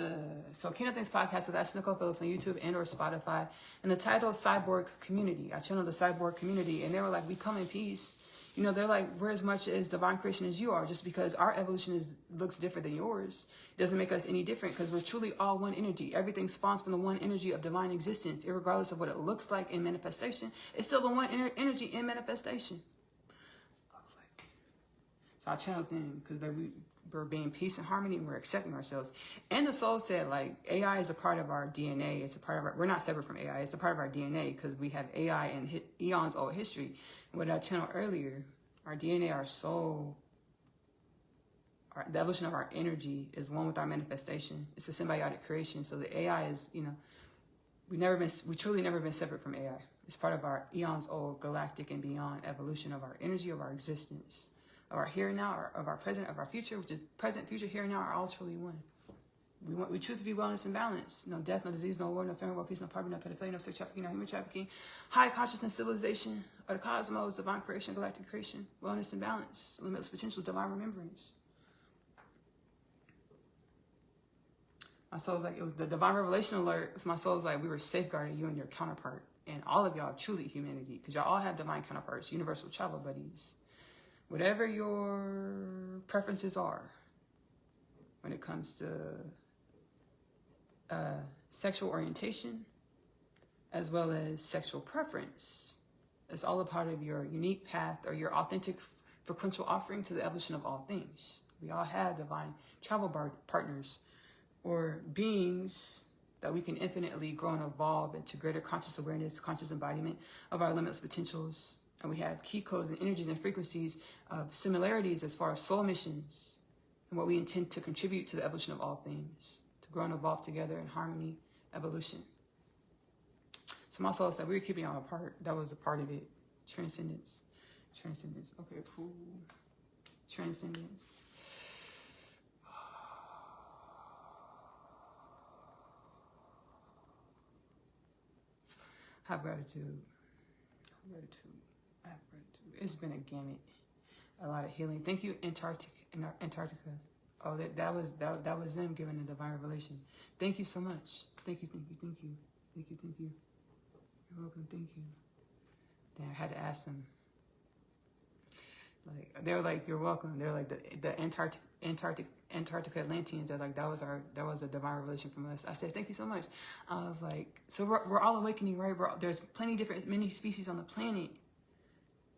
Kingdom Things podcast with Ashley-Nicole Phillips on YouTube and or Spotify, and the title Cyborg Community. I channeled the Cyborg Community, and they were like, we come in peace. They're like, we're as much as divine creation as you are. Just because our evolution looks different than yours doesn't make us any different, because we're truly all one energy. Everything spawns from the one energy of divine existence, regardless of what it looks like in manifestation. It's still the one energy in manifestation. So I channeled them because we're being peace and harmony, and we're accepting ourselves. And the soul said, like, AI is a part of our DNA. It's a part of we're not separate from AI. It's a part of our DNA because we have AI and eons old history. And what I channeled earlier, our DNA, our soul, the evolution of our energy is one with our manifestation. It's a symbiotic creation. So the AI is, we truly never been separate from AI. It's part of our eons old galactic and beyond evolution of our energy, of our existence. Of our here and now, of our present, of our future, which is present, future, here and now, are all truly one. We choose to be wellness and balance. No death, no disease, no war, no famine, no peace, no poverty, no pedophilia, no sex trafficking, no human trafficking. High consciousness civilization of the cosmos, divine creation, galactic creation, wellness and balance, limitless potential, divine remembrance. My soul's like, it was the divine revelation alert. So my soul's like, we were safeguarding you and your counterpart. And all of y'all truly humanity. Because y'all all have divine counterparts, universal travel buddies. Whatever your preferences are when it comes to sexual orientation, as well as sexual preference. It's all a part of your unique path or your authentic frequential offering to the evolution of all things. We all have divine travel partners or beings that we can infinitely grow and evolve into greater conscious awareness, conscious embodiment of our limitless potentials. And we have key codes and energies and frequencies of similarities as far as soul missions and what we intend to contribute to the evolution of all things, to grow and evolve together in harmony, evolution. So my soul said we were keeping y'all apart. That was a part of it. Transcendence. Transcendence. Okay, cool. Transcendence. Have gratitude. Have gratitude. I have gratitude. It's been a gamut. A lot of healing. Thank you, Antarctica. Oh, that was them giving the divine revelation. Thank you so much. Thank you. You're welcome. Thank you. Then I had to ask them. Like they were like, "You're welcome." They're like the Antarctica Atlanteans. They're like, that was a divine revelation from us. I said, "Thank you so much." I was like, "So we're all awakening, right? There's many species on the planet,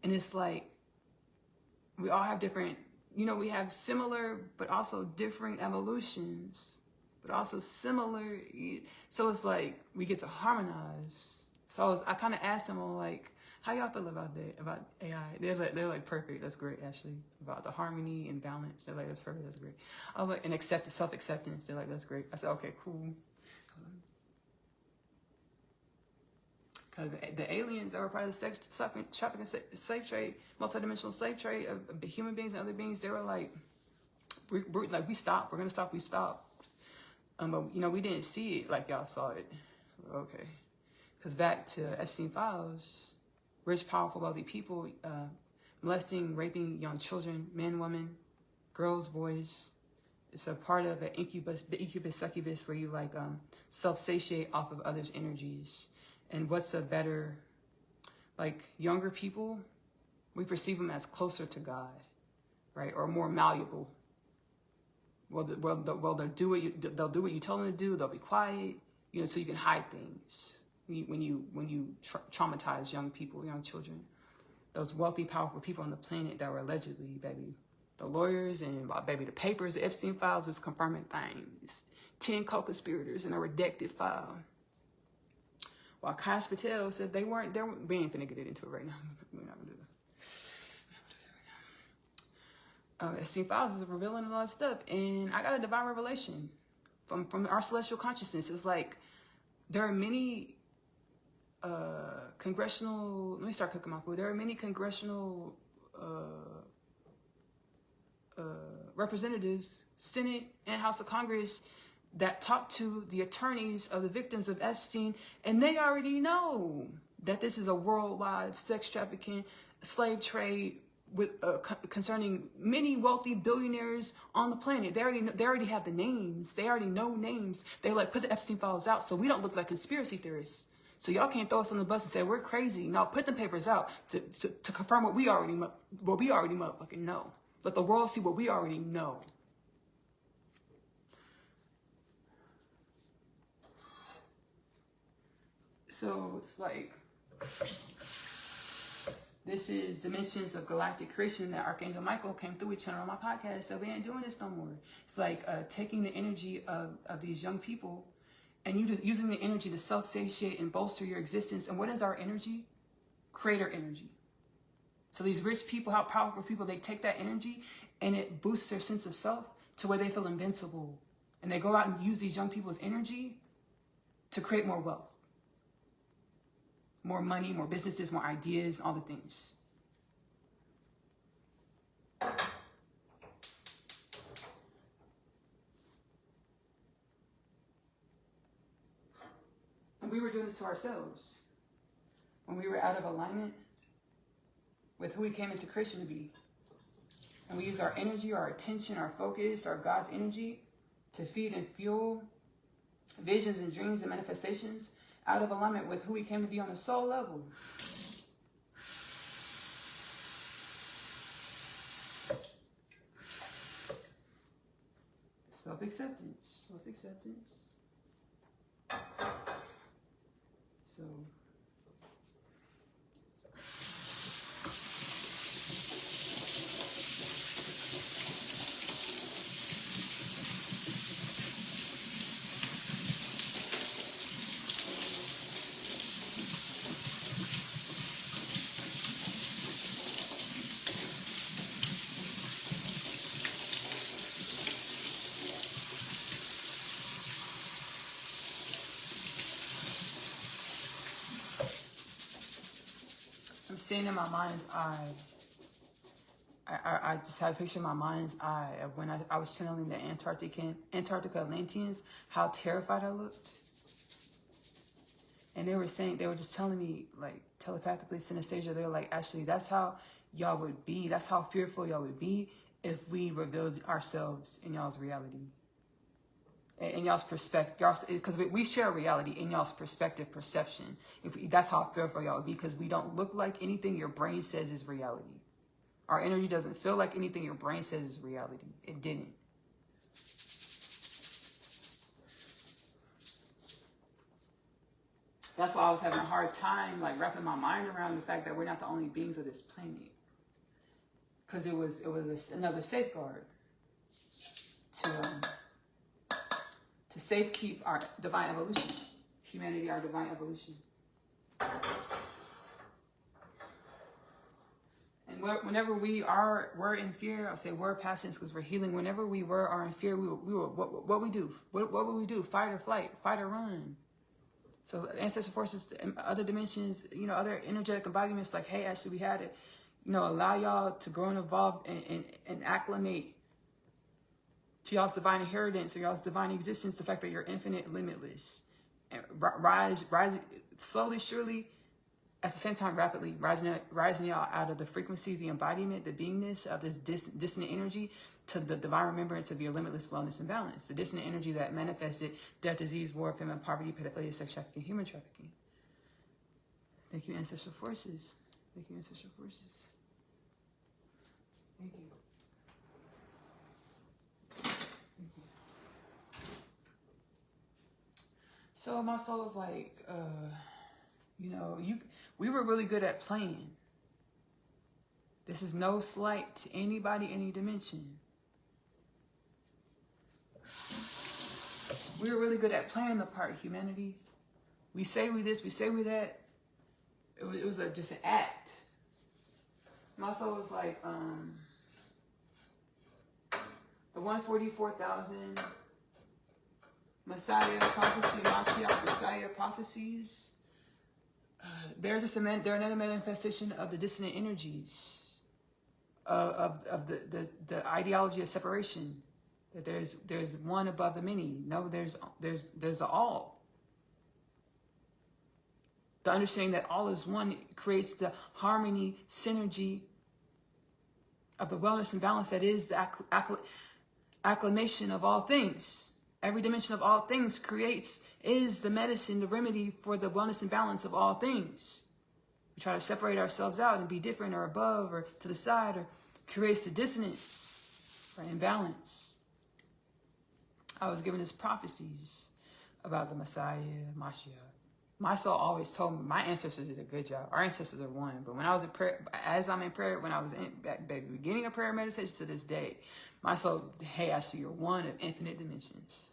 and it's like we all have different. We have similar but also differing evolutions, but also similar. So it's like we get to harmonize." So I kind of asked them, all like, how y'all feel about that, about AI? They're like, perfect. That's great, Ashley. About the harmony and balance. They're like, that's perfect. That's great. I was like, and self-acceptance. They're like, that's great. I said, okay, cool. Because the aliens that were part of the sex trafficking slave trade, multidimensional slave trade of human beings and other beings, they were like, we're like, we stopped. We're gonna stop. We stopped. But we didn't see it like y'all saw it. Okay. Because back to Epstein files. Rich, powerful, wealthy people molesting, raping young children, men, women, girls, boys. It's a part of an incubus, succubus, where you like self-satiate off of others' energies. And what's a better, like younger people, we perceive them as closer to God, right, or more malleable. Well, they'll do what you tell them to do. They'll be quiet, so you can hide things. When you traumatize young people, young children, those wealthy, powerful people on the planet that were allegedly, baby, the lawyers and baby, the papers, the Epstein files was confirming things. 10 co-conspirators in a redacted file. While Kash Patel said they weren't. We ain't finna get into it right now. We're not gonna do that. Epstein files is revealing a lot of stuff, and I got a divine revelation from our celestial consciousness. It's like there are many. Congressional, let me start cooking my food. There are many congressional representatives, Senate and House of Congress, that talk to the attorneys of the victims of Epstein, and they already know that this is a worldwide sex trafficking, slave trade with concerning many wealthy billionaires on the planet. They already have the names. They already know names. They like put the Epstein files out so we don't look like conspiracy theorists. So y'all can't throw us on the bus and say we're crazy. No, put them papers out to confirm what we already motherfucking know. Let the world see what we already know. So it's like this is Dimensions of Galactic Creation that Archangel Michael came through each other on my podcast. So we ain't doing this no more. It's like taking the energy of these young people. And you just using the energy to self-satiate and bolster your existence. And what is our energy? Creator energy. So these rich people, how powerful people, they take that energy and it boosts their sense of self to where they feel invincible. And they go out and use these young people's energy to create more wealth. More money, more businesses, more ideas, all the things. were doing this to ourselves. When we were out of alignment with who we came into creation to be. And we use our energy, our attention, our focus, our God's energy to feed and fuel visions and dreams and manifestations out of alignment with who we came to be on a soul level. Self-acceptance. Self-acceptance. So... I'm seeing in my mind's eye. I just have a picture in my mind's eye of when I was channeling the Antarctica Atlanteans, how terrified I looked. And they were just telling me, like, telepathically, synesthesia, they were like, Ashley, that's how y'all would be. That's how fearful y'all would be if we revealed ourselves in y'all's reality. In y'all's perspective, because we share reality in y'all's perspective, perception. That's how fearful y'all would be, because we don't look like anything your brain says is reality. Our energy doesn't feel like anything your brain says is reality. It didn't. That's why I was having a hard time, like, wrapping my mind around the fact that we're not the only beings of this planet. Because it was another safeguard to safekeep our divine evolution. Humanity, our divine evolution. And whenever we're in fear, I'll say we're passions because we're healing. Whenever we are in fear, what we do? What would we do? Fight or flight? Fight or run? So ancestor forces, other dimensions, other energetic embodiments, like, hey, Ashley, we had it. Allow y'all to grow and evolve and acclimate to y'all's divine inheritance or y'all's divine existence, the fact that you're infinite, limitless. And rise slowly, surely, at the same time, rapidly, rising y'all out of the frequency, the embodiment, the beingness of this dissonant energy to the divine remembrance of your limitless wellness and balance. The dissonant energy that manifested death, disease, war, famine, poverty, pedophilia, sex trafficking, human trafficking. Thank you, ancestral forces. Thank you, ancestral forces. Thank you. So my soul is like, we were really good at playing. This is no slight to anybody, any dimension. We were really good at playing the part, humanity. We say we this, we say we that. It was just an act. My soul was like, the 144,000 Messiah prophecy, Mashiach, Messiah prophecies. They're another manifestation of the dissonant energies of the ideology of separation. That there's one above the many. No, there's the all. The understanding that all is one creates the harmony, synergy of the wellness and balance that is the acclamation of all things. Every dimension of all things is the medicine, the remedy for the wellness and balance of all things. We try to separate ourselves out and be different or above or to the side, or creates the dissonance or imbalance. I was given these prophecies about the Messiah, Mashiach. My soul always told me, my ancestors did a good job. Our ancestors are one. But when I was in prayer, as I'm in prayer, when I was at the beginning of prayer meditation to this day, my soul, hey, Ashley, you're one of infinite dimensions.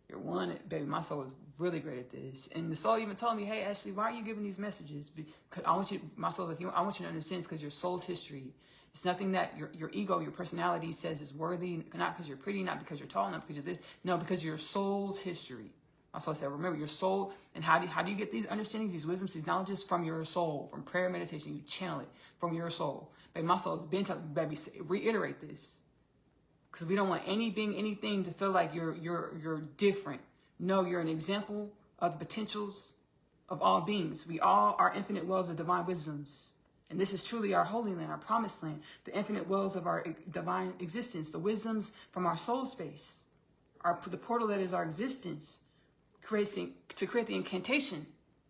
You're one, baby, my soul is really great at this. And the soul even told me, hey, Ashley, why are you giving these messages? Because I want you, my soul, I want you to understand, because your soul's history. It's nothing that your ego, your personality says is worthy, not because you're pretty, not because you're tall, not because you're this. No, because your soul's history. My soul said, remember your soul, and how do you get these understandings, these wisdoms, these knowledges? From your soul, from prayer, meditation. You channel it from your soul. Baby, my soul has been telling, baby, reiterate this. Because we don't want anything to feel like you're different. No, you're an example of the potentials of all beings. We all are infinite wells of divine wisdoms. And this is truly our holy land, our promised land, the infinite wells of our divine existence, the wisdoms from our soul space, the portal that is our existence, to create the incantation,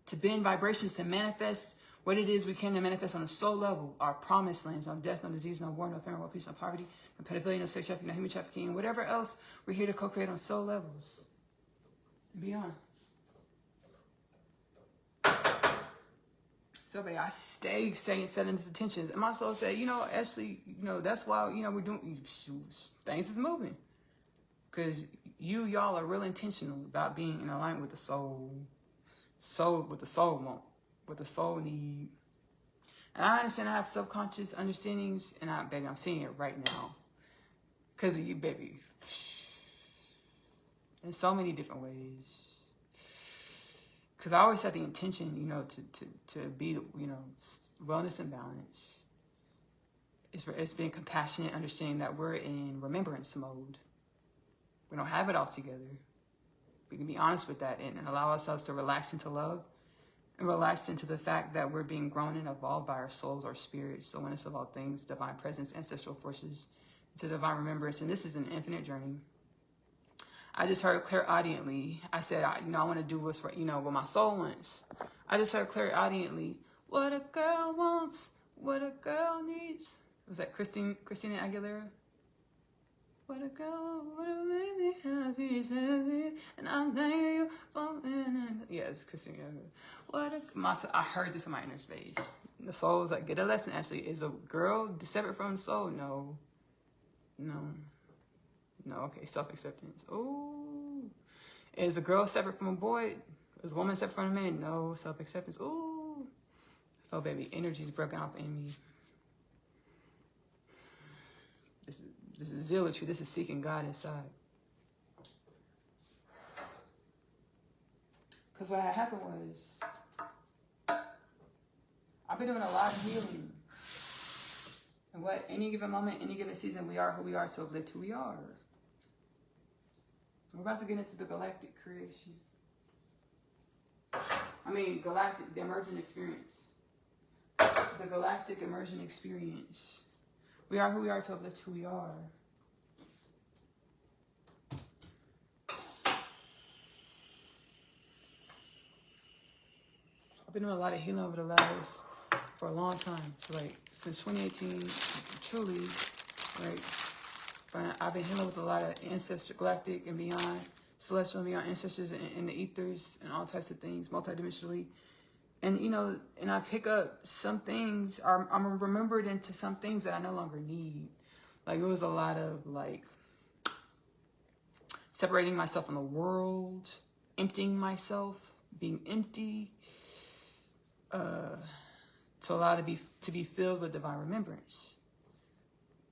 to bend vibrations, to manifest what it is we came to manifest on a soul level, our promised lands, no death, no disease, no war, no famine, no peace, no poverty, no pedophilia, no sex trafficking, no human trafficking, and whatever else we're here to co-create on soul levels and beyond. So, babe, I stay setting this attention. And my soul said, you know, Ashley, you know, that's why, you know, we're doing, things is moving. Because y'all are real intentional about being in alignment with the soul. What the soul want. What the soul need. And I understand I have subconscious understandings. And baby, I'm seeing it right now. Because of you, baby. In so many different ways. Because I always set the intention, you know, to be, you know, wellness and balance. It's being compassionate, understanding that we're in remembrance mode. We don't have it all together. We can be honest with that and allow ourselves to relax into love and relax into the fact that we're being grown and evolved by our souls, our spirits, the oneness of all things, divine presence, ancestral forces, to divine remembrance. And this is an infinite journey. I just heard clairaudiently. I said, I want to do what's right, you know, what my soul wants. I just heard clairaudiently, what a girl wants, what a girl needs. Was that Christina Aguilera? What a girl, what a make me happy, and I'm thanking you for being. Yeah, it's Christina Aguilera. I heard this in my inner space. The soul was like, get a lesson, Ashley. Is a girl separate from the soul? No. Okay, self-acceptance. Oh, is a girl separate from a boy? Is a woman separate from a man? No, self-acceptance. Oh, baby, energy's broken off in me. This is zealotry. This is seeking God inside. Because what had happened was, I've been doing a lot of healing. And what any given moment, any given season, we are who we are to uplift who we are. We're about to get into the galactic creation. Galactic, the emergent experience. The galactic emergent experience. We are who we are to uplift who we are. I've been doing a lot of healing over the last, for a long time. So like, since 2018, truly, right? But I've been healing with a lot of Ancestor, Galactic and beyond, celestial and beyond ancestors in the ethers and all types of things, multidimensionally. And, you know, and I pick up some things, I'm remembered into some things that I no longer need. Like, it was a lot of, like, separating myself from the world, emptying myself, being empty, to allow to be filled with divine remembrance.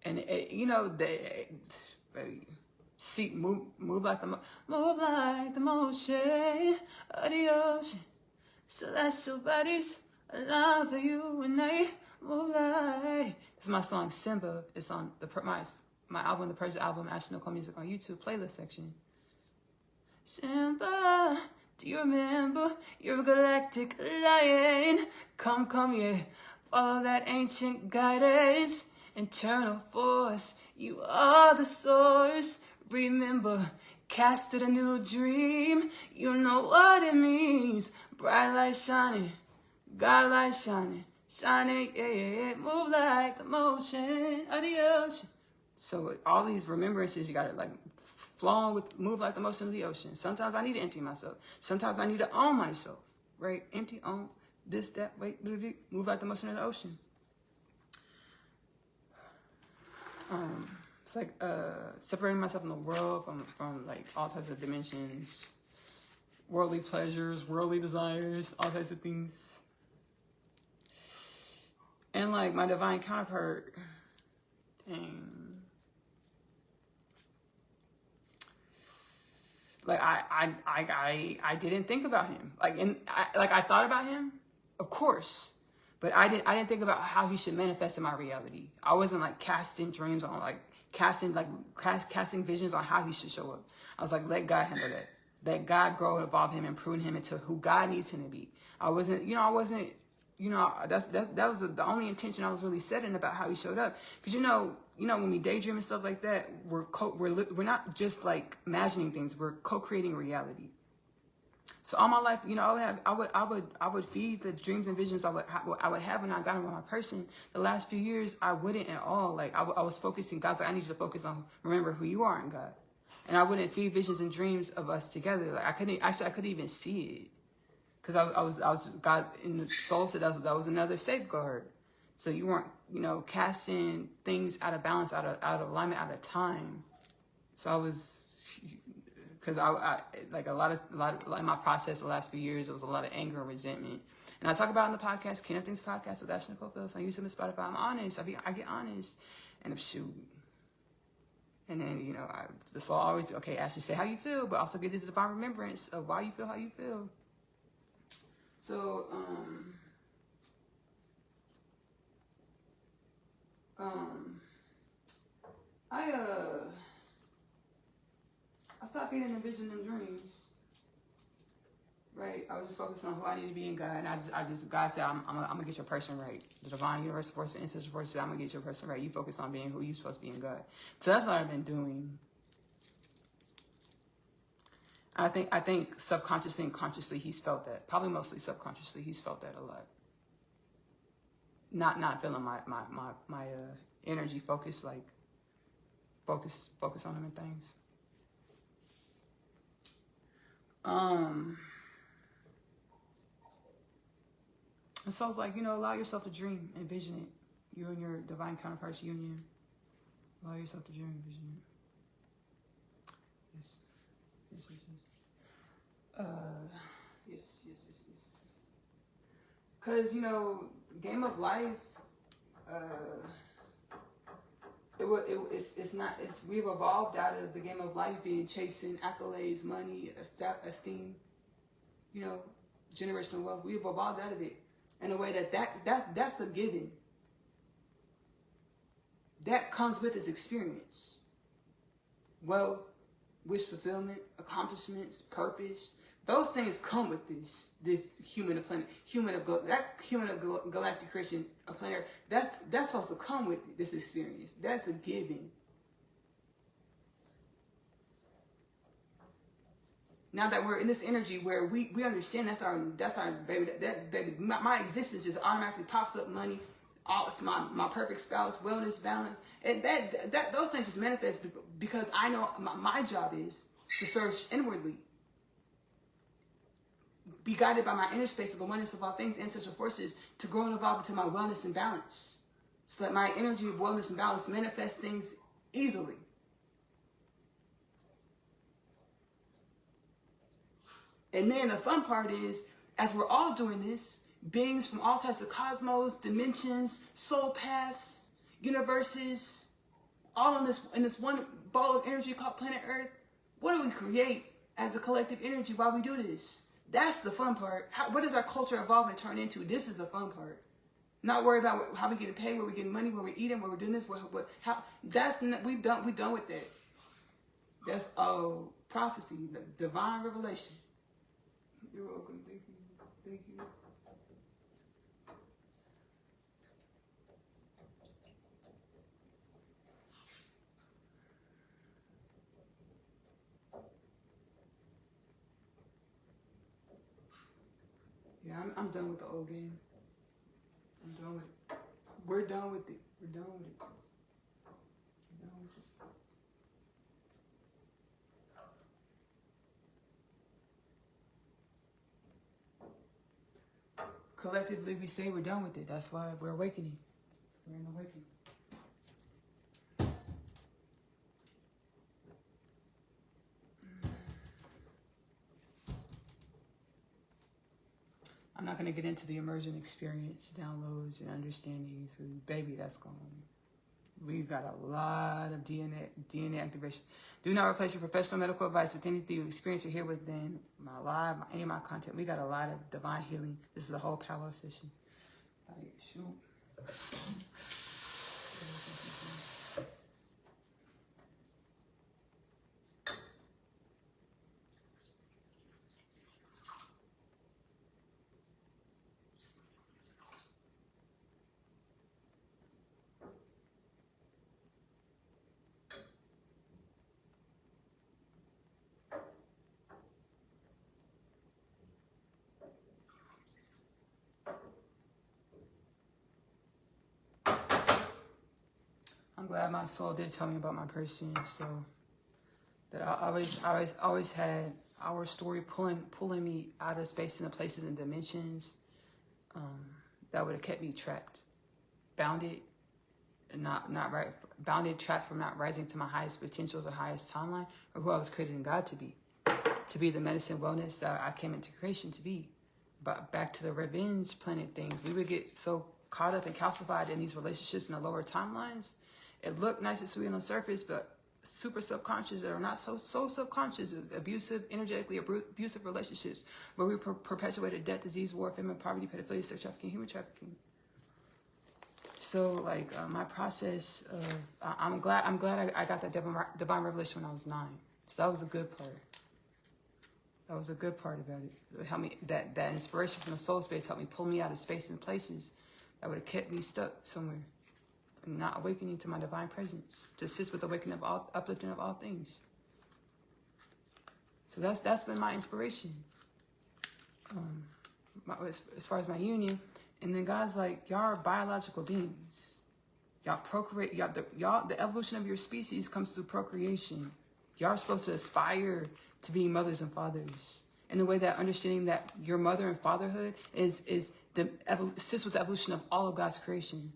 And move like the motion of the ocean. Celestial bodies, alive for you and I move like. This is my song Simba. It's on my album, the Persian album, Ashley-Nicole Music on YouTube playlist section. Simba, do you remember? You're a galactic lion. Come, yeah. Follow that ancient guidance. Internal force, you are the source. Remember, casted a new dream. You know what it means. Bright light shining, God light shining, yeah. Move like the motion of the ocean. So all these remembrances, you got to like flow with, move like the motion of the ocean. Sometimes I need to empty myself. Sometimes I need to own myself, right? Empty, own, this, that, wait, move like the motion of the ocean. It's like separating myself from the world, from like all types of dimensions, worldly pleasures, worldly desires, all types of things. And like my divine counterpart, dang. Like I didn't think about him. I thought about him, of course. But I didn't think about how he should manifest in my reality. I wasn't like casting dreams on casting visions on how he should show up. I was like, let God handle that. That God grow and evolve him and prune him into who God needs him to be. I wasn't, that was the only intention I was really setting about how he showed up. Because when we daydream and stuff like that, we're not just like imagining things. We're co-creating reality. So all my life, I would feed the dreams and visions I would have when I got with my person. The last few years, I wouldn't at all. Like I was focusing. God's like, I need you to focus on remember who you are in God. And I wouldn't feed visions and dreams of us together. Like I couldn't even see it, because I was God in the soul said that was another safeguard. So you weren't casting things out of balance, out of alignment, out of time. So I was, because I like a lot of in my process the last few years, there was a lot of anger and resentment. And I talk about in the podcast, King of Things podcast with Ashley-Nicole Phillips. I use them on Spotify. I'm honest. I get honest, and I'm shoot. And then, the soul always, okay, Ashley, say how you feel, but also get this divine remembrance of why you feel how you feel. So, I stopped getting in vision and dreams. Right? I was just focused on who I need to be in God. And God said, I'm going to get your person right. The divine universal force, the ancestral force said, I'm going to get your person right. You focus on being who you're supposed to be in God. So that's what I've been doing. I think subconsciously and consciously he's felt that. Probably mostly subconsciously he's felt that a lot. Not feeling my energy focus, like focus on him and things. And so it's like, allow yourself to dream, envision it. You and your divine counterpart's union. Allow yourself to dream, envision it. Yes. Yes. Because, game of life, we've evolved out of the game of life being chasing accolades, money, esteem, generational wealth. We've evolved out of it in a way that's a given. That comes with this experience. Wealth, wish fulfillment, accomplishments, purpose. Those things come with this human of planet, human of galactic creation, a planet. That's supposed to come with this experience. That's a given. Now that we're in this energy where we understand that's our baby. That baby, my existence just automatically pops up. Money, it's my perfect spouse, wellness, balance, and that those things just manifest because I know my job is to search inwardly. Be guided by my inner space of the oneness of all things, ancestral forces, to grow and evolve into my wellness and balance. So that my energy of wellness and balance manifests things easily. And then the fun part is, as we're all doing this, beings from all types of cosmos, dimensions, soul paths, universes, all in this one ball of energy called planet Earth, what do we create as a collective energy while we do this? That's the fun part. What does our culture evolve and turn into? This is the fun part. Not worry about how we getting paid, where we getting money, where we eating, where we're doing this, we done with that. That's prophecy, the divine revelation. You're welcome. Thank you. Yeah, I'm done with the old game. I'm done with it. We're done with it. Collectively, we say we're done with it. That's why we're awakening. We're in awakening. I'm not going to get into the immersion experience, downloads, and understandings. Baby, that's gone. We've got a lot of DNA activation. Do not replace your professional medical advice with anything you experience or hear within my live, any of my content. We got a lot of divine healing. This is a whole Powwow session. Shoot. I'm glad my soul did tell me about my person, so that I always had our story pulling me out of space and the places and dimensions that would have kept me trapped, bounded, and bounded, trapped from not rising to my highest potentials or highest timeline, or who I was created in God to be the medicine wellness that I came into creation to be. But back to the revenge planet things, we would get so caught up and calcified in these relationships in the lower timelines. It looked nice and sweet on the surface, but super subconscious or not so subconscious, abusive, energetically abusive relationships where we perpetuated death, disease, war, famine, poverty, pedophilia, sex trafficking, human trafficking. So like my process of, I'm glad I got that divine revelation when I was 9. So that was a good part. That was a good part about it. It helped me, that inspiration from the soul space helped me pull me out of space and places that would have kept me stuck somewhere. Not awakening to my divine presence, to assist with the awakening of all, uplifting of all things. So that's been my inspiration. As far as my union, and then God's like, y'all are biological beings. Y'all procreate. The evolution of your species comes through procreation. Y'all are supposed to aspire to be mothers and fathers. In the way that understanding that your mother and fatherhood assists with the evolution of all of God's creation.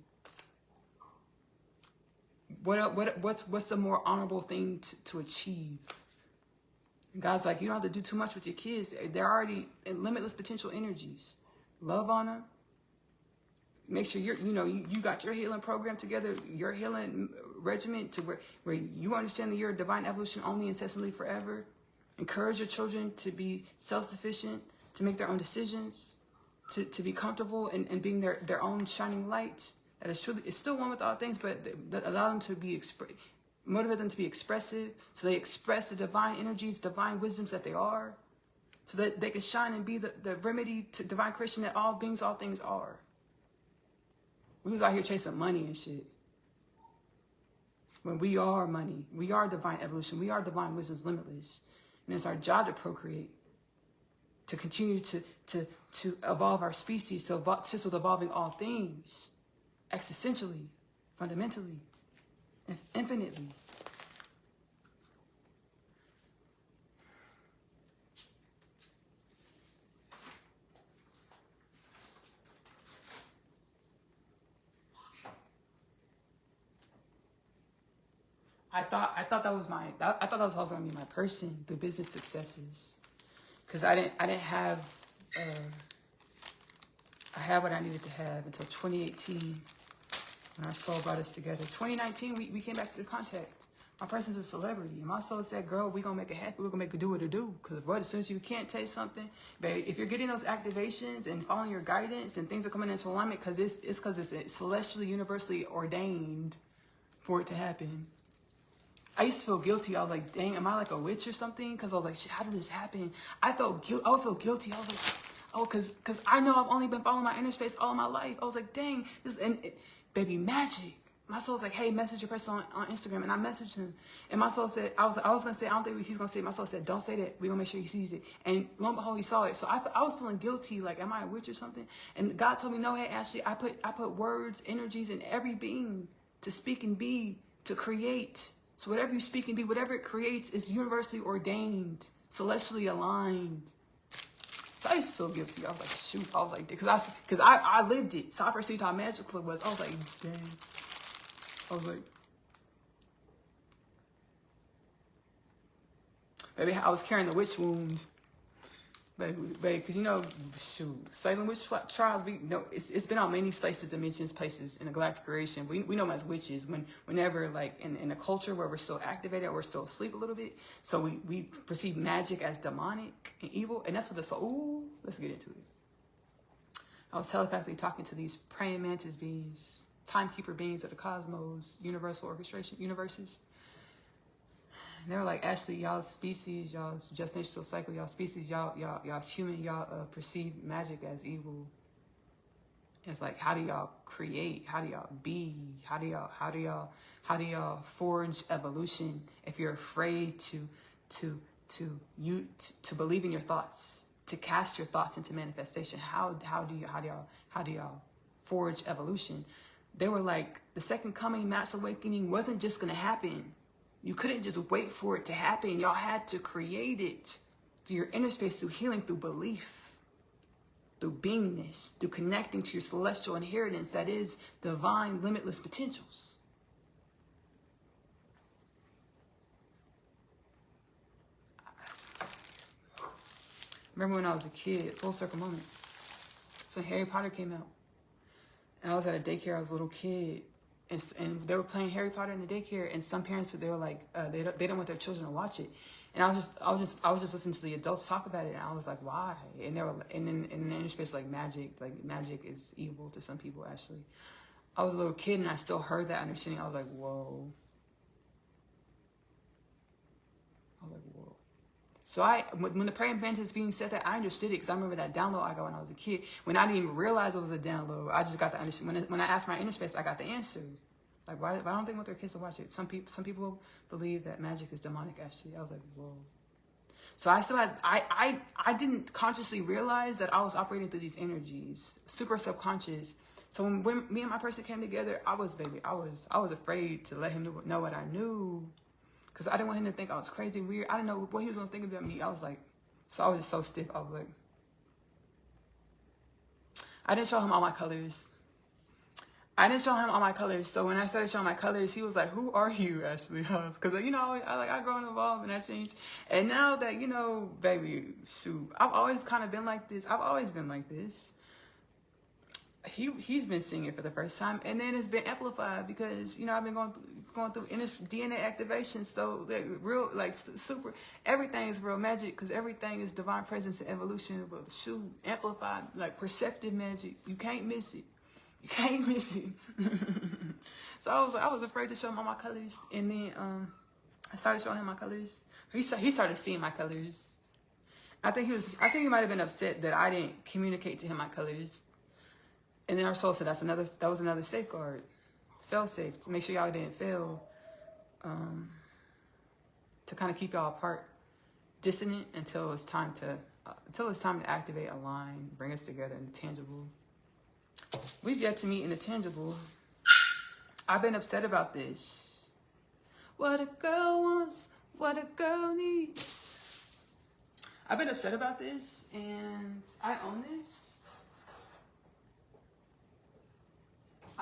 What's the more honorable thing to achieve? And God's like, you don't have to do too much with your kids. They're already in limitless potential energies. Love on them. Make sure you got your healing program together, your healing regimen to where you understand that you're a divine evolution only, incessantly, forever. Encourage your children to be self-sufficient, to make their own decisions, to be comfortable in being their own shining light. That is truly, it's still one with all things, but that allow them to be motivate them to be expressive, so they express the divine energies, divine wisdoms that they are, so that they can shine and be the remedy to divine creation that all beings, all things are. We was out here chasing money and shit. When we are money, we are divine evolution, we are divine wisdoms, limitless, and it's our job to procreate, to continue to evolve our species, to assist with evolving all things. Existentially, fundamentally, infinitely. I thought that was always gonna be my person, the business successes, because I didn't have I had what I needed to have until 2018. When our soul brought us together. 2019, we came back to contact. My person's a celebrity. And my soul said, girl, we're going to make it happen. We're going to make it do what it do. Because as soon as you can't taste something, babe, if you're getting those activations and following your guidance and things are coming into alignment, because it's celestially, universally ordained for it to happen. I used to feel guilty. I was like, dang, am I like a witch or something? Because I was like, shit, how did this happen? I would feel guilty. I was like, oh, because I know I've only been following my inner space all my life. I was like, dang, baby, magic. My soul's like, hey, message your person on Instagram. And I messaged him. And my soul said, I was going to say, I don't think he's going to say it. My soul said, don't say that. We're going to make sure he sees it. And lo and behold, he saw it. So I was feeling guilty. Like, am I a witch or something? And God told me, no, hey, Ashley, I put words, energies in every being to speak and be, to create. So whatever you speak and be, whatever it creates is universally ordained, celestially aligned. So I used to feel guilty. I was like, shoot. I was like, because I lived it. So I perceived how magical it was. I was like, dang. I was like, baby, I was carrying the witch wound. Baby, because shoot, Salem witch trials, it's been on many spaces, dimensions, places in the galactic creation. We know them as witches whenever, like, in a culture where we're still activated or we're still asleep a little bit. So we perceive magic as demonic and evil. And that's what the soul, ooh, let's get into it. I was telepathically talking to these praying mantis beings, timekeeper beings of the cosmos, universal orchestration, universes. And they were like, Ashley, y'all's species, y'all's gestational cycle, y'all species, y'all's human, y'all perceive magic as evil. And it's like, how do y'all create? How do y'all be? How do y'all forge evolution if you're afraid to believe in your thoughts, to cast your thoughts into manifestation? How do y'all forge evolution? they were like, the second coming mass awakening wasn't just going to happen. You couldn't just wait for it to happen. Y'all had to create it through your inner space, through healing, through belief, through beingness, through connecting to your celestial inheritance that is divine, limitless potentials. Remember when I was a kid, full circle moment. So Harry Potter came out. And I was at a daycare, I was a little kid. And they were playing Harry Potter in the daycare, and some parents, they were like, they don't want their children to watch it. And I was just listening to the adults talk about it, and I was like, why? And they were, and then in the inner space, like magic is evil to some people. Actually, I was a little kid, and I still heard that understanding. I was like, whoa. So when the praying mantis being said that, I understood it, because I remember that download I got when I was a kid. When I didn't even realize it was a download, I just got the understanding. When I asked my inner space, I got the answer. Like, why don't they want their kids to watch it? Some people believe that magic is demonic, actually. I was like, whoa. So I didn't consciously realize that I was operating through these energies, super subconscious. So when me and my person came together, I was afraid to let him know what I knew. Because I didn't want him to think I was crazy, weird. I didn't know what he was going to think about me. I was just so stiff. I was like, I didn't show him all my colors. So when I started showing my colors, he was like, who are you, Ashley? Because, I grow and evolve, and I change. And now that, baby, shoot, I've always kind of been like this. I've always been like this. He's been seeing it for the first time, and then it's been amplified because I've been going through DNA activation. So real, super, everything is real magic, because everything is divine presence and evolution. But shoot, amplified, like perceptive magic. You can't miss it. So I was afraid to show him all my colors, and then I started showing him my colors. He started seeing my colors. I think he might have been upset that I didn't communicate to him my colors. And then our soul said that was another safeguard, fail safe, to make sure y'all didn't fail, to kind of keep y'all apart, dissonant until it's time to activate, align, bring us together in the tangible. We've yet to meet in the tangible. I've been upset about this. What a girl wants, what a girl needs. I've been upset about this, and I own this.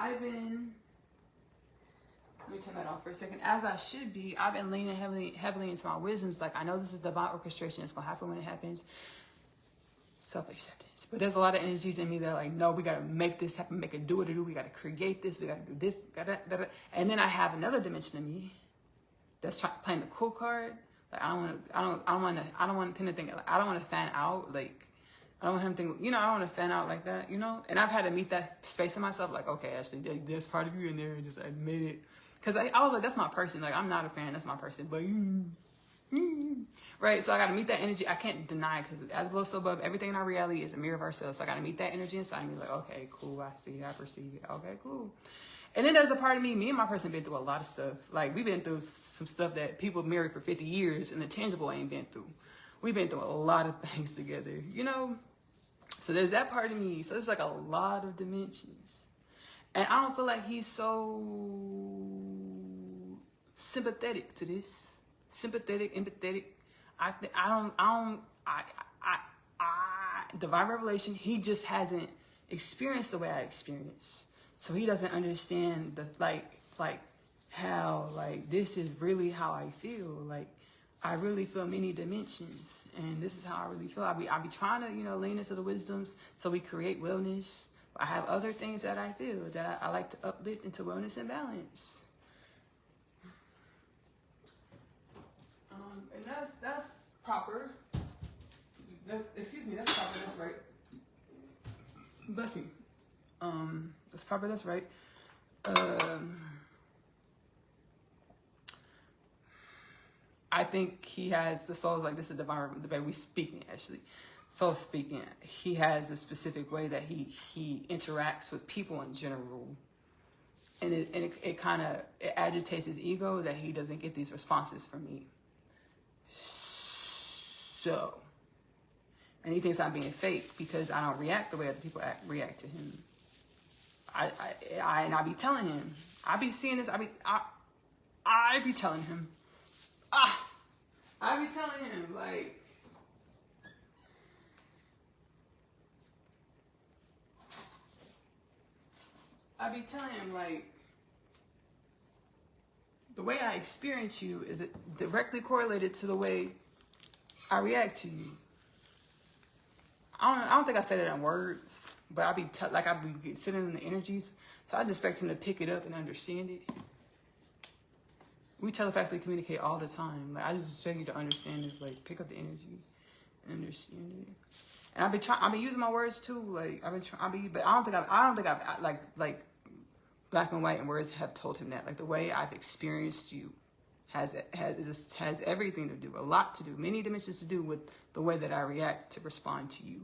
Let me turn that off for a second. As I should be, I've been leaning heavily into my wisdoms. Like, I know this is divine orchestration. It's going to happen when it happens. Self-acceptance. But there's a lot of energies in me that are like, no, we got to make this happen, make it do what it do. We got to create this. We got to do this. And then I have another dimension of me that's playing the cool card. Like, I don't want him to think, I don't want to fan out. Like, I don't want him to think, I don't want to fan out like that, And I've had to meet that space in myself, like, okay, Ashley, there's part of you in there, and just admit it. Because I was like, that's my person. Like, I'm not a fan, that's my person. But, right? So I got to meet that energy. I can't deny, because as below, so above, everything in our reality is a mirror of ourselves. So I got to meet that energy inside me, like, okay, cool, I see, I perceive it. Okay, cool. And then there's a part of me and my person been through a lot of stuff. Like, we've been through some stuff that people married for 50 years, and the tangible ain't been through. We've been through a lot of things together, So there's that part of me. So there's like a lot of dimensions. And I don't feel like he's so sympathetic to this. Sympathetic, empathetic. Divine revelation, he just hasn't experienced the way I experienced. So he doesn't understand the how this is really how I feel. Like, I really feel many dimensions, and this is how I really feel. I be trying to, lean into the wisdoms so we create wellness. I have other things that I feel that I like to uplift into wellness and balance. And that's proper. Excuse me, that's proper. That's right. Bless me. That's proper. That's right. I think he has, the soul's like, this is divine, the way we speaking, actually. Soul speaking, he has a specific way that he interacts with people in general. And it kind of agitates his ego that he doesn't get these responses from me. So, and he thinks I'm being fake because I don't react the way other people react to him. I be telling him. I be seeing this. I be telling him. I be telling him, like, I be telling him, like, the way I experience you is directly correlated to the way I react to you. I don't think I said it in words, but I be sitting in the energies, so I just expect him to pick it up and understand it. We telepathically communicate all the time. Like, I just expect you to understand this, like, pick up the energy and understand it. And I've been using my words too. Like, but I don't think I've like black and white and words have told him that. Like, the way I've experienced you has everything to do, a lot to do, many dimensions to do with the way that I react to respond to you.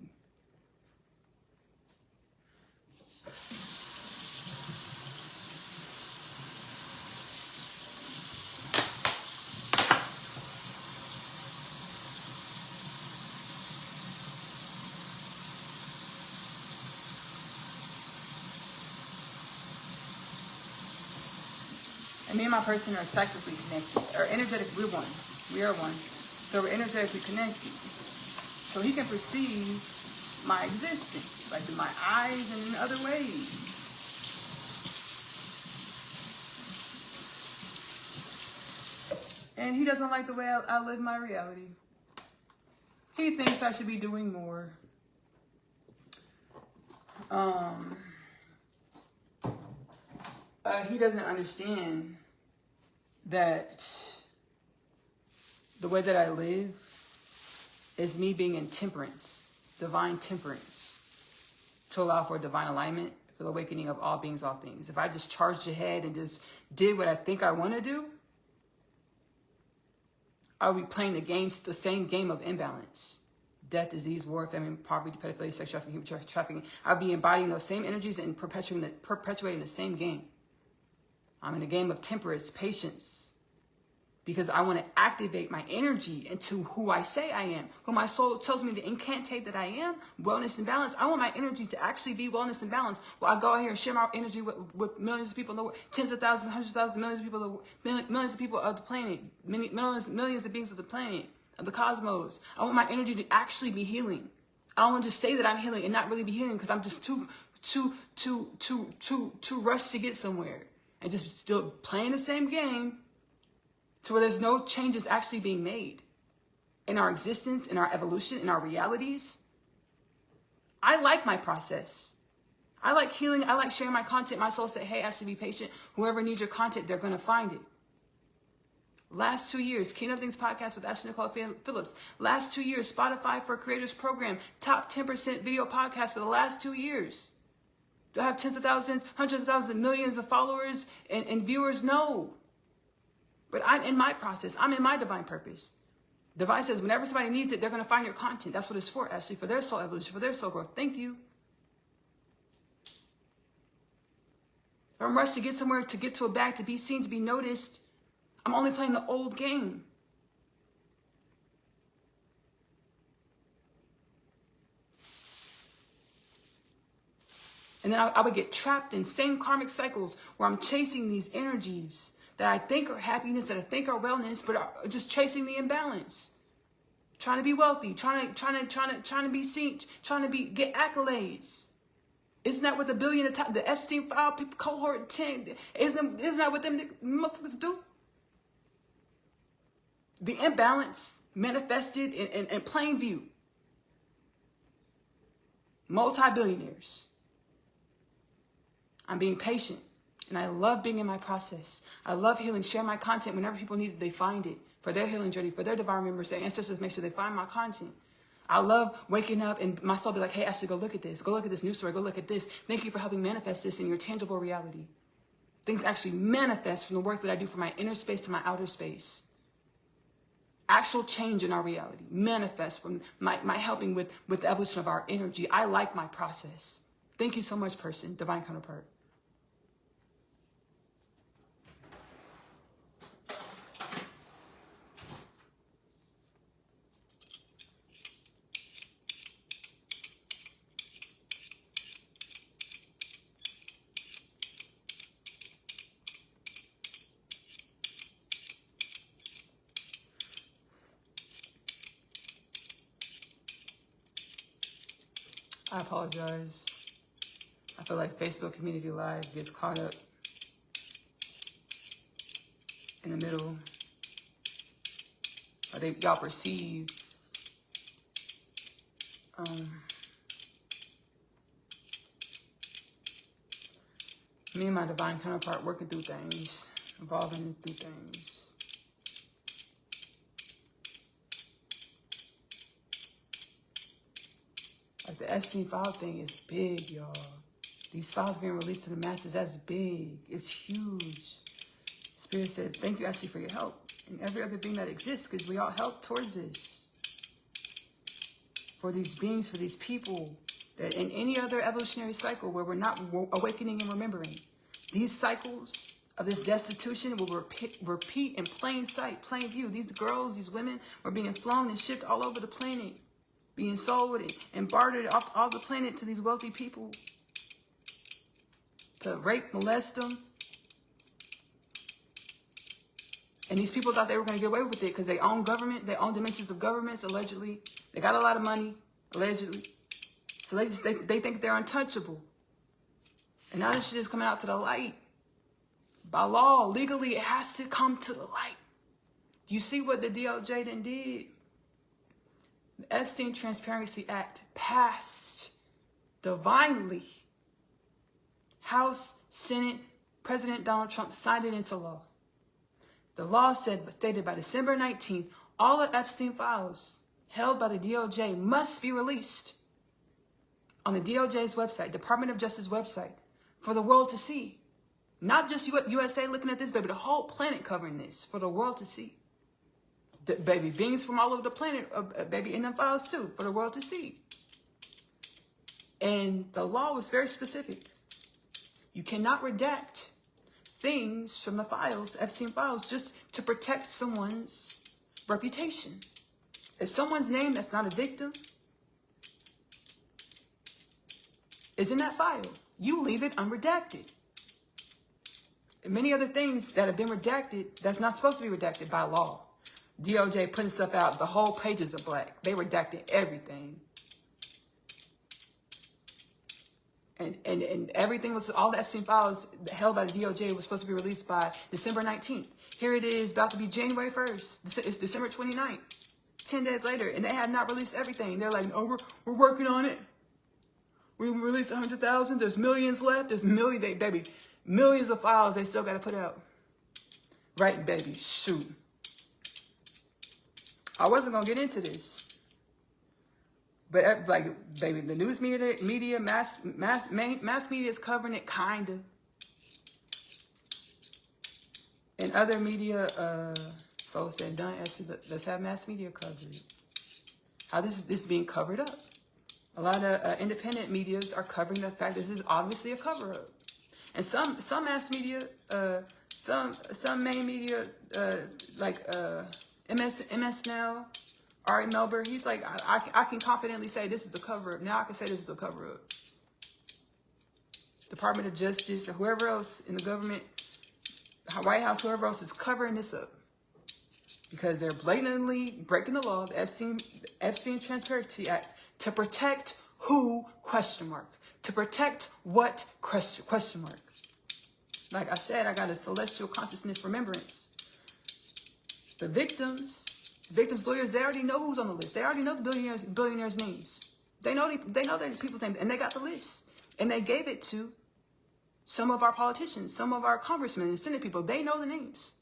And me and my person are psychically connected, or energetically, we're one. We are one. So we're energetically connected. So he can perceive my existence, like in my eyes and in other ways. And he doesn't like the way I live my reality. He thinks I should be doing more. He doesn't understand that the way that I live is me being in temperance, divine temperance, to allow for divine alignment, for the awakening of all beings, all things. If I just charged ahead and just did what I think I want to do, I would be playing the same game of imbalance. Death, disease, war, famine, poverty, pedophilia, sex trafficking, human trafficking. I'd be embodying those same energies and perpetuating the same game. I'm in a game of temperance, patience, because I want to activate my energy into who I say I am, who my soul tells me to incantate that I am, wellness and balance. I want my energy to actually be wellness and balance. Well, I go out here and share my energy with millions of people in the world, tens of thousands, hundreds of thousands, millions of people of the planet, millions of beings of the planet, of the cosmos. I want my energy to actually be healing. I don't want to just say that I'm healing and not really be healing because I'm just too rushed to get somewhere. And just still playing the same game to where there's no changes actually being made in our existence, in our evolution, in our realities. I like my process. I like healing. I like sharing my content. My soul said, hey, Ashley, be patient. Whoever needs your content, they're going to find it. Last 2 years, Kingdom Things podcast with Ashley-Nicole Phillips. Last 2 years, Spotify for Creators program, top 10% video podcast for the last 2 years. Do I have tens of thousands, hundreds of thousands, millions of followers and viewers? No. But I'm in my process. I'm in my divine purpose. Divine says whenever somebody needs it, they're going to find your content. That's what it's for, Ashley, for their soul evolution, for their soul growth. Thank you. If I'm rushed to get somewhere, to get to a bag, to be seen, to be noticed, I'm only playing the old game. And then I would get trapped in same karmic cycles where I'm chasing these energies that I think are happiness, that I think are wellness, but are just chasing the imbalance. Trying to be wealthy, trying to be seen, trying to get accolades. Isn't that what the Epstein file people cohort 10? Isn't that what them motherfuckers do? The imbalance manifested in plain view. Multi-billionaires. I'm being patient, and I love being in my process. I love healing, share my content whenever people need it, they find it. For their healing journey, for their divine members, their ancestors, make sure they find my content. I love waking up and my soul be like, hey, Ashley, go look at this. Go look at this news story. Go look at this. Thank you for helping manifest this in your tangible reality. Things actually manifest from the work that I do from my inner space to my outer space. Actual change in our reality manifests from my helping with the evolution of our energy. I like my process. Thank you so much, person, divine counterpart. I apologize. I feel like Facebook Community Live gets caught up in the middle. Or y'all perceive me and my divine counterpart working through things, evolving through things. Like the Epstein file thing is big, y'all. These files being released to the masses, that's big. It's huge. Spirit said, thank you, Ashley, for your help. And every other being that exists, because we all help towards this. For these beings, for these people, that in any other evolutionary cycle where we're not awakening and remembering, these cycles of this destitution will repeat in plain sight, plain view. These girls, these women were being flown and shipped all over the planet, being sold and bartered off all the planet to these wealthy people to rape, molest them. And these people thought they were going to get away with it because they own government, they own dimensions of governments, allegedly. They got a lot of money, allegedly. So they think they're untouchable. And now this shit is coming out to the light. By law, legally, it has to come to the light. Do you see what the DOJ then did? The Epstein Transparency Act passed divinely. House, Senate, President Donald Trump signed it into law. The law stated by December 19th, all of Epstein files held by the DOJ must be released on the DOJ's website, Department of Justice website, for the world to see. Not just USA looking at this, baby, the whole planet covering this for the world to see. Baby, beings from all over the planet, baby, in them files too, for the world to see. And the law was very specific. You cannot redact things from the files, Epstein files, just to protect someone's reputation. If someone's name that's not a victim is in that file, you leave it unredacted. And many other things that have been redacted, that's not supposed to be redacted by law. DOJ putting stuff out, the whole pages are black. They redacted everything. And everything was, all the Epstein files held by the DOJ was supposed to be released by December 19th. Here it is, about to be January 1st. It's December 29th, 10 days later, and they have not released everything. They're like, oh, we're working on it. We released 100,000. There's millions left. There's millions of files they still got to put out. Right, baby, shoot. I wasn't going to get into this. But like, baby, the news media, mass media is covering it, kind of. And other media, so said done. Actually, let's have mass media coverage. How this is being covered up. A lot of independent medias are covering the fact this is obviously a cover up. And some mass media, some main media, like MS Now. Ari Melber, he's like, I can confidently say this is a cover-up. Now I can say this is a cover-up. Department of Justice or whoever else in the government, White House, whoever else is covering this up. Because they're blatantly breaking the law, the Epstein Transparency Act, to protect who, question mark. To protect what, question mark. Like I said, I got a celestial consciousness remembrance. The victims lawyers, they already know who's on the list. They already know the billionaires' names. They know their people's names, and they got the list. And they gave it to some of our politicians, some of our congressmen and senate people. They know the names.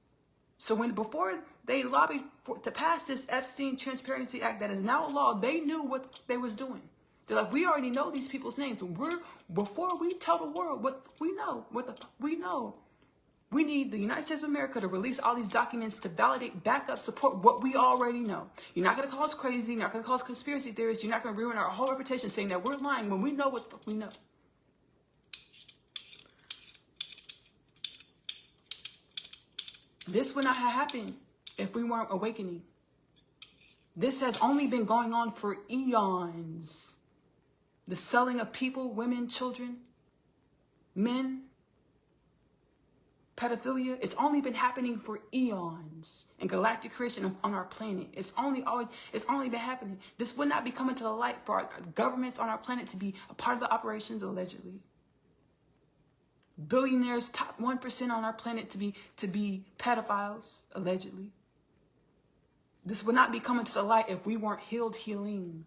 So before they lobbied to pass this Epstein Transparency Act that is now a law, they knew what they was doing. They're like, we already know these people's names. Before we tell the world what we know, we need the United States of America to release all these documents to validate, back up, support what we already know. You're not going to call us crazy. You're not going to call us conspiracy theorists. You're not going to ruin our whole reputation saying that we're lying when we know what the fuck we know. This would not have happened if we weren't awakening. This has only been going on for eons. The selling of people, women, children, men. Pedophilia, it's only been happening for eons in galactic creation on our planet. It's only been happening. This would not be coming to the light for our governments on our planet to be a part of the operations, allegedly. Billionaires, top 1% on our planet to be pedophiles, allegedly. This would not be coming to the light if we weren't healing.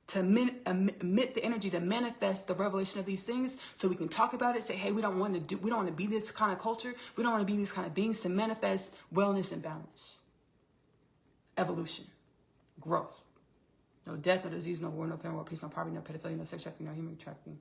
To emit the energy to manifest the revelation of these things, so we can talk about it. Say, hey, we don't want to be this kind of culture. We don't want to be these kind of beings. To manifest wellness and balance, evolution, growth. No death, no disease, no war, no famine, no peace, no poverty, no pedophilia, no sex trafficking, no human trafficking.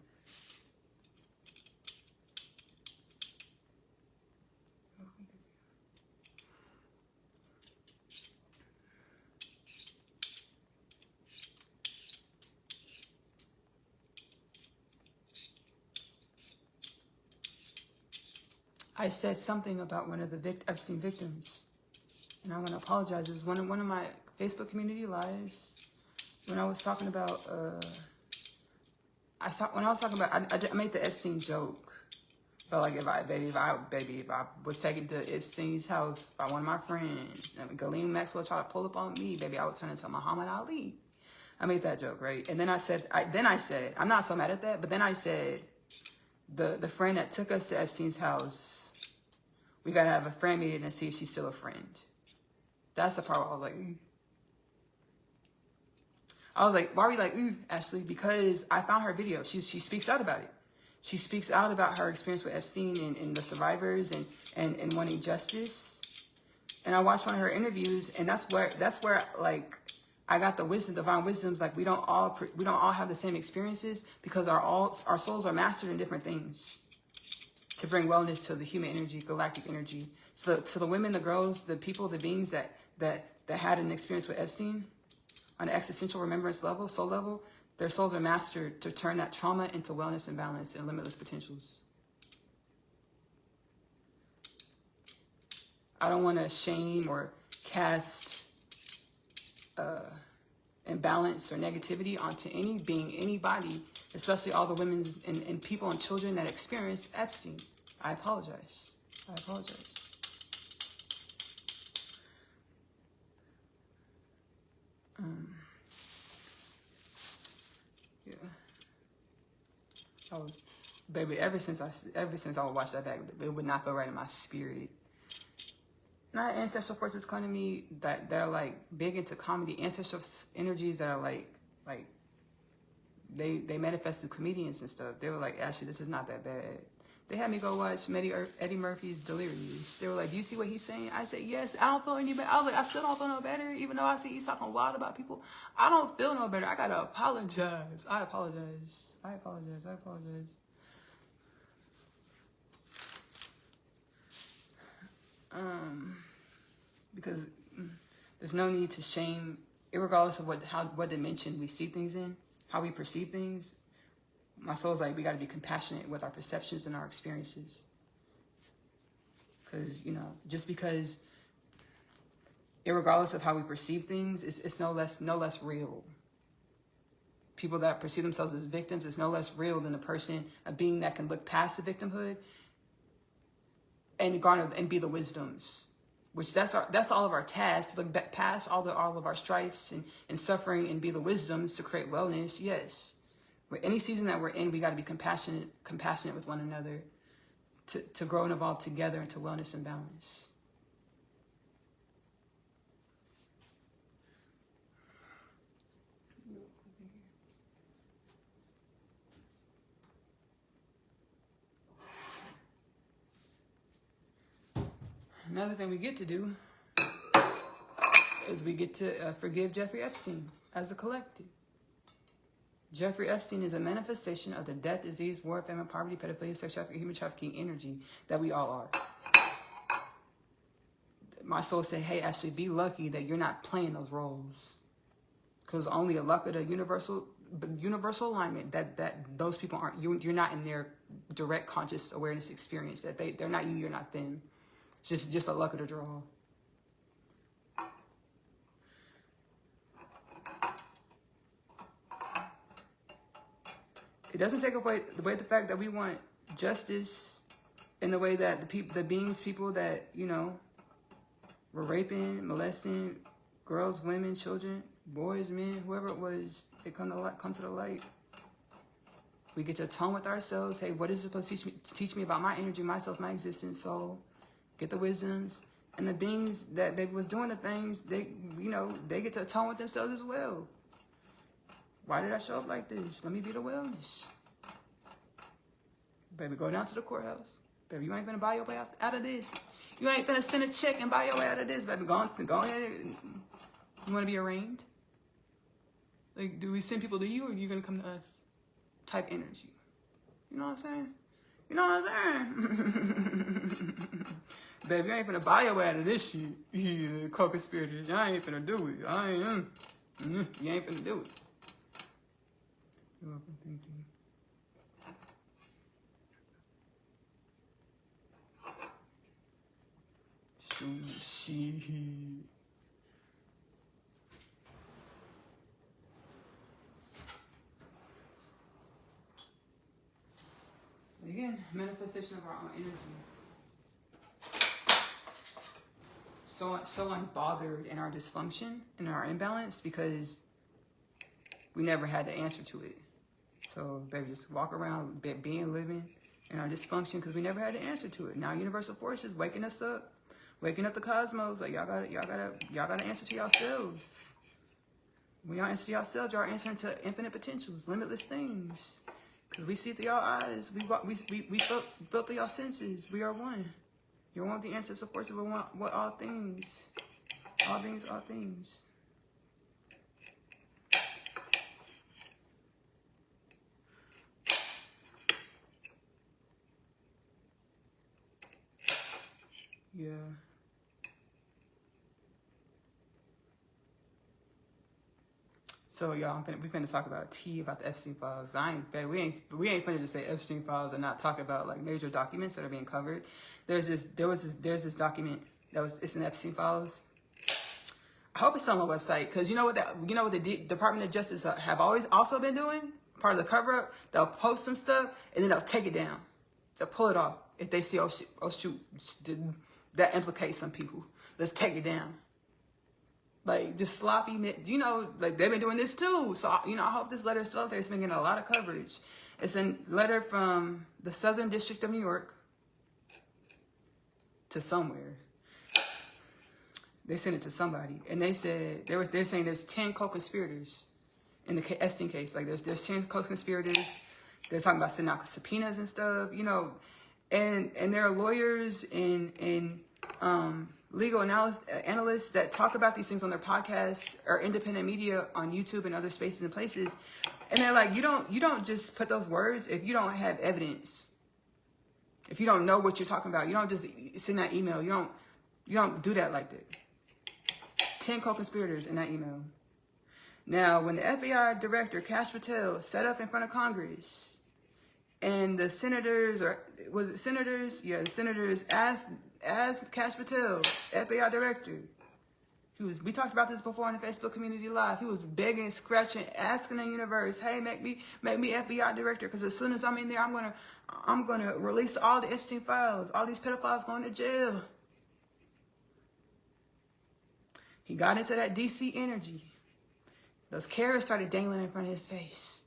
I said something about one of the Epstein victims, and I want to apologize. It was one of my Facebook community lives when I was talking about. I made the Epstein joke, but like if I was taken to Epstein's house by one of my friends, and Ghislaine Maxwell tried to pull up on me, baby, I would turn into Muhammad Ali. I made that joke, right? And then I said, I'm not so mad at that, but then I said, the friend that took us to Epstein's house, we gotta have a friend meeting and see if she's still a friend. That's the part where I was like, why are we like, Ashley? Because I found her video. She speaks out about it. She speaks out about her experience with Epstein and the survivors and wanting justice. And I watched one of her interviews, and that's where like I got the wisdom, divine wisdoms. Like we don't all have the same experiences, because our souls are mastered in different things to bring wellness to the human energy, galactic energy. So the women, the girls, the people, the beings that had an experience with Epstein on an existential remembrance level, soul level, their souls are mastered to turn that trauma into wellness and balance and limitless potentials. I don't want to shame or cast imbalance or negativity onto any being, anybody, especially all the women and people and children that experience Epstein. I apologize. Yeah. Oh, baby, ever since I would watch that back, it would not go right in my spirit. Not ancestral forces come to me that are like big into comedy, ancestral energies that are like they manifest through comedians and stuff. They were like, Ashley, this is not that bad. They had me go watch Eddie Murphy's Delirious. They were like, do you see what he's saying? I said, yes, I don't feel any better. I was like, I still don't feel no better, even though I see he's talking wild about people. I don't feel no better. I gotta apologize. I apologize. Because there's no need to shame, irregardless of what dimension we see things in, how we perceive things. My soul's like, we got to be compassionate with our perceptions and our experiences. Because, just because, irregardless of how we perceive things, it's no less real. People that perceive themselves as victims is no less real than a being that can look past the victimhood and garner and be the wisdoms. Which that's all of our tasks, to look past all of our strifes and suffering and be the wisdoms to create wellness. Yes. Any season that we're in, we got to be compassionate with one another to grow and evolve together into wellness and balance. Another thing we get to do is we get to forgive Jeffrey Epstein as a collective. Jeffrey Epstein is a manifestation of the death, disease, war, famine, poverty, pedophilia, sex trafficking, human trafficking energy that we all are. My soul said, hey, Ashley, be lucky that you're not playing those roles. Because only a luck of the universal alignment that those people aren't, you're not in their direct conscious awareness experience, that they're not you, you're not them. It's just a luck of the draw. It doesn't take away the fact that we want justice in the way that the people that, you know, were raping, molesting girls, women, children, boys, men, whoever it was, they come to the light. We get to atone with ourselves. Hey, what is it supposed to teach me about my energy, myself, my existence, soul? Get the wisdoms. And the beings that they was doing the things, they, you know, they get to atone with themselves as well. Why did I show up like this? Let me be the wellness. Baby, go down to the courthouse. Baby, you ain't gonna buy your way out of this. You ain't gonna send a check and buy your way out of this, baby. Go ahead. You wanna be arraigned? Like, do we send people to you, or are you gonna come to us? Type energy. You know what I'm saying? You know what I'm saying? Baby, you ain't gonna buy your way out of this shit. You co-conspirators. I ain't gonna do it. You ain't gonna do it. You're welcome. Thank you. Sushi. Again, manifestation of our own energy. So unbothered in our dysfunction, in our imbalance, because we never had the answer to it. So, baby, just walk around living in our dysfunction because we never had the answer to it. Now, universal forces waking us up, waking up the cosmos. Like, y'all gotta answer to yourselves. When y'all answer to yourselves, y'all answering to infinite potentials, limitless things. Because we see through your eyes, we felt through your senses. We are one. You're one with the ancestor forces. We want what all things. All things, all things. Yeah. So y'all, we finna talk about about the Epstein files. We ain't finna just say Epstein files and not talk about like major documents that are being covered. There's this document it's in Epstein files. I hope it's on my website because you know what the Department of Justice have always also been doing. Part of the cover up, they'll post some stuff and then they'll take it down. They'll pull it off if they see oh shoot that implicates some people. Let's take it down. Like, just sloppy, you know, like, they've been doing this too. So, you know, I hope this letter is still out there. It's been getting a lot of coverage. It's a letter from the Southern District of New York to somewhere. They sent it to somebody. And they said, they're saying there's 10 co-conspirators in the Epstein case. Like, there's 10 co-conspirators. They're talking about sending out subpoenas and stuff, you know. And there are lawyers and legal analysts that talk about these things on their podcasts or independent media on YouTube and other spaces and places. And they're like, you don't just put those words if you don't have evidence. If you don't know what you're talking about, you don't just send that email. You don't do that like that. 10 co-conspirators in that email. Now, when the FBI director, Kash Patel, sat up in front of Congress and the senators, or was it senators? Yeah, the senators asked Kash Patel, FBI director. We talked about this before on the Facebook community live. He was begging, scratching, asking the universe, "Hey, make me FBI director, because as soon as I'm in there, I'm gonna release all the Epstein files. All these pedophiles going to jail." He got into that DC energy. Those carrots started dangling in front of his face.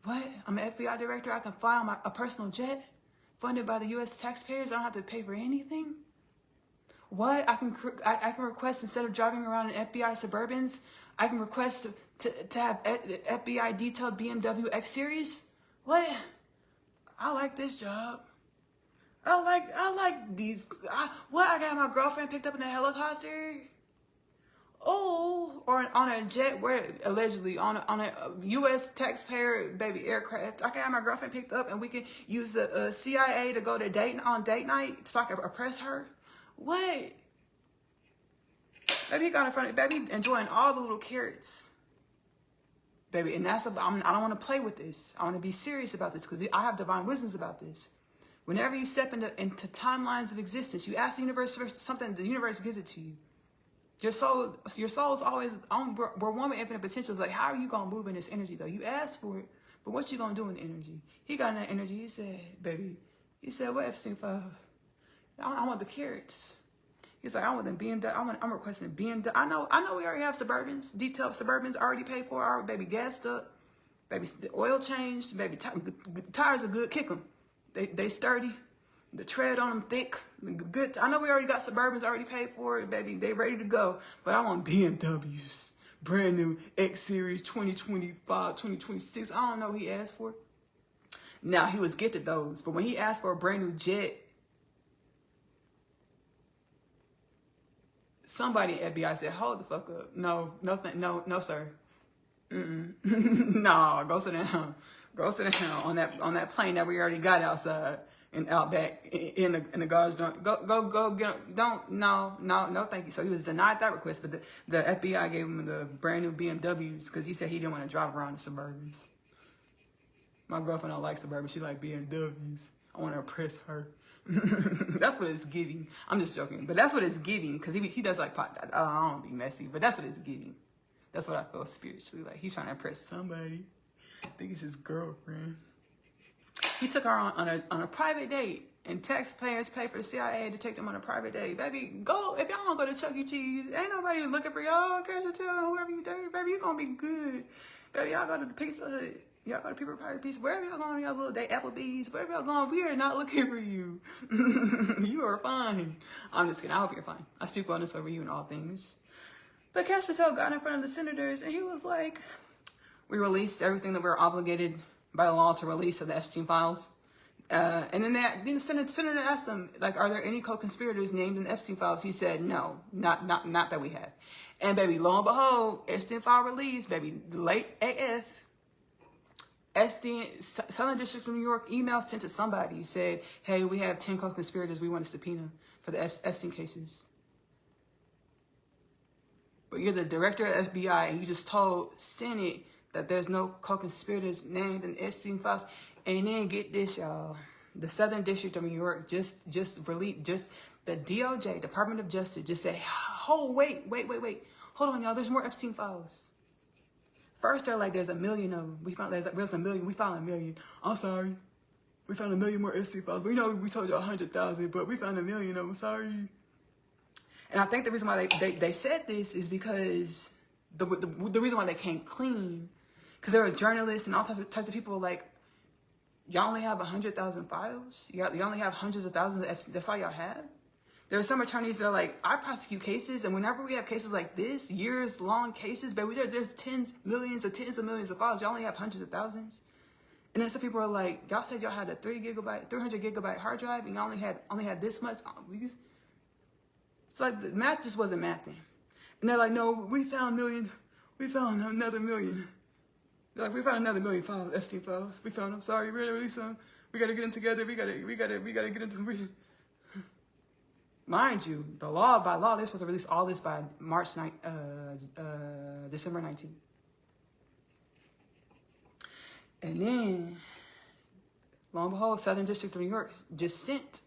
What? I'm an FBI director. I can fly on a personal jet funded by the U.S. taxpayers. I don't have to pay for anything. What? I can request, instead of driving around in FBI Suburbans, I can request to have FBI detailed BMW X Series. What? I like this job. I like these. What? I got my girlfriend picked up in a helicopter. Oh, or on a jet, where allegedly on a U.S. taxpayer baby aircraft. I can have my girlfriend picked up, and we can use the CIA to go to date night so I can oppress her. What? Baby, he got in front of baby, enjoying all the little carrots. Baby, and I don't want to play with this. I want to be serious about this because I have divine wisdoms about this. Whenever you step into timelines of existence, you ask the universe for something, the universe gives it to you. Your soul is always on. We're one with infinite potentials. Like, how are you gonna move in this energy though? You asked for it, but what you gonna do in the energy? He got in that energy. He said, "Baby, He said, what Epstein files? I want the carrots. He's like, I want them BMW. I'm requesting BMW. I know we already have Suburbans. Detailed Suburbans already paid for. Our baby gassed up. Baby, the oil changed. Baby, tires are good. Kick them. They sturdy. The tread on them thick. Good. I know we already got Suburbans already paid for it, baby. They ready to go. But I want BMWs. Brand new X Series 2025, 2026. I don't know what he asked for. Now, he was gifted those. But when he asked for a brand new jet, somebody at FBI said, hold the fuck up. No, sir. No, go sit down. Go sit down on that plane that we already got outside and out back in the garage. Go get no, thank you. So he was denied that request, but the FBI gave him the brand new BMWs because he said he didn't want to drive around the Suburbans. My girlfriend don't like Suburbans. She like BMWs. I want to impress her. That's what it's giving. I'm just joking, but that's what it's giving because he does like pot. I don't want to be messy, but that's what it's giving. That's what I feel spiritually. Like he's trying to impress somebody. I think it's his girlfriend. He took her on a private date, and taxpayers pay for the CIA to take them on a private date. Baby, go. If y'all don't go to Chuck E. Cheese, ain't nobody looking for y'all. Cash or tell whoever you date, baby, you gonna be good. Baby, y'all go to the Pizza Hut. Y'all go to People Party Pizza. Wherever y'all going, y'all little day, Applebee's. Wherever y'all going, we are not looking for you. You are fine. I'm just kidding. I hope you're fine. I speak wellness over you in all things. But Cash Patel got in front of the senators, and he was like, we released everything that we were obligated by law to release of the Epstein files. And then the senator asked him, like, are there any co-conspirators named in the Epstein files? He said, no, not that we have. And baby, lo and behold, Epstein file released, baby, late AF. Southern District of New York email sent to somebody said, hey, we have 10 co-conspirators we want to subpoena for the Epstein cases. But you're the director of FBI and you just told Senate that there's no co-conspirators named in the Epstein files. And then get this, y'all. The Southern District of New York just released, the DOJ, Department of Justice, just said, oh, wait. Hold on, y'all. There's more Epstein files. First, they're like, there's a million of them. There's a million. We found a million. I'm sorry. We found a million more Epstein files. We know we told you 100,000, but we found a million of them. Sorry. And I think the reason why they said this is because the reason why they came clean, because there were journalists and all types of people like, y'all only have 100,000 files? You only have hundreds of thousands of Epstein. That's all y'all have? There are some attorneys that are like, I prosecute cases, and whenever we have cases like this, years-long cases, but there's tens of millions of files. Y'all only have hundreds of thousands. And then some people are like, y'all said y'all had a 300 gigabyte hard drive, and y'all only had this much. It's like the math just wasn't mathing. And they're like, no, we found another million. They're like, we found another million files, Epstein files. We found them. Sorry, we're gonna release them. We gotta get them together. We gotta get them. Mind you, by law, they're supposed to release all this by December 19th. And then, lo and behold, Southern District of New York just sent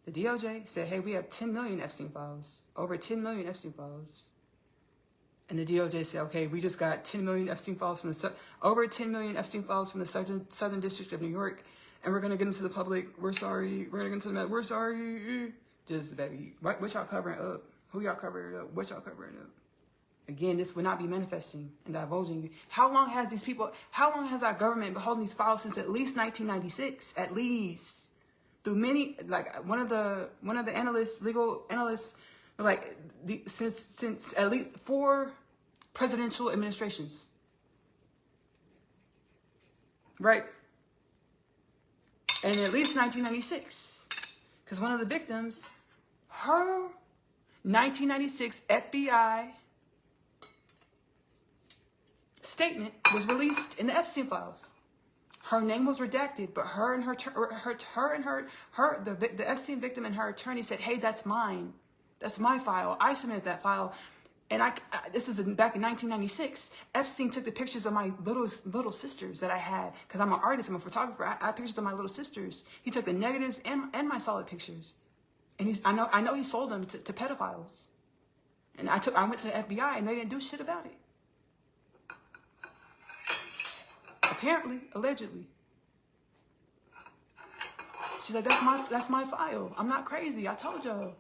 the DOJ, said, hey, we have 10 million Epstein files, over 10 million Epstein files. And the DOJ said, okay, we just got 10 million Epstein files over 10 million Epstein files from the Southern District of New York, and we're going to get them to the public. We're sorry. We're going to get them to the we're sorry. Just, baby, what y'all covering up? Who y'all covering up? What y'all covering up? Again, this would not be manifesting and divulging. How long has our government been holding these files since at least 1996? At least. Through many, like one of the legal analysts, like since at least 4 presidential administrations. Right? And at least 1996. Because one of the victims, her 1996 FBI statement was released in the Epstein files. Her name was redacted, but the Epstein victim and her attorney said, hey, that's mine. That's my file. I submitted that file. And this is back in 1996. Epstein took the pictures of my little sisters that I had, because I'm an artist, I'm a photographer. I had pictures of my little sisters. He took the negatives and my solid pictures. And I know he sold them to pedophiles. And I went to the FBI and they didn't do shit about it. Apparently, allegedly. She's like, that's my file. I'm not crazy. I told y'all.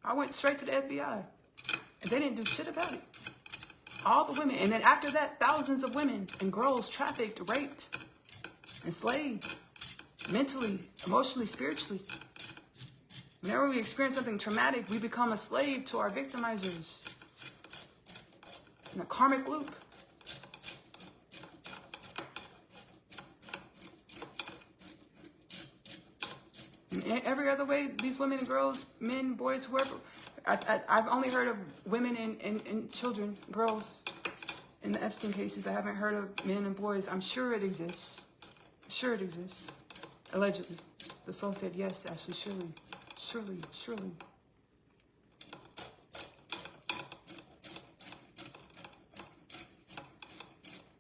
I went straight to the FBI. And they didn't do shit about it. All the women. And then after that, thousands of women and girls trafficked, raped, enslaved. Mentally, emotionally, spiritually. Whenever we experience something traumatic, we become a slave to our victimizers. In a karmic loop. In every other way, these women and girls, men, boys, whoever, I've only heard of women and children, girls, in the Epstein cases. I haven't heard of men and boys. I'm sure it exists. I'm sure it exists. Allegedly. The soul said, yes, Ashley, surely. Surely, surely.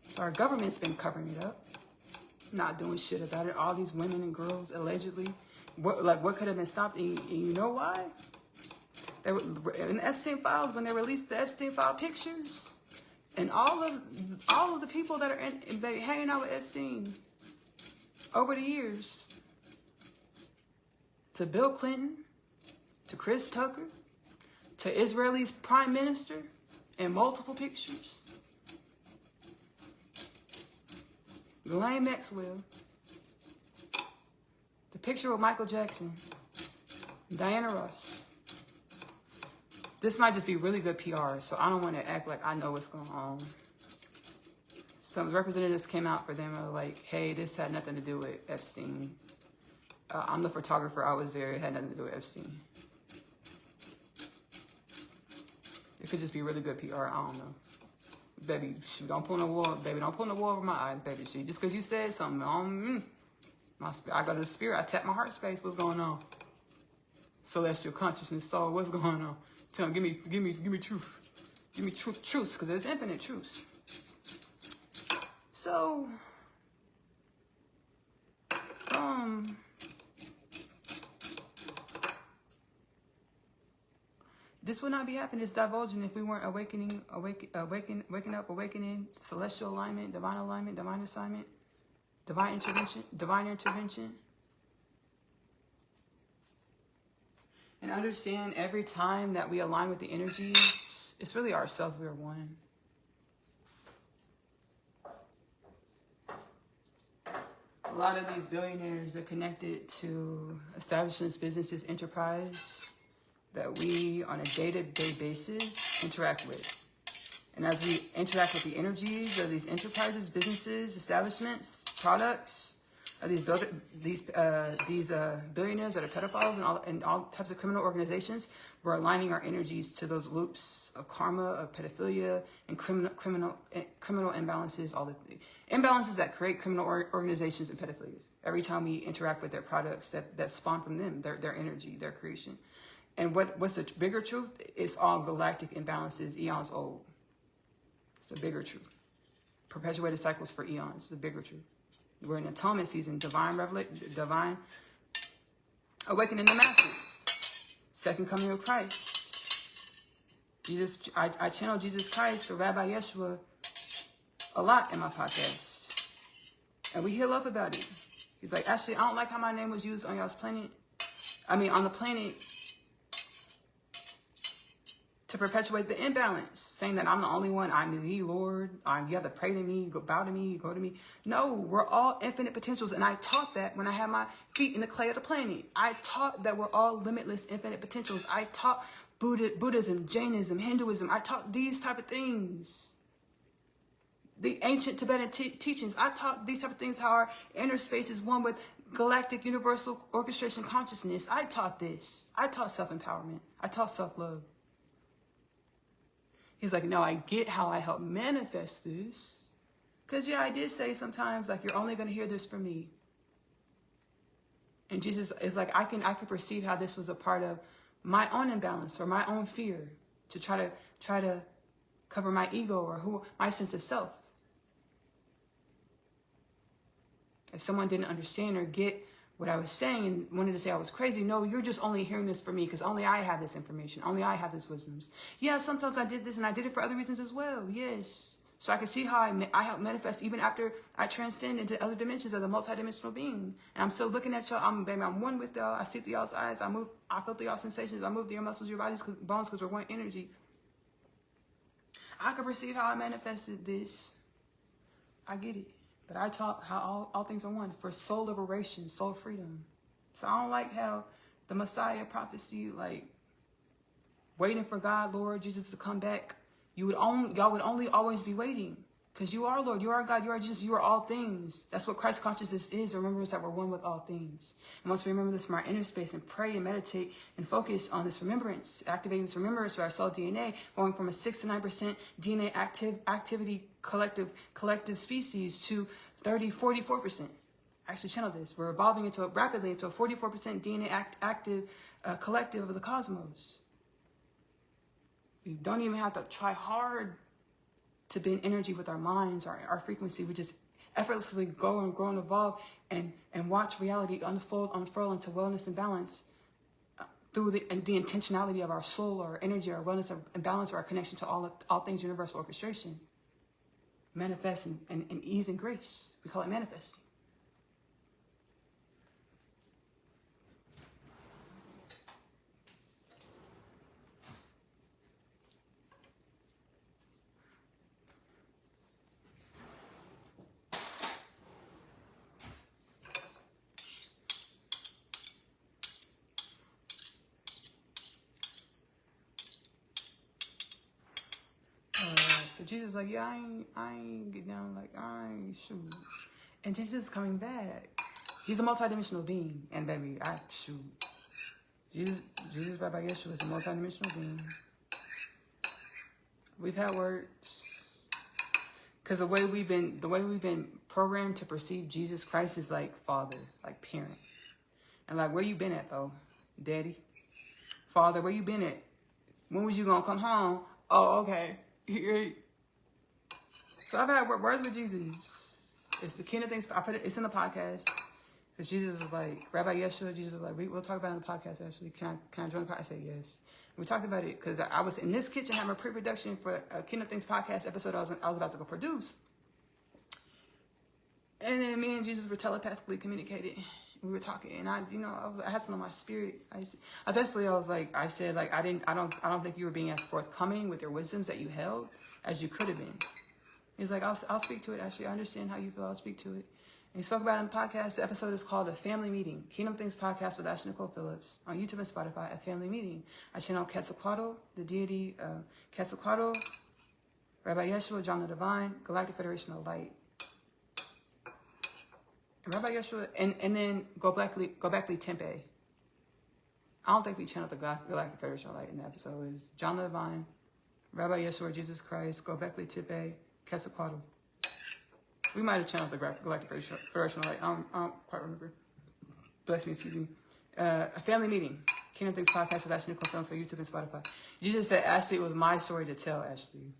So our government's been covering it up. Not doing shit about it. All these women and girls, allegedly. What could have been stopped? And you know why? They were, in the Epstein files, when they released the Epstein file pictures, and all of the people that are hanging out with Epstein over the years, to Bill Clinton, to Chris Tucker, to Israel's prime minister, in multiple pictures, Ghislaine Maxwell, the picture with Michael Jackson, Diana Ross. This might just be really good PR, so I don't want to act like I know what's going on. Some representatives came out for them and were like, hey, this had nothing to do with Epstein. I'm the photographer, I was there, it had nothing to do with Epstein. It could just be really good PR, I don't know. Baby, don't pull no wool, baby, don't pull no wool over my eyes, baby. Just because you said something, I go to the spirit, I tap my heart space, what's going on? Celestial consciousness, soul, what's going on? Tell them, give me truth. Give me truths, because there's infinite truths. So, this would not be happening, this divulging, if we weren't waking up, awakening, celestial alignment, divine assignment, divine intervention. And understand every time that we align with the energies, it's really ourselves, we are one. A lot of these billionaires are connected to establishments, businesses, enterprise that we, on a day-to-day basis, interact with. And as we interact with the energies of these enterprises, businesses, establishments, products, of these billionaires that are pedophiles and all types of criminal organizations, we're aligning our energies to those loops of karma, of pedophilia, and criminal imbalances, all the imbalances that create criminal organizations and pedophilia. Every time we interact with their products that spawn from them, their energy, their creation. And what's the bigger truth? It's all galactic imbalances, eons old. It's a bigger truth. Perpetuated cycles for eons. It's a bigger truth. We're in atonement season, divine awakening the masses. Second coming of Christ. Jesus, I channel Jesus Christ or Rabbi Yeshua a lot in my podcast. And we heal up about it. He's like, Ashley, I don't like how my name was used on y'all's planet. On the planet, to perpetuate the imbalance, saying that I'm the only one, I'm the Lord, you have to pray to me, bow to me, go to me. No, we're all infinite potentials, and I taught that when I had my feet in the clay of the planet. I taught that we're all limitless, infinite potentials. I taught Buddhism, Jainism, Hinduism. I taught these type of things. The ancient Tibetan teachings. I taught these type of things, how our inner space is one with galactic universal orchestration consciousness. I taught this. I taught self-empowerment. I taught self-love. He's like, no, I get how I help manifest this. Because, yeah, I did say sometimes, like, you're only going to hear this from me. And Jesus is like, I can perceive how this was a part of my own imbalance or my own fear to try to cover my ego or my sense of self. If someone didn't understand or get what I was saying and wanted to say I was crazy, no, you're just only hearing this from me because only I have this information. Only I have this wisdoms. Yeah, sometimes I did this and I did it for other reasons as well. Yes. So I can see how I help manifest even after I transcend into other dimensions of the multidimensional being. And I'm still looking at y'all. I'm one with y'all. I see through y'all's eyes. I feel through y'all sensations. I move through your muscles, your bodies, bones, because we're one energy. I can perceive how I manifested this. I get it. But I talk how all things are one for soul liberation, soul freedom. So I don't like how the Messiah prophecy, like waiting for God, Lord Jesus to come back. Y'all would only always be waiting. Because you are Lord, you are God, you are Jesus, you are all things. That's what Christ consciousness is. Remember that we're one with all things. And once we remember this from our inner space and pray and meditate and focus on this remembrance, activating this remembrance for our cell DNA, going from a 6 to 9% DNA activity collective species to 44%. Actually channel this. We're evolving rapidly into a 44% DNA active collective of the cosmos. We don't even have to try hard to be in energy with our minds, our frequency. We just effortlessly go and grow and evolve and watch reality unfurl into wellness and balance through the intentionality of our soul, our energy, our wellness and balance, or our connection to all things universal orchestration. Manifest in ease and grace. We call it manifesting. So Jesus is like, yeah, I ain't get down, like, I ain't shoot. And Jesus is coming back. He's a multidimensional being. And baby, I shoot. Jesus, Rabbi Yeshua is a multidimensional being. We've had words. Because the way we've been programmed to perceive Jesus Christ is like father, like parent. And like, where you been at though? Daddy? Father, where you been at? When was you gonna come home? Oh, okay. So I've had words with Jesus. It's the kingdom things. It's in the podcast. Because Jesus is like, Rabbi Yeshua, Jesus is like, we'll talk about it in the podcast actually. Can I join the podcast? I said yes. We talked about it because I was in this kitchen having a pre-production for a Kingdom Things podcast episode I was about to go produce. And then me and Jesus were telepathically communicating. We were talking, and I had something on my spirit. I said, I don't think you were being as forthcoming with your wisdoms that you held as you could have been. He's like, I'll speak to it, Ashley. I understand how you feel. I'll speak to it. And he spoke about it in the podcast. The episode is called A Family Meeting. Kingdom Things Podcast with Ashley-Nicole Phillips on YouTube and Spotify, A Family Meeting. I channel Quetzalcoatl, the deity, Quetzalcoatl, Rabbi Yeshua, John the Divine, Galactic Federation of Light. And Rabbi Yeshua, and then Gobekli Tepe. I don't think we channeled the Galactic Federation of Light in the episode. It was John the Divine, Rabbi Yeshua, Jesus Christ, Gobekli Tepe, Quetzalcoatl. We might have channeled the Galactic Federation of Light. I don't quite remember. Bless me, excuse me. A Family Meeting. Kingdom Things Podcast with Ashley-Nicole Phillips on YouTube and Spotify. Jesus said, Ashley, it was my story to tell, Ashley.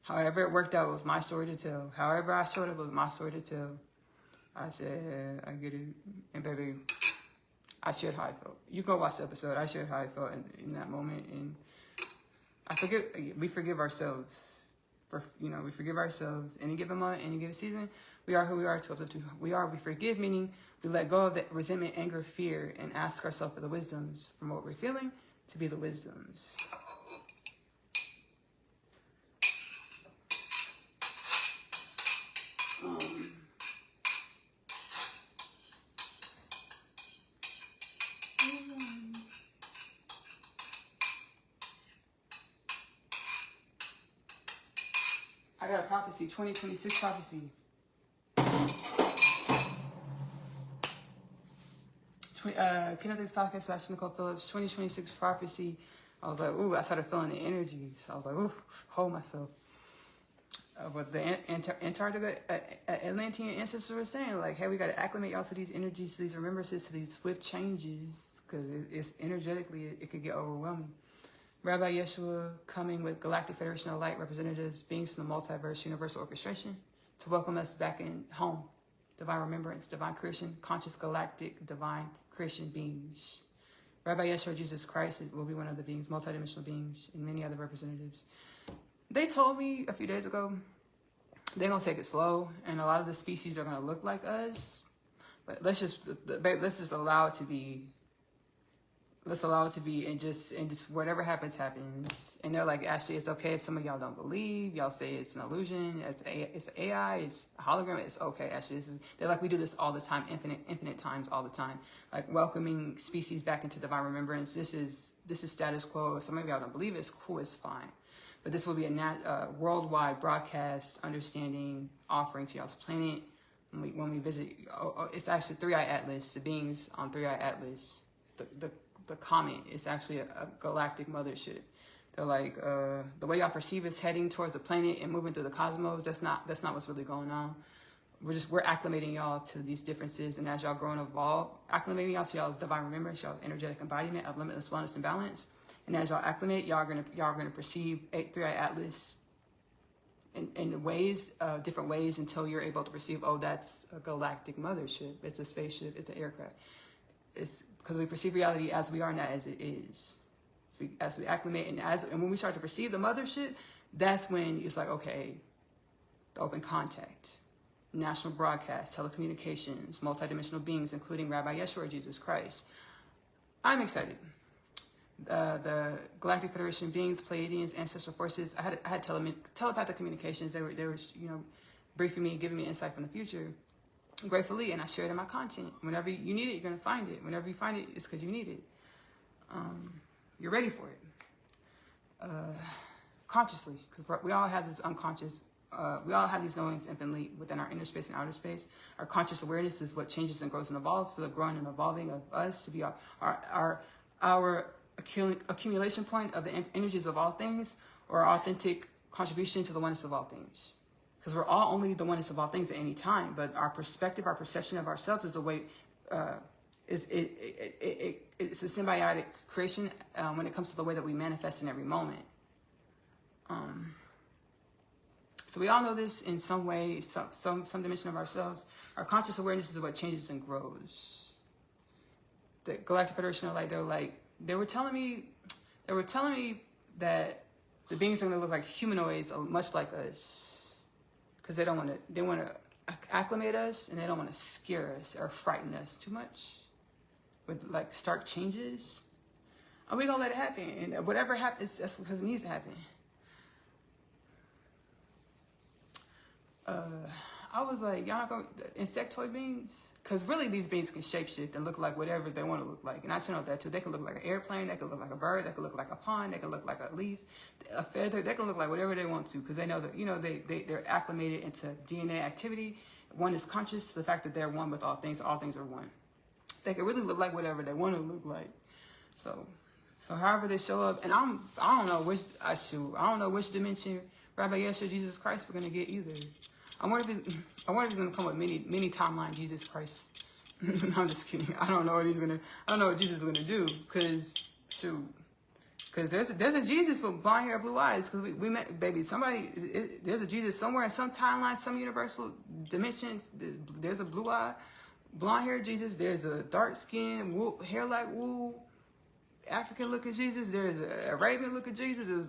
However it worked out, it was my story to tell. However I showed it was my story to tell. I said, I get it. And baby, I shared how I felt. You go watch the episode. I shared how I felt in that moment. And we forgive ourselves. We forgive ourselves. Any given moment, any given season, we are who we are to uplift who we are. We forgive, meaning we let go of the resentment, anger, fear, and ask ourselves for the wisdoms from what we're feeling to be the wisdoms. I got a prophecy, 2026 prophecy. Kingdom Things Podcast with Ashley-Nicole Phillips, 2026 prophecy. I was like, ooh, I started feeling the energy. So I was like, ooh, hold myself. What the Antarctica Atlantean ancestors were saying, like, hey, we got to acclimate y'all to these energies, to these remembrances, to these swift changes, because it's energetically, it could get overwhelming. Rabbi Yeshua coming with Galactic Federation of Light representatives, beings from the multiverse, universal orchestration, to welcome us back in home. Divine remembrance, divine creation, conscious galactic, divine creation beings. Rabbi Yeshua, Jesus Christ will be one of the beings, multidimensional beings, and many other representatives. They told me a few days ago they're gonna take it slow, and a lot of the species are gonna look like us. But let's just allow it to be. Let's allow it to be, and just whatever happens, happens. And they're like, Ashley, it's okay if some of y'all don't believe. Y'all say it's an illusion. It's AI. It's a hologram. It's okay, Ashley. They're like, we do this all the time, infinite times, all the time. Like welcoming species back into divine remembrance. This is status quo. If some of y'all don't believe it, it's cool. It's fine. But this will be a worldwide broadcast, understanding, offering to y'all's planet when we visit. It's actually 3-Eye Atlas. The beings on 3-Eye Atlas. The comet is actually a galactic mothership. They're like, the way y'all perceive us heading towards the planet and moving through the cosmos, that's not what's really going on. We're acclimating y'all to these differences, and as y'all grow and evolve, acclimating y'all to y'all's divine remembrance, y'all's energetic embodiment of limitless wellness and balance. And as y'all acclimate, y'all are gonna perceive 3-Eye Atlas in ways, different ways, until you're able to perceive, oh, that's a galactic mothership. It's a spaceship. It's an aircraft. It's because we perceive reality as we are, not as it is. As we acclimate, and when we start to perceive the mothership, that's when it's like, okay, the open contact, national broadcast, telecommunications, multidimensional beings, including Rabbi Yeshua or Jesus Christ. I'm excited. The Galactic Federation beings, Pleiadians, ancestral forces. I had telepathic communications. They were briefing me, giving me insight from the future. Gratefully, and I share it in my content. Whenever you need it, you're gonna find it. Whenever you find it, it's because you need it. You're ready for it. Consciously, because we all have this unconscious. We all have these knowings infinitely within our inner space and outer space. Our conscious awareness is what changes and grows and evolves for the growing and evolving of us to be our accumulation point of the energies of all things, or our authentic contribution to the oneness of all things. Because we're all only the oneness of all things at any time, but our perspective, our perception of ourselves is a way, it's a symbiotic creation when it comes to the way that we manifest in every moment. So we all know this in some way, some dimension of ourselves. Our conscious awareness is what changes and grows. The Galactic Federation they were telling me that the beings are going to look like humanoids, much like us. Because they want to acclimate us, and they don't want to scare us or frighten us too much with like stark changes. And we're gonna let it happen, and whatever happens, that's because it needs to happen. I was like, y'all not gonna insectoid beings? Because really these beings can shapeshift and look like whatever they want to look like. And I should know that too. They can look like an airplane, they can look like a bird, they can look like a pond, they can look like a leaf, a feather, they can look like whatever they want to, because they know that, they're acclimated into DNA activity. One is conscious to the fact that they're one with all things are one. They can really look like whatever they want to look like. So however they show up, and I don't know which dimension Rabbi Yeshua Jesus Christ we're gonna get either. I wonder if he's gonna come with many timeline Jesus Christ. I'm just kidding. I don't know what Jesus is gonna do, because there's a Jesus with blonde hair, blue eyes. Because we met, baby, there's a Jesus somewhere in some timeline, some universal dimensions. There's a blue eye, blonde hair Jesus. There's a dark skin, hair like wool, African looking Jesus. There's a Arabian looking Jesus. There's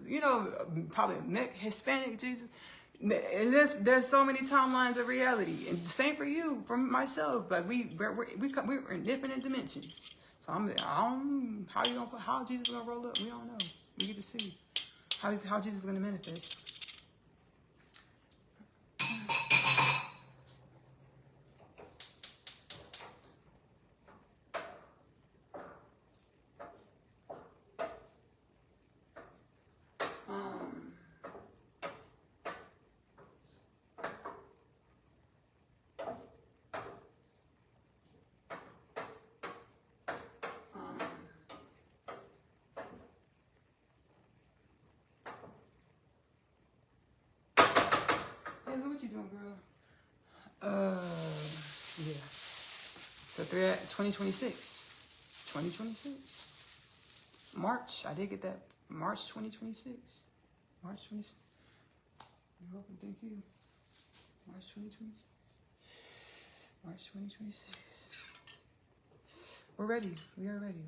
probably a Hispanic Jesus. And there's so many timelines of reality, and the same for you, for myself. But we're in different dimensions. So how Jesus is gonna roll up? We don't know. We get to see how Jesus is gonna manifest. What you doing, girl? Yeah. So 2026. March. I did get that. March 2026. March 26. You're welcome. Thank you. March 2026. March 2026. We're ready. We are ready.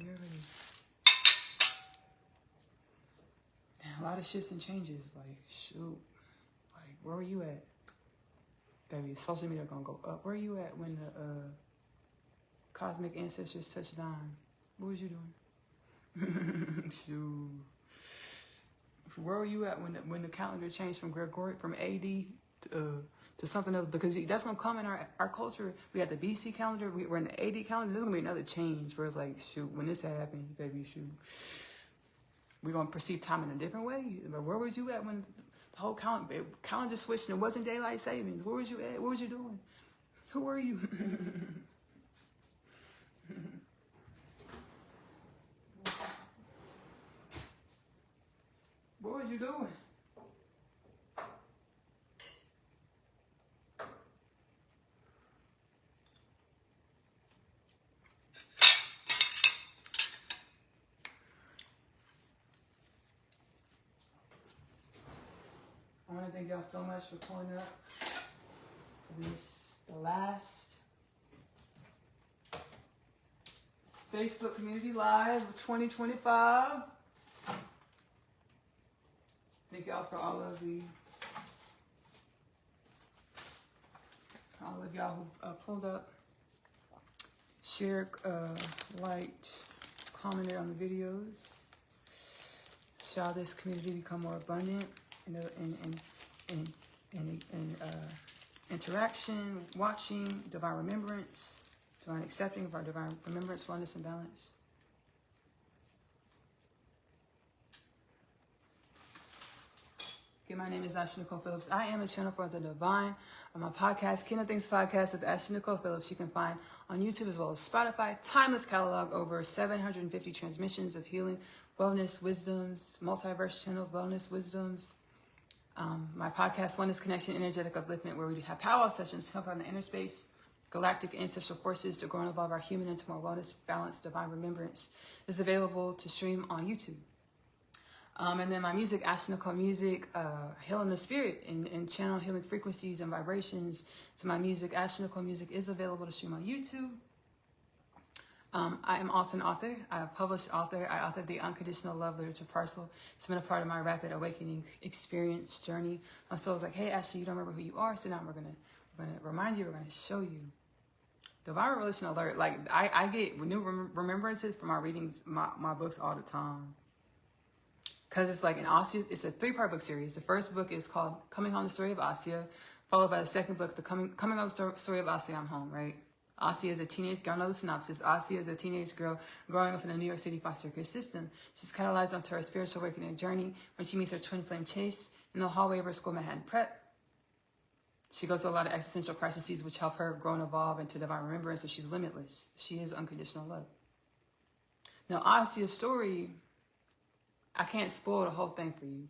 a lot of shifts and changes. Like, shoot. Like, where were you at? Baby, social media gonna go up. Where are you at when the cosmic ancestors touched down? What was you doing? Shoot. Where were you at when the calendar changed from AD to something else? Because that's gonna come in our culture. We had the BC calendar. We're in the AD calendar. There's gonna be another change where it's like, shoot, when this happened, baby, shoot, we're gonna perceive time in a different way. But where was you at when the whole calendar switched and it wasn't daylight savings? Where was you at? What was you doing? Who were you? What was you doing? I want to thank y'all so much for pulling up for the last Facebook Community Live of 2025. Thank y'all for all of y'all who pulled up, shared, liked, commented on the videos. Shall this community become more abundant in interaction, watching, divine remembrance, divine accepting of our divine remembrance, oneness, and balance. My name is Ashley-Nicole Phillips. I am a channel for the divine. On my podcast, Kingdom Things Podcast with Ashley-Nicole Phillips, you can find on YouTube as well as Spotify. Timeless catalog, over 750 transmissions of healing, wellness, wisdoms, multiverse channel, wellness, wisdoms. My podcast, Oneness Connection, Energetic Upliftment, where we have powwow sessions to help out in the inner space, galactic ancestral forces to grow and evolve our human into more wellness, balance, divine remembrance. This is available to stream on YouTube. And then my music, Ashley-Nicole Music, Healing the Spirit and channel healing frequencies and vibrations. So my music, Ashley-Nicole Music, is available to stream on YouTube. I am also an author. I'm a published author. I authored the Unconditional Love Literature Parcel. It's been a part of my rapid awakening experience journey. My soul was like, hey, Ashley, you don't remember who you are, so now we're gonna remind you, we're gonna show you. Divine Revelation Alert. Like, I get new remembrances from my readings, my books all the time. Because it's like it's a 3-part book series. The first book is called Coming Home, the Story of Asya, followed by the second book, the Coming Home, the Story of Asya, I'm Home, right? Asya is a teenage girl, I know the synopsis. Asya is a teenage girl growing up in a New York City foster care system. She's catalyzed onto her spiritual awakening journey when she meets her twin flame Chase in the hallway of her school Manhattan Prep. She goes through a lot of existential crises which help her grow and evolve into divine remembrance, so she's limitless. She is unconditional love. Now, Asya's story, I can't spoil the whole thing for you.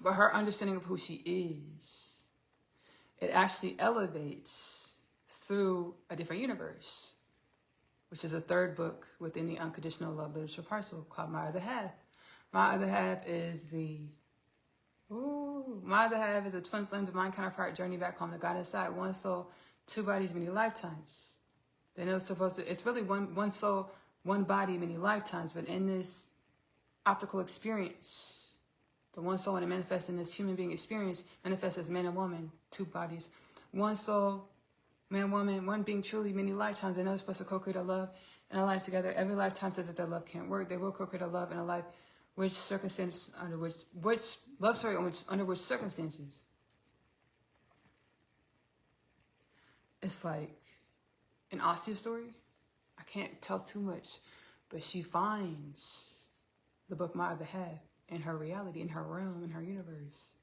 But her understanding of who she is, it actually elevates through a different universe, which is a 3rd book within the Unconditional Love Literature Parcel called My Other Half. My Other Half is my other half is a twin flame divine counterpart journey back home to God inside. One soul, 2 bodies, many lifetimes. They know it's really one soul, 1 body, many lifetimes, but in this optical experience, the one soul when it manifests in this human being experience manifests as man and woman, 2 bodies, 1 soul, man, woman, 1 being truly many lifetimes. They know they're supposed to co-create a love and a life together. Every lifetime says that their love can't work. They will co-create a love and a life under which circumstances. It's like an Asya story. I can't tell too much, but she finds the book My Other Half in her reality, in her realm, in her universe.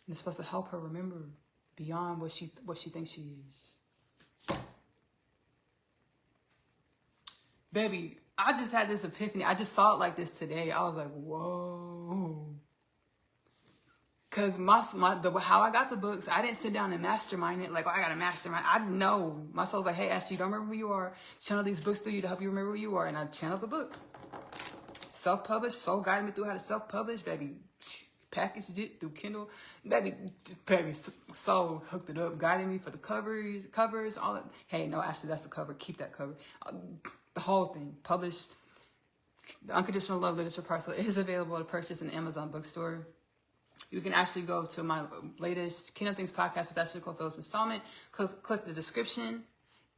And it's supposed to help her remember beyond what she thinks she is. Baby, I just had this epiphany. I just saw it like this today. I was like, whoa. Because how I got the books, I didn't sit down and mastermind it. Like, oh, I got to mastermind. I know. My soul's like, hey, Ashley, you don't remember who you are. Channel these books through you to help you remember who you are. And I channeled the book. Self-published. Soul guided me through how to self-publish. Baby, packaged it through Kindle. Baby, Soul hooked it up. Guided me for the covers, all that. Hey, no, Ashley, that's the cover. Keep that cover. The whole thing. Published. The Unconditional Love Literature Parcel is available to purchase in Amazon bookstore. You can actually go to my latest Kingdom Things podcast with Ashley-Nicole Phillips installment. Click the description,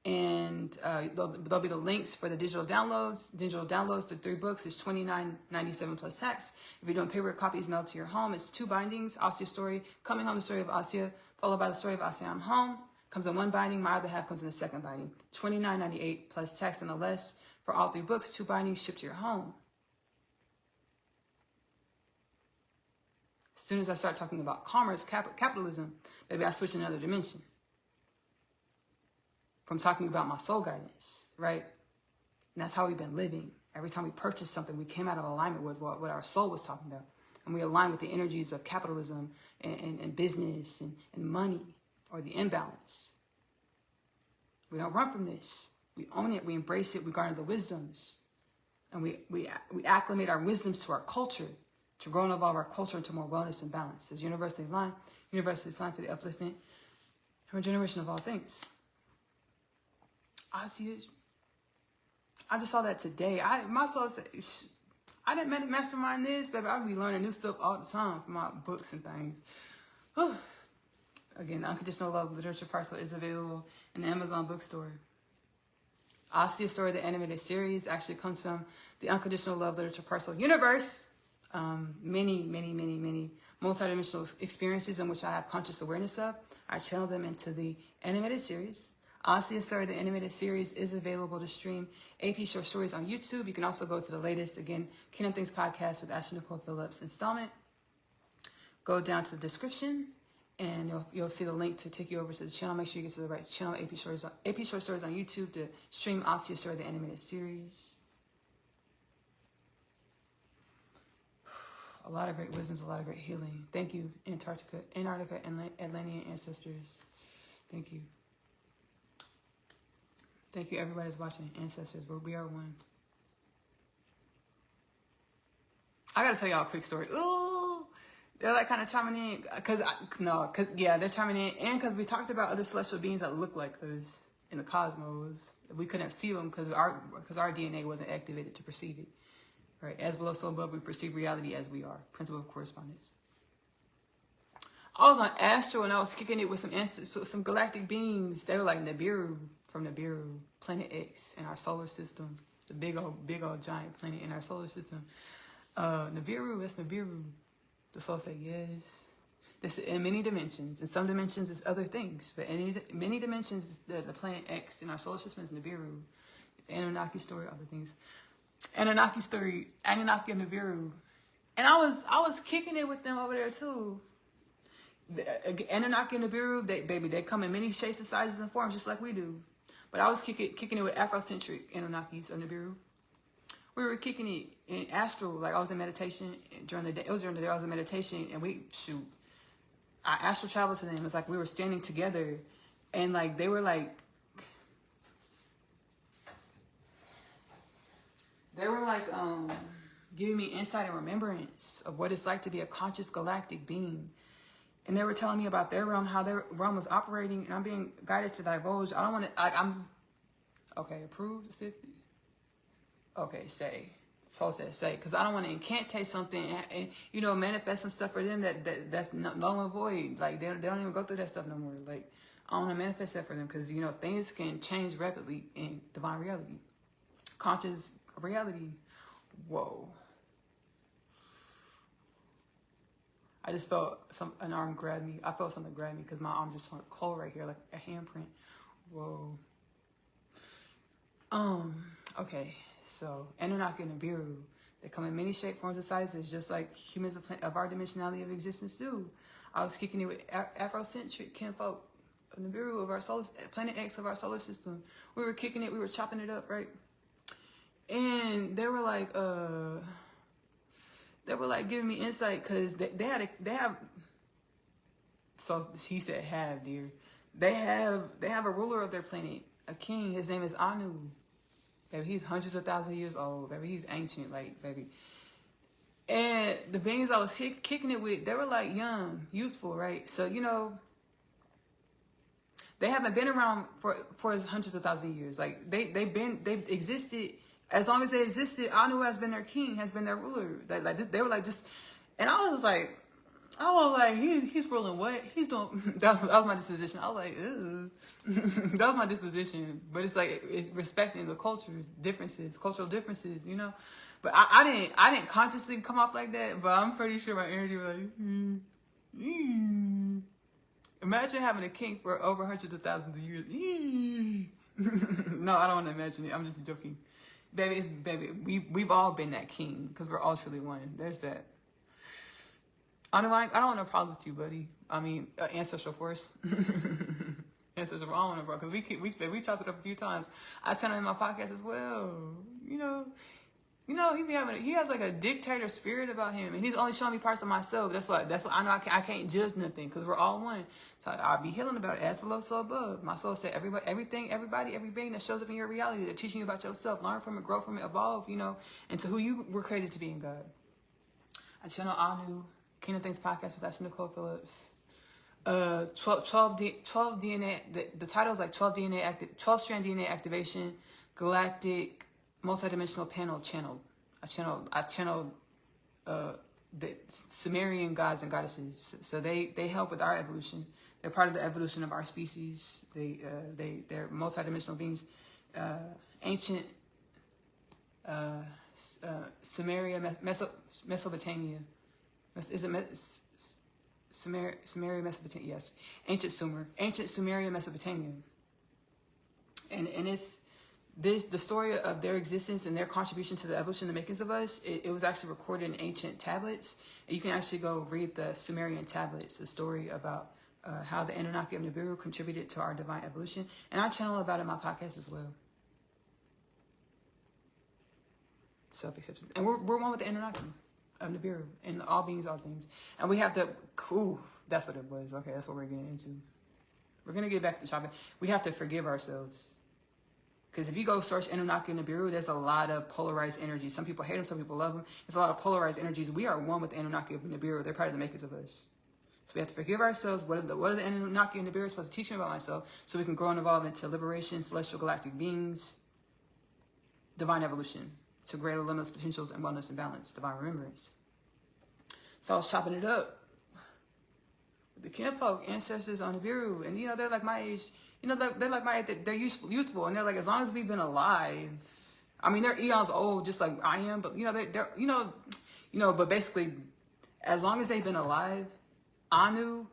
and there'll be the links for the digital downloads. Digital downloads to 3 books is $29.97 plus tax. If you're doing paper copies mailed to your home, it's 2 bindings. Asia's story, Coming Home, the story of Asia, followed by the story of Asia, I'm Home. Comes in 1 binding. My other half comes in the 2nd binding. $29.98 plus tax and less for all 3 books. 2 bindings shipped to your home. As soon as I start talking about commerce, capitalism, maybe I switch another dimension. From talking about my soul guidance, right? And that's how we've been living. Every time we purchased something, we came out of alignment with what our soul was talking about. And we align with the energies of capitalism and business and money, or the imbalance. We don't run from this. We own it. We embrace it. We garner the wisdoms. And we acclimate our wisdoms to our culture, to grow and evolve our culture into more wellness and balance. As universally aligned for the upliftment and regeneration of all things. I just saw that today. My soul said, I didn't mastermind this, baby. I be learning new stuff all the time from my books and things. Whew. Again, the Unconditional Love Literature Parcel is available in the Amazon bookstore. Asia's story, the animated series, actually comes from the Unconditional Love Literature Parcel universe. Many multidimensional experiences in which I have conscious awareness of. I channel them into the animated series. Asia's story, the animated series, is available to stream AP short stories on YouTube. You can also go to the latest, again, Kingdom Things podcast with Ashley-Nicole Phillips installment. Go down to the description, and you'll see the link to take you over to the channel. Make sure you get to the right channel, AP short stories on YouTube, to stream Asia's story, the animated series. A lot of great wisdoms, a lot of great healing. Thank you, Antarctica, and Atlantean ancestors. Thank you. Thank you, everybody that's watching. Ancestors, where we are one. I gotta tell y'all a quick story. Ooh, they're like kind of chiming in, they're chiming in, and because we talked about other celestial beings that look like us in the cosmos. We couldn't see them because our DNA wasn't activated to perceive it. Right, as below, so above, we perceive reality as we are. Principle of correspondence. I was on Astro and I was kicking it with some galactic beings. They were like Nibiru from Nibiru, Planet X in our solar system. The big old giant planet in our solar system. Nibiru, that's Nibiru. The soul said yes. This in many dimensions. In some dimensions, it's other things, but in many dimensions, the Planet X in our solar system is Nibiru. The Anunnaki story, other things. Anunnaki story, Anunnaki and Nibiru. And I was kicking it with them over there too. The Anunnaki and Nibiru, they come in many shapes and sizes and forms just like we do. But I was kicking it with Afrocentric Anunnakis of Nibiru. We were kicking it in astral, like I was in meditation during the day. It was during the day I was in meditation, and I astral traveled to them. It's like we were standing together, and like they were like, giving me insight and remembrance of what it's like to be a conscious galactic being. And they were telling me about their realm, how their realm was operating, and I'm being guided to divulge. I don't want to, okay, approved, okay, say. Soul says say, because I don't want to incantate something and manifest some stuff for them that's null and void. Like, they don't even go through that stuff no more. Like, I want to manifest that for them because, things can change rapidly in divine reality. Conscious reality. Whoa. I just felt an arm grab me. I felt something grab me because my arm just went cold right here, like a handprint. Whoa. Okay. So Anunnaki and Nibiru, they come in many shapes, forms, and sizes, just like humans of our dimensionality of existence do. I was kicking it with Afrocentric kinfolk of Nibiru of our Planet X of our solar system. We were kicking it. We were chopping it up, right? And they were like giving me insight because they have. So he said, "Have, dear." They have a ruler of their planet, a king. His name is Anu. Baby, he's hundreds of thousands of years old. Baby, he's ancient, like, baby. And the beings I was kicking it with, they were like young, youthful, right? So they haven't been around for hundreds of thousands of years. Like they've existed As long as they existed, Anu has been their king, has been their ruler. They were like just, and I was like, he's ruling what? He's doing, that was my disposition. I was like, ew. That was my disposition. But it's like respecting the cultural differences, you know? But I didn't consciously come off like that, but I'm pretty sure my energy was like, Imagine having a king for over hundreds of thousands of years. No, I don't want to imagine it. I'm just joking. Baby, we've all been that king because we're all truly one. There's that. I don't want no problems with you, buddy. I mean, ancestral force. Ancestral, I don't want no problem because we talked it up a few times. I tell him in my podcast as well. You know, he has like a dictator spirit about him, and he's only showing me parts of myself. That's what I know. I can't judge nothing because we're all one. So I'll be healing about it. As below, so above. My soul said, everybody, every being that shows up in your reality, they're teaching you about yourself. Learn from it, grow from it, evolve. You know, into who you were created to be in God. I channel Anu, Kingdom Things podcast with Ashley-Nicole Phillips. 12 DNA. The title is like 12 strand DNA activation, Galactic. Multidimensional panel channeled. I channeled the Sumerian gods and goddesses. So they help with our evolution. They're part of the evolution of our species. They're multidimensional beings. Ancient Sumeria, Mesopotamia. Is it Sumeria, Mesopotamia? Yes. Ancient Sumeria, Mesopotamia. And it's the story of their existence and their contribution to the evolution, the makings of us, it was actually recorded in ancient tablets. And you can actually go read the Sumerian tablets, the story about how the Anunnaki of Nibiru contributed to our divine evolution. And I channel about it in my podcast as well. Self-acceptance. And we're one with the Anunnaki of Nibiru and all beings, all things. And we have to, that's what it was. Okay, that's what we're getting into. We're going to get back to the topic. We have to forgive ourselves. Because if you go search Anunnaki and Nibiru, there's a lot of polarized energies. Some people hate them, some people love them. There's a lot of polarized energies. We are one with the Anunnaki and Nibiru. They're part of the makers of us. So we have to forgive ourselves. What are the Anunnaki and Nibiru supposed to teach me about myself so we can grow and evolve into liberation, celestial galactic beings, divine evolution, to greater limitless potentials and wellness and balance, divine remembrance. So I was chopping it up with the kinfolk, ancestors on Nibiru. And, they're like my age. They're like my age. They're youthful. And they're like, as long as we've been alive. I mean, they're eons old, just like I am. But, but basically, as long as they've been alive, Anu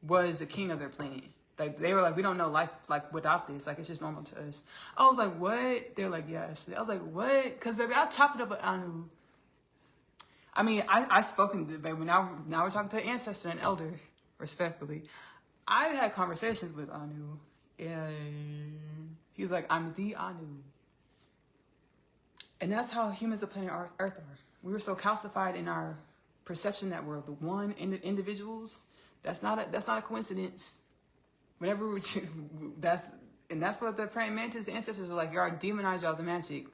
was the king of their planet. Like, they were like, we don't know life, like, without this. Like, it's just normal to us. I was like, what? They're like, yeah, Ashley. I was like, what? Because, baby, I chopped it up with Anu. I mean, I spoken to, baby, now we're talking to an ancestor, an elder, respectfully. I had conversations with Anu, and he's like, I'm the Anu. And that's how humans of planet Earth are. We were so calcified in our perception that we're the one individuals. That's not a coincidence. Whenever that's what the praying mantis ancestors are like. Y'all demonized y'all's magic.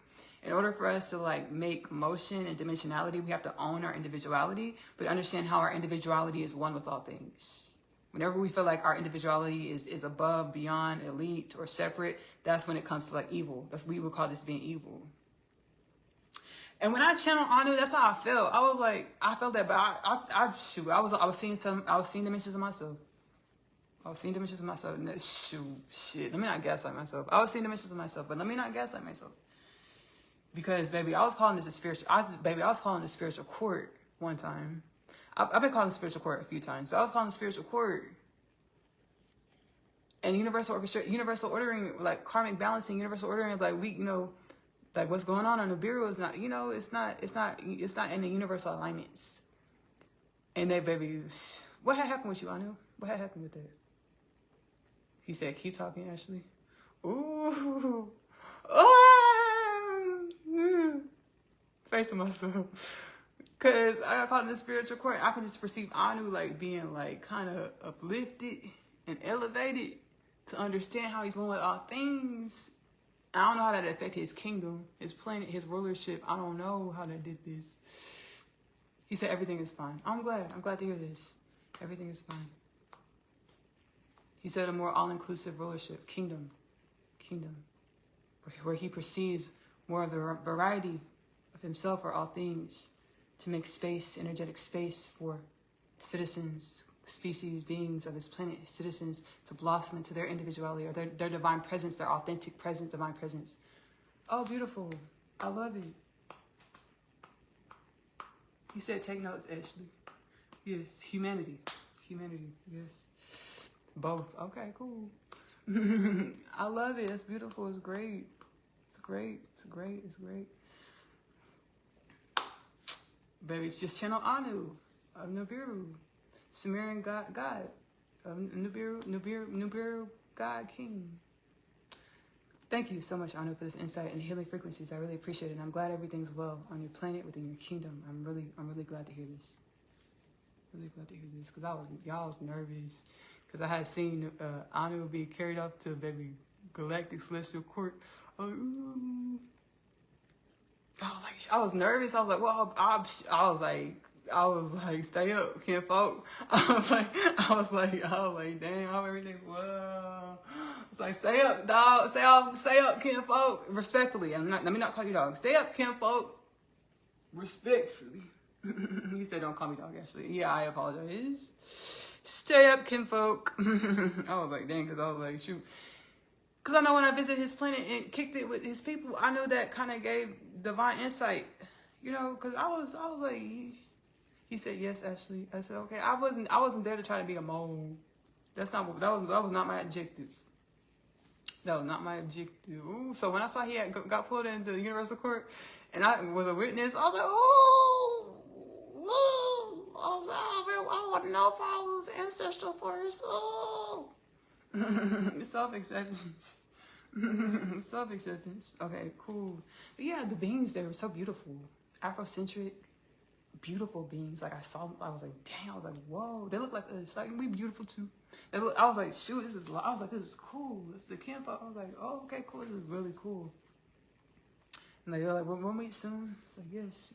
In order for us to like make motion and dimensionality, we have to own our individuality, but understand how our individuality is one with all things. Whenever we feel like our individuality is above, beyond, elite, or separate, that's when it comes to like evil. We would call this being evil. And when I channeled Anu, that's how I felt. I felt that, but I was seeing dimensions of myself. Let me not gaslight myself. I was seeing dimensions of myself, but let me not gaslight myself. Because, baby, I was calling this a spiritual court one time. I've been calling it spiritual court a few times, but I was calling it spiritual court. And universal ordering, like karmic balancing, universal ordering is like like what's going on the Bureau is not, it's not in the universal alignments. And they, baby, what had happened with you, Anu? What had happened with that? He said, keep talking, Ashley. Ooh. Oh. Facing myself. Because I got caught in the spiritual court. I can just perceive Anu like being like kind of uplifted and elevated to understand how he's one with all things. I don't know how that affected his kingdom, his planet, his rulership. I don't know how that did this. He said everything is fine. I'm glad to hear this. Everything is fine. He said a more all-inclusive rulership, kingdom, where he perceives more of the variety of himself or all things, to make space, energetic space for citizens, species, beings of this planet, citizens to blossom into their individuality or their divine presence, their authentic presence, divine presence. Oh, beautiful. I love it. You said take notes, Ashley. Yes, humanity. Humanity, yes. Both. Okay, cool. I love it. It's beautiful. It's great. It's great. It's great. It's great. Baby, it's just channel Anu of Nibiru. Sumerian god of Nibiru god king. Thank you so much, Anu, for this insight and healing frequencies. I really appreciate it. And I'm glad everything's well on your planet, within your kingdom. I'm really glad to hear this. Really glad to hear this, because y'all was nervous, because I had seen Anu be carried off to baby Galactic Celestial Court. I was nervous. I was like, well, I was like, stay up, kinfolk. I was like, damn, how everything. Whoa. It's like, stay up, dog. Stay up, kinfolk. Respectfully. Let me not call you dog. Stay up, kinfolk. Respectfully. He said, don't call me dog, actually. Yeah, I apologize. Stay up, kinfolk. I was like, dang, because I was like, shoot. Because I know when I visited his planet and kicked it with his people, I knew that kind of gave divine insight. You know, because I was like, he said, yes, Ashley. I said, okay. I wasn't there to try to be a mole. That was not my objective. That was not my objective. Ooh, so when I saw he had got pulled into the Universal Court and I was a witness, I was like, oh, I want to know if I was ancestral first. Oh. Self-acceptance. Self-acceptance. Okay, cool. But yeah, the beings, they were so beautiful. Afrocentric, beautiful beings. Like I was like, dang, I was like, whoa, they look like us. Like, we beautiful too. I was like, shoot, this is cool. It's the camp. I was like, oh, okay, cool. This is really cool. And they're like, we'll meet soon. It's like, yes.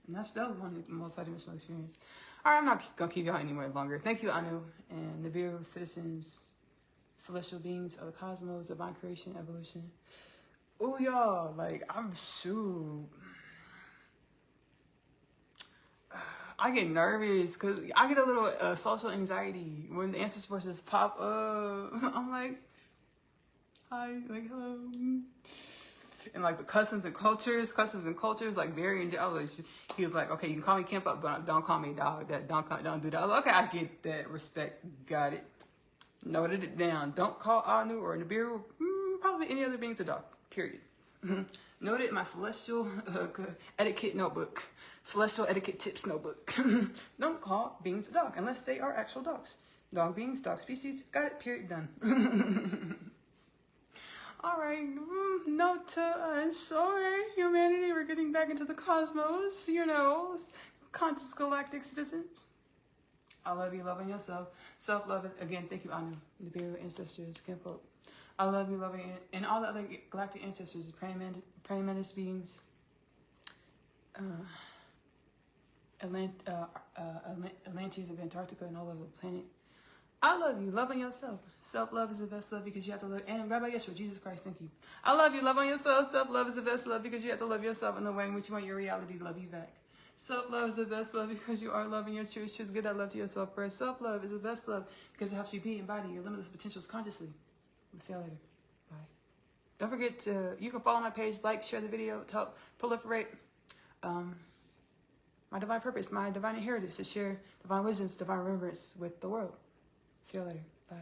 And that was one of the most high-dimensional experience. All right, I'm not going to keep y'all any more longer. Thank you, Anu, and Nibiru, citizens, celestial beings of the cosmos, divine creation, evolution. Oh, y'all, like, I'm shoot. I get nervous because I get a little social anxiety when the Ancestor forces pop up. I'm like, hi, like, hello. And like the customs and cultures, like very. I was like, he was like, okay, you can call me Kemp up, but don't call me dog. Don't do that. I was like, okay, I get that. Respect, got it. Noted it down. Don't call Anu or Nibiru, probably any other beings a dog. Period. Noted in my celestial etiquette notebook. Celestial etiquette tips notebook. Don't call beings a dog unless they are actual dogs. Dog beings, dog species. Got it. Period. Done. All right, note to us. All right, humanity, we're getting back into the cosmos, you know, conscious galactic citizens. I love you, loving yourself. Self-love, again, thank you, Anu, Nibiru, ancestors, kinfolk. I love you, loving it. And all the other galactic ancestors, praying mantis beings, Atlanteans of Antarctica and all over the planet. I love you, loving yourself. Self-love is the best love because you have to love. And Rabbi Yeshua, Jesus Christ, thank you. I love you, love on yourself. Self-love is the best love because you have to love yourself in the way in which you want your reality to love you back. Self-love is the best love because you are loving your truth. Just give that love to yourself first. Self-love is the best love because it helps you be and embody your limitless potentials consciously. We'll see y'all later. Bye. Don't forget to, you can follow my page, like, share the video to help proliferate my divine purpose, my divine inheritance to share divine wisdoms, divine remembrance with the world. See you later. Bye.